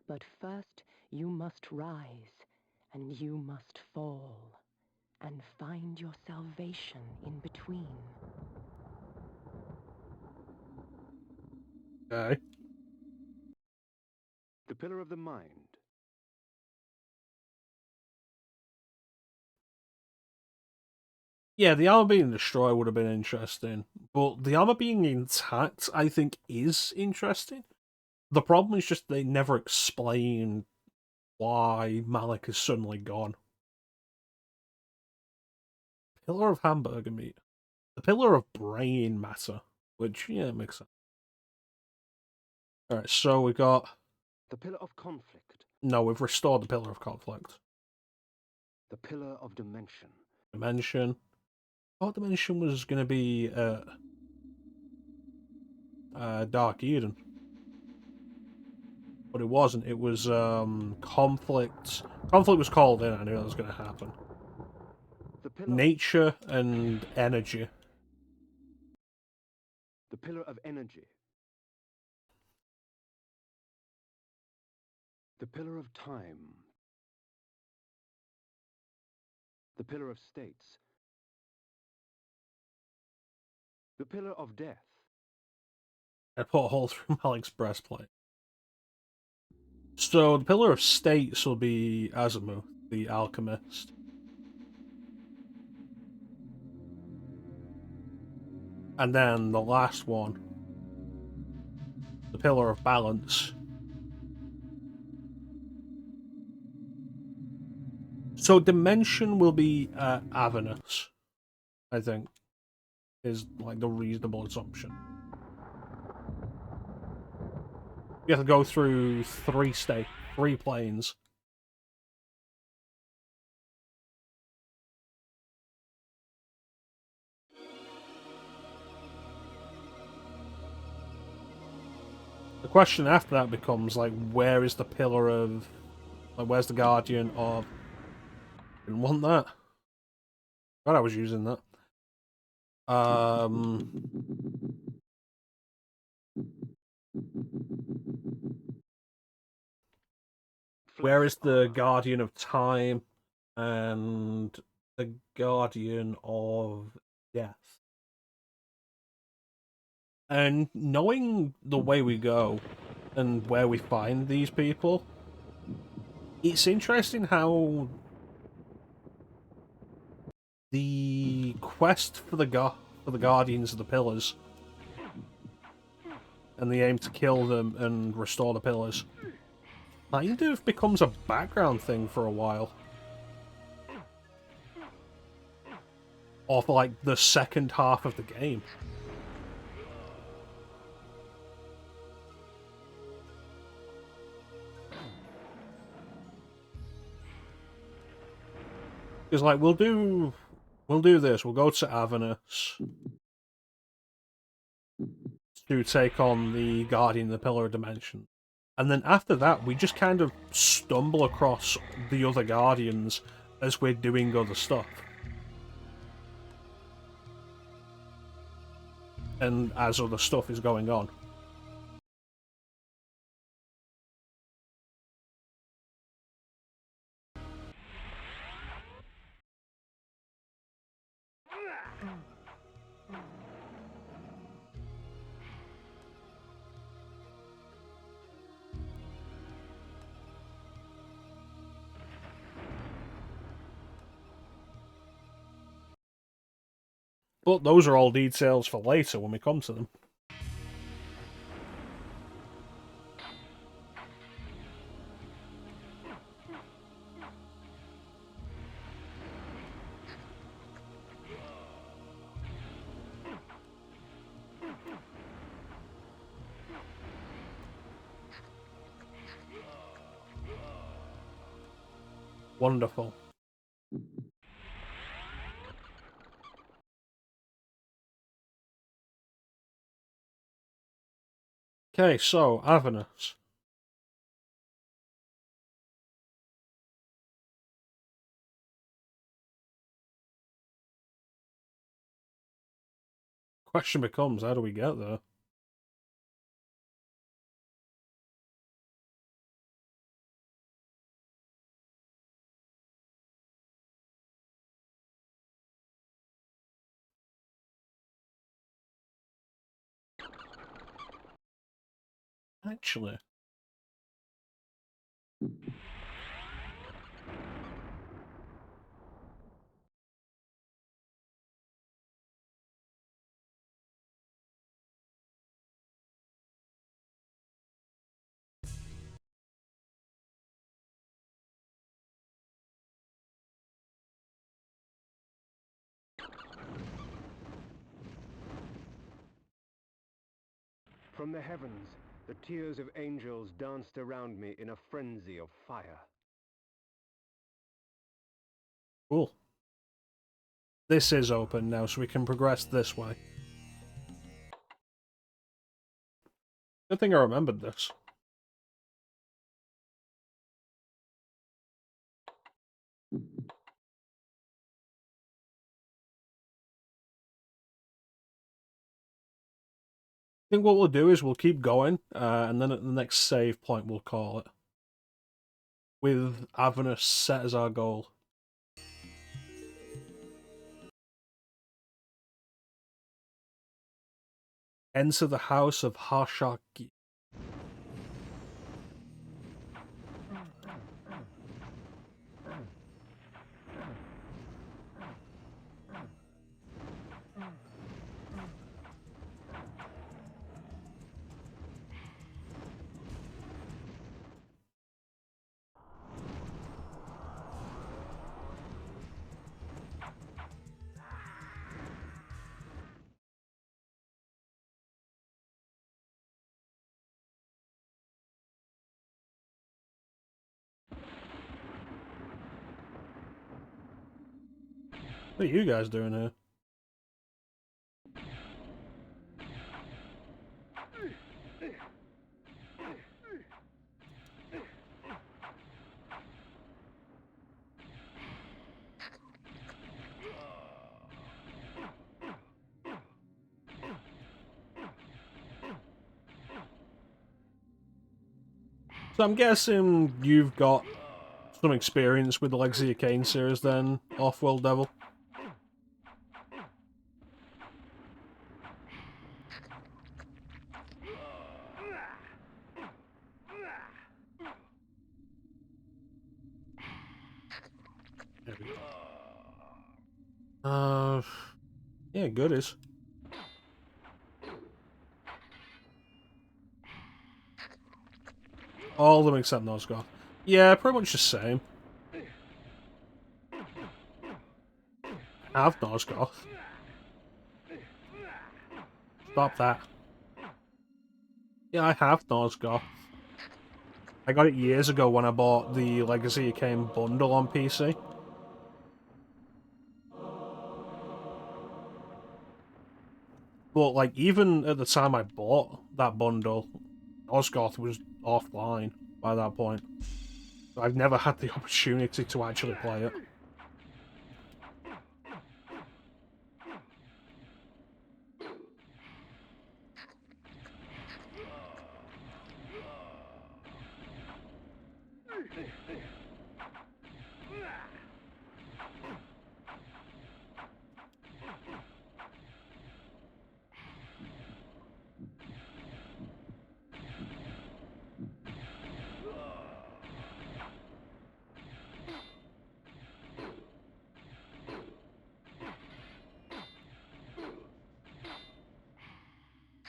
But first, you must rise, and you must fall, and find your salvation in between. Okay. The pillar of the mind. Yeah, the armor being destroyed would have been interesting, but the armor being intact, I think, is interesting. The problem is just they never explain why Malek is suddenly gone. Pillar of hamburger meat. The pillar of brain matter, which, yeah, makes sense. Alright, so we got... The pillar of conflict. No, we've restored the pillar of conflict. The pillar of dimension. Dimension. What dimension was going to be Dark Eden? But it wasn't. It was conflict. Conflict was called in. I knew that was going to happen. Nature and energy. The pillar of energy. The pillar of time. The pillar of states. The pillar of death. I put a hole through Malek's breastplate. So the pillar of states will be Azimuth, the alchemist. And then the last one, the pillar of balance. So dimension will be Avernus, I think, is like the reasonable assumption. You have to go through 3 planes. The question after that becomes, like, where is the pillar of... Like, where's the guardian of... Didn't want that. But I was using that. Where is the guardian of time and the guardian of death? And knowing the way we go and where we find these people, it's interesting how the quest for the guardians of the pillars and the aim to kill them and restore the pillars kind of becomes a background thing for a while. Or for like the second half of the game. Because like we'll do this. We'll go to Avernus to take on the Guardian of the Pillar of Dimension. And then after that, we just kind of stumble across the other Guardians as we're doing other stuff. And as other stuff is going on. But those are all details for later when we come to them. Wonderful. Okay, so, Avernus. Question becomes, how do we get there? Actually. From the heavens, the tears of angels danced around me in a frenzy of fire. Cool. This is open now, so we can progress this way. Good thing I remembered this. I think what we'll do is we'll keep going, and then at the next save point we'll call it. With Avernus set as our goal. Enter the house of Harshaki. What are you guys doing here? So I'm guessing you've got some experience with the Legacy of Kain series then, Off-World Devil? There we go. Yeah, goodies. All of them except Nosgoth. Yeah, pretty much the same. I have Nosgoth. Stop that. Yeah, I have Nosgoth. I got it years ago when I bought the Legacy of Kain bundle on PC. But, like, even at the time I bought that bundle, Nosgoth was offline by that point. So I've never had the opportunity to actually play it.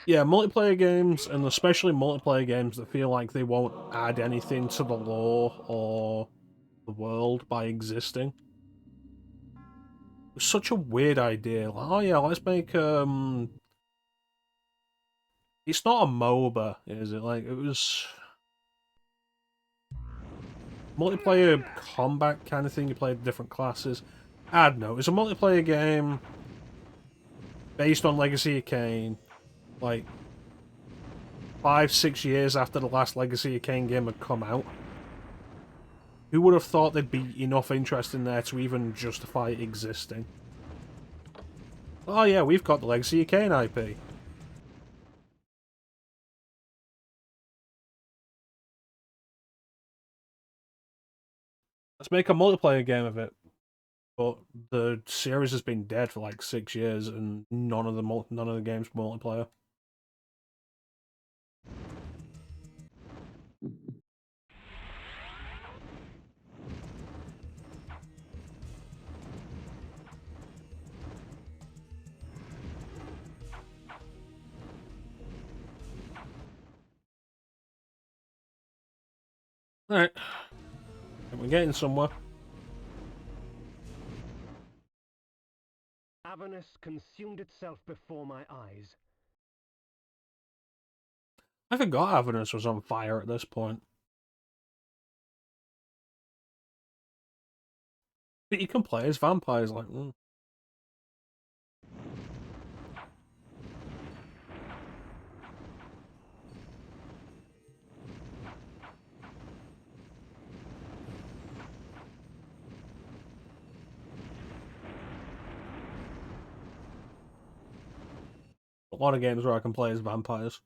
Yeah, multiplayer games, and especially multiplayer games that feel like they won't add anything to the lore or the world by existing. It's such a weird idea. Like, oh yeah, let's make it's not a MOBA, is it? Like, it was multiplayer combat kind of thing. You played different classes. I don't know. It's a multiplayer game based on Legacy of Kain. Like 5-6 years after the last Legacy of Kain game had come out. Who would have thought there'd be enough interest in there to even justify it existing? Oh yeah, we've got the Legacy of Kain IP. Let's make a multiplayer game of it. But the series has been dead for like 6 years, and none of the games multiplayer. Alright. We're getting somewhere. Avernus consumed itself before my eyes. I forgot Avernus was on fire at this point. But you can play as vampires, like... A lot of games where I can play as vampires.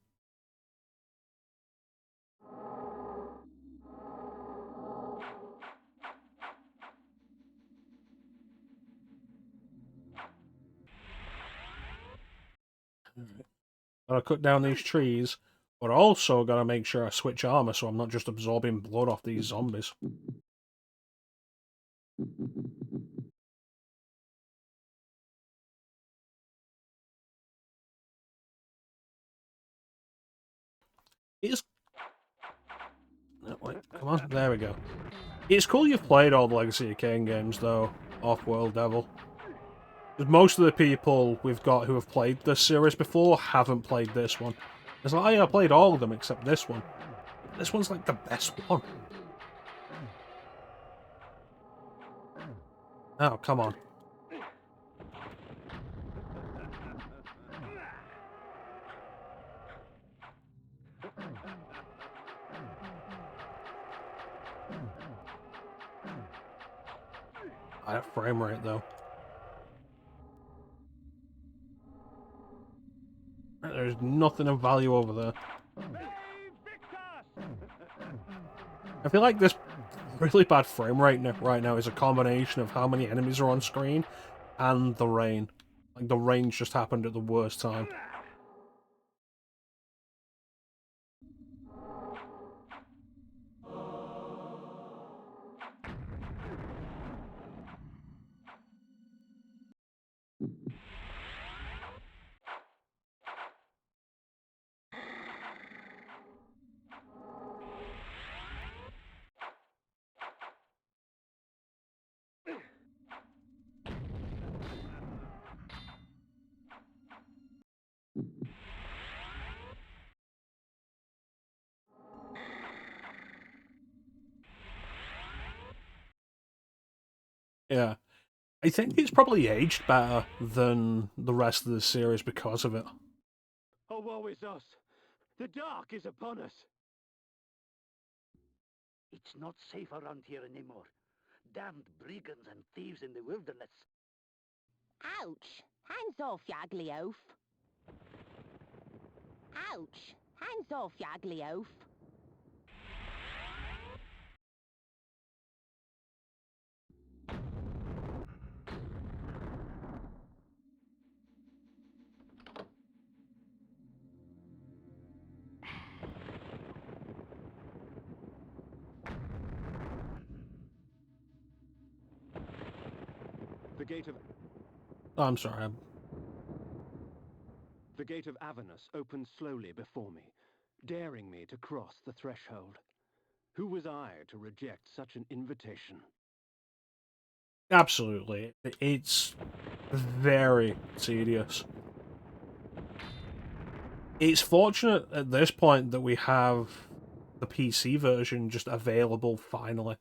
Gotta cut down these trees, but also gotta make sure I switch armor so I'm not just absorbing blood off these zombies. It's... No, wait, come on, there we go. It's cool you've played all the Legacy of Kain games, though, Off-World Devil. Because most of the people we've got who have played this series before haven't played this one. It's like, oh yeah, I played all of them except this one. This one's like the best one. Oh, come on. That frame rate, though. There's nothing of value over there. I feel like this really bad frame rate right now is a combination of how many enemies are on screen and the rain. Like, the rain just happened at the worst time. Yeah. I think it's probably aged better than the rest of the series because of it. Oh, woe is us! The dark is upon us! It's not safe around here anymore. Damned brigands and thieves in the wilderness. Ouch! Hands off, you ugly oaf. Ouch! Hands off, you ugly oaf. The gate of... Oh, I'm sorry. The gate of Avernus opened slowly before me, daring me to cross the threshold. Who was I to reject such an invitation? Absolutely. It's very tedious. It's fortunate at this point that we have the PC version just available finally.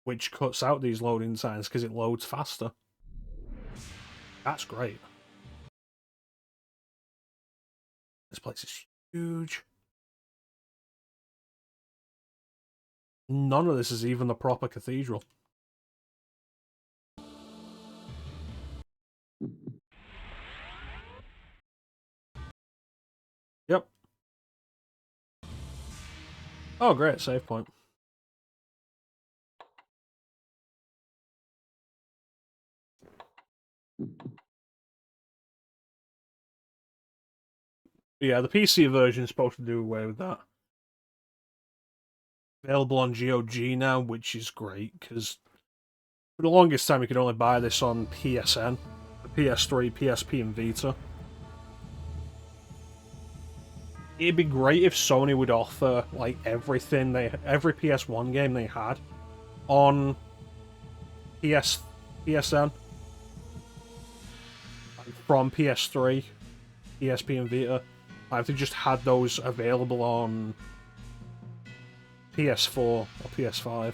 which cuts out these loading times because it loads faster. That's great. This place is huge. None of this is even the proper cathedral. Yep. Oh, great, save point. Yeah, the PC version is supposed to do away with that. Available on GOG now, which is great, because for the longest time you could only buy this on PSN, the PS3, PSP, and Vita. It'd be great if Sony would offer like every PS1 game they had on PSN from PS3, PSP, and Vita. If they just had those available on PS4 or PS5.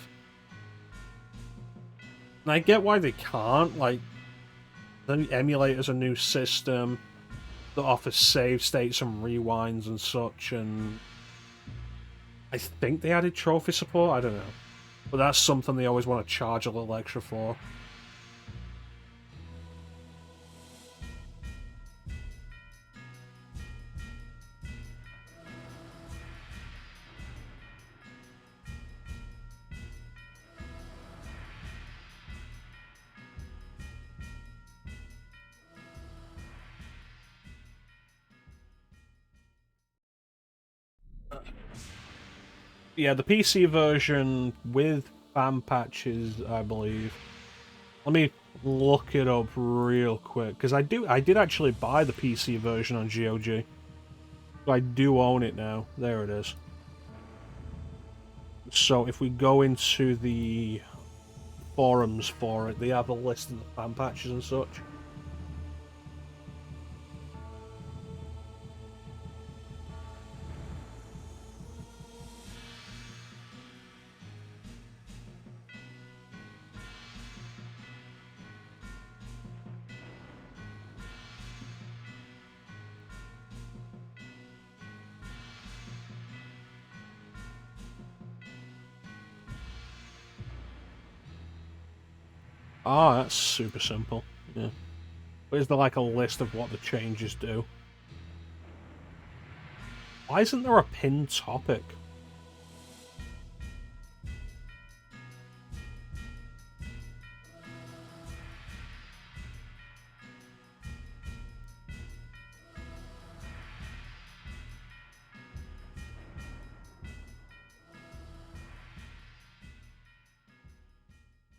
And I get why they can't, like, the emulator's a new system that offers save states and rewinds and such, and I think they added trophy support, I don't know. But that's something they always want to charge a little extra for. Yeah, the PC version with fan patches, I believe. Let me look it up real quick, because I did actually buy the PC version on GOG. So I do own it now. There it is. So if we go into the forums for it, they have a list of the fan patches and such. Ah, that's super simple. Yeah. But is there like a list of what the changes do? Why isn't there a pinned topic?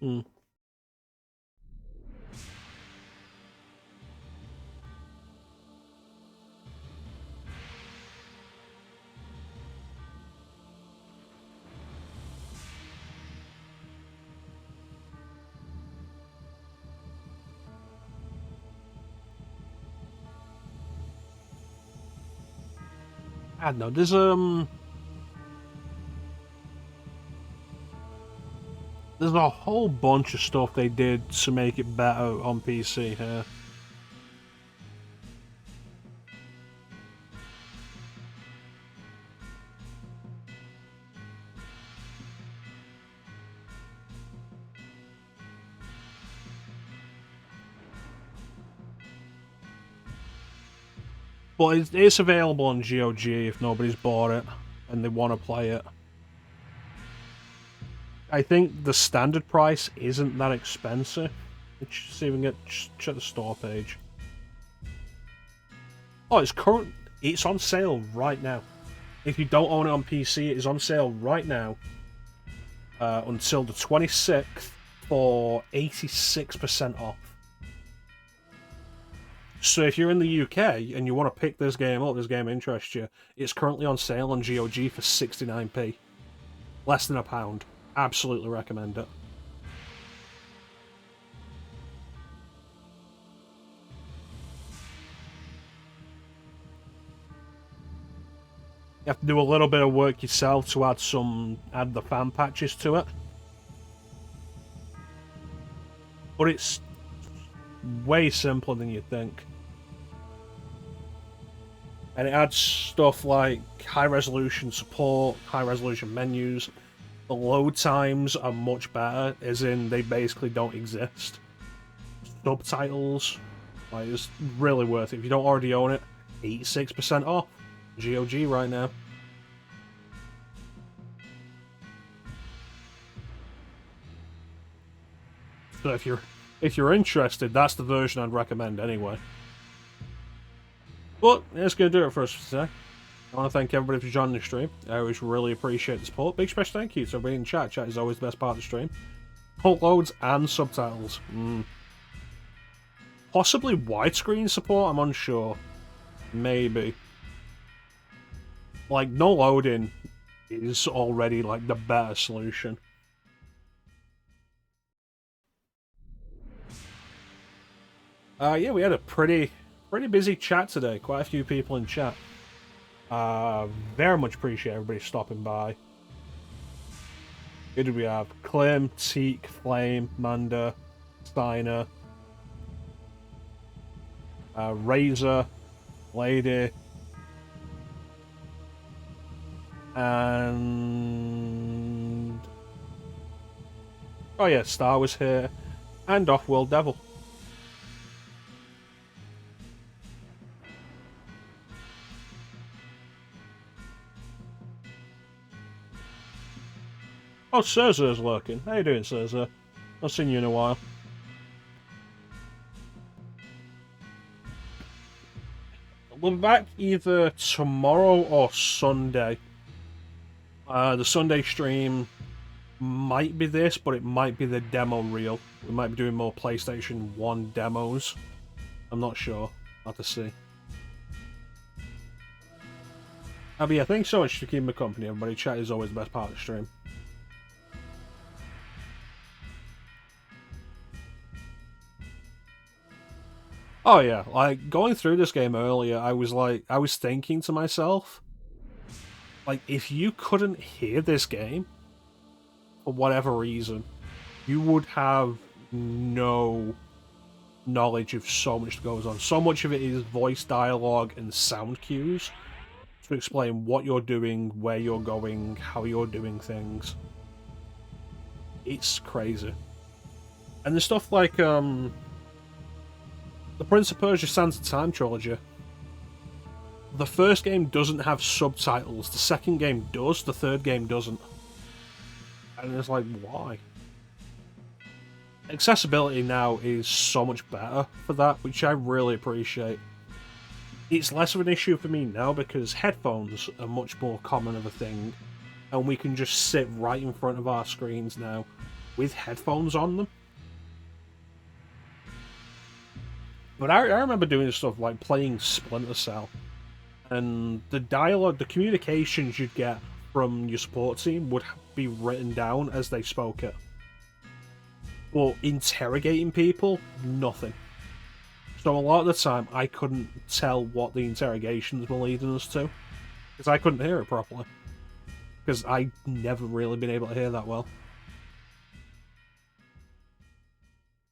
Hmm. I don't know, there's a whole bunch of stuff they did to make it better on PC here. But it's available on GOG if nobody's bought it and they want to play it. I think the standard price isn't that expensive. Let's see if we can check the store page. Oh, it's on sale right now. If you don't own it on PC, it is on sale right now until the 26th for 86% off. So if you're in the UK and you want to pick this game up, this game interests you, it's currently on sale on GOG for 69p. Less than £1. Absolutely recommend it. You have to do a little bit of work yourself to add the fan patches to it. but it's way simpler than you'd think. And it adds stuff like high-resolution support, high-resolution menus. The load times are much better, as in they basically don't exist. Subtitles, like, it's really worth it. If you don't already own it, 86% off GOG right now. So if you're interested, that's the version I'd recommend anyway. But that's going to do it for us for today. I want to thank everybody for joining the stream. I always really appreciate the support. Big special thank you to everybody in chat. Chat is always the best part of the stream. Loads and subtitles. Possibly widescreen support, I'm unsure. Maybe. Like, no loading is already, like, the better solution. Yeah, we had a pretty busy chat today. Quite a few people in chat. Very much appreciate everybody stopping by. Who did we have? Clem, Teak, Flame, Manda, Steiner, Razor, Lady, and... oh yeah, Star was here, and Off-World Devil. Oh, Cersei's lurking. How you doing, Cersei? Not seen you in a while. We'll be back either tomorrow or Sunday. The Sunday stream might be this, but it might be the demo reel. We might be doing more PlayStation 1 demos. I'm not sure. I'll have to see. But yeah, thanks so much for keeping me company, everybody. Chat is always the best part of the stream. Oh yeah, like, going through this game earlier, I was thinking to myself, like, if you couldn't hear this game, for whatever reason, you would have no knowledge of so much that goes on. So much of it is voice dialogue and sound cues to explain what you're doing, where you're going, how you're doing things. It's crazy. And there's stuff like, the Prince of Persia Sands of Time trilogy. The first game doesn't have subtitles, the second game does, the third game doesn't. And it's like, why? Accessibility now is so much better for that, which I really appreciate. It's less of an issue for me now because headphones are much more common of a thing, and we can just sit right in front of our screens now with headphones on them. But I remember doing stuff like playing Splinter Cell, and the dialogue, the communications you'd get from your support team would be written down as they spoke it. But interrogating people, nothing. So a lot of the time, I couldn't tell what the interrogations were leading us to, because I couldn't hear it properly. Because I've never really been able to hear that well.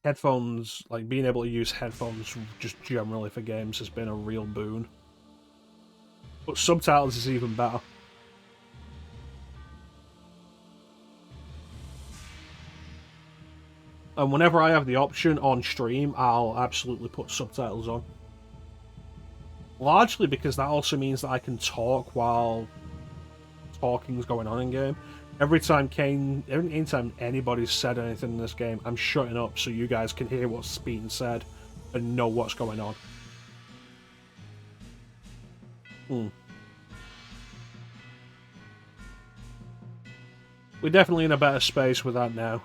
Headphones, like being able to use headphones just generally for games has been a real boon. But subtitles is even better. And whenever I have the option on stream, I'll absolutely put subtitles on. Largely because that also means that I can talk while talking's going on in game. Every time anytime anybody's said anything in this game, I'm shutting up so you guys can hear what's being said and know what's going on. We're definitely in a better space with that now.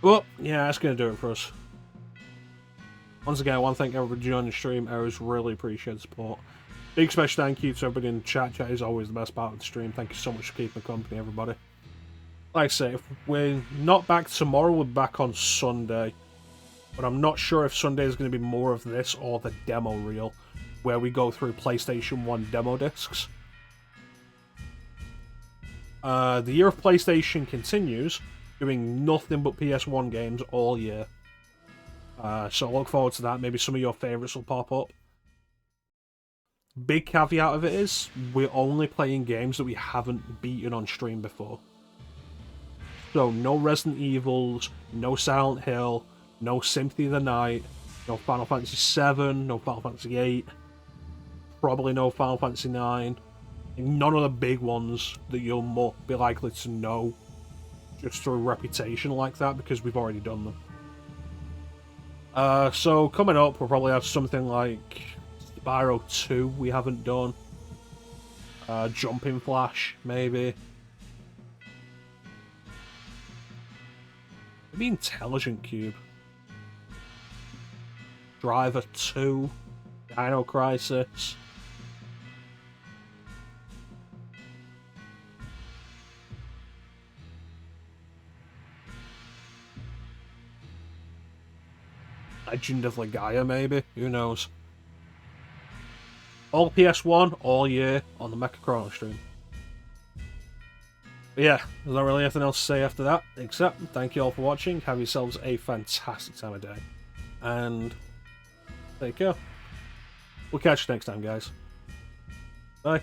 Well, yeah, that's going to do it for us. Once again, I want to thank everybody joining the stream. I always really appreciate the support. Big special thank you to everybody in the chat. Chat is always the best part of the stream. Thank you so much for keeping me company, everybody. Like I say, if we're not back tomorrow, we're back on Sunday. But I'm not sure if Sunday is going to be more of this or the demo reel, where we go through PlayStation 1 demo discs. The year of PlayStation continues, doing nothing but PS1 games all year. So I look forward to that. Maybe some of your favourites will pop up. Big caveat of it is, we're only playing games that we haven't beaten on stream before. So no Resident Evils, no Silent Hill, no Symphony of the Night, no Final Fantasy VII, no Final Fantasy VIII, probably no Final Fantasy IX. None of the big ones that you'll more be likely to know just through reputation like that, because we've already done them. So coming up, we'll probably have something like Spyro 2 we haven't done. Jumping Flash, maybe. Maybe Intelligent Cube. Driver 2. Dino Crisis. Legend of Legaia, maybe? Who knows? All PS1, all year, on the mecha-chrono stream. But yeah, there's not really anything else to say after that, except thank you all for watching, have yourselves a fantastic time of day, and take care. We'll catch you next time, guys. Bye.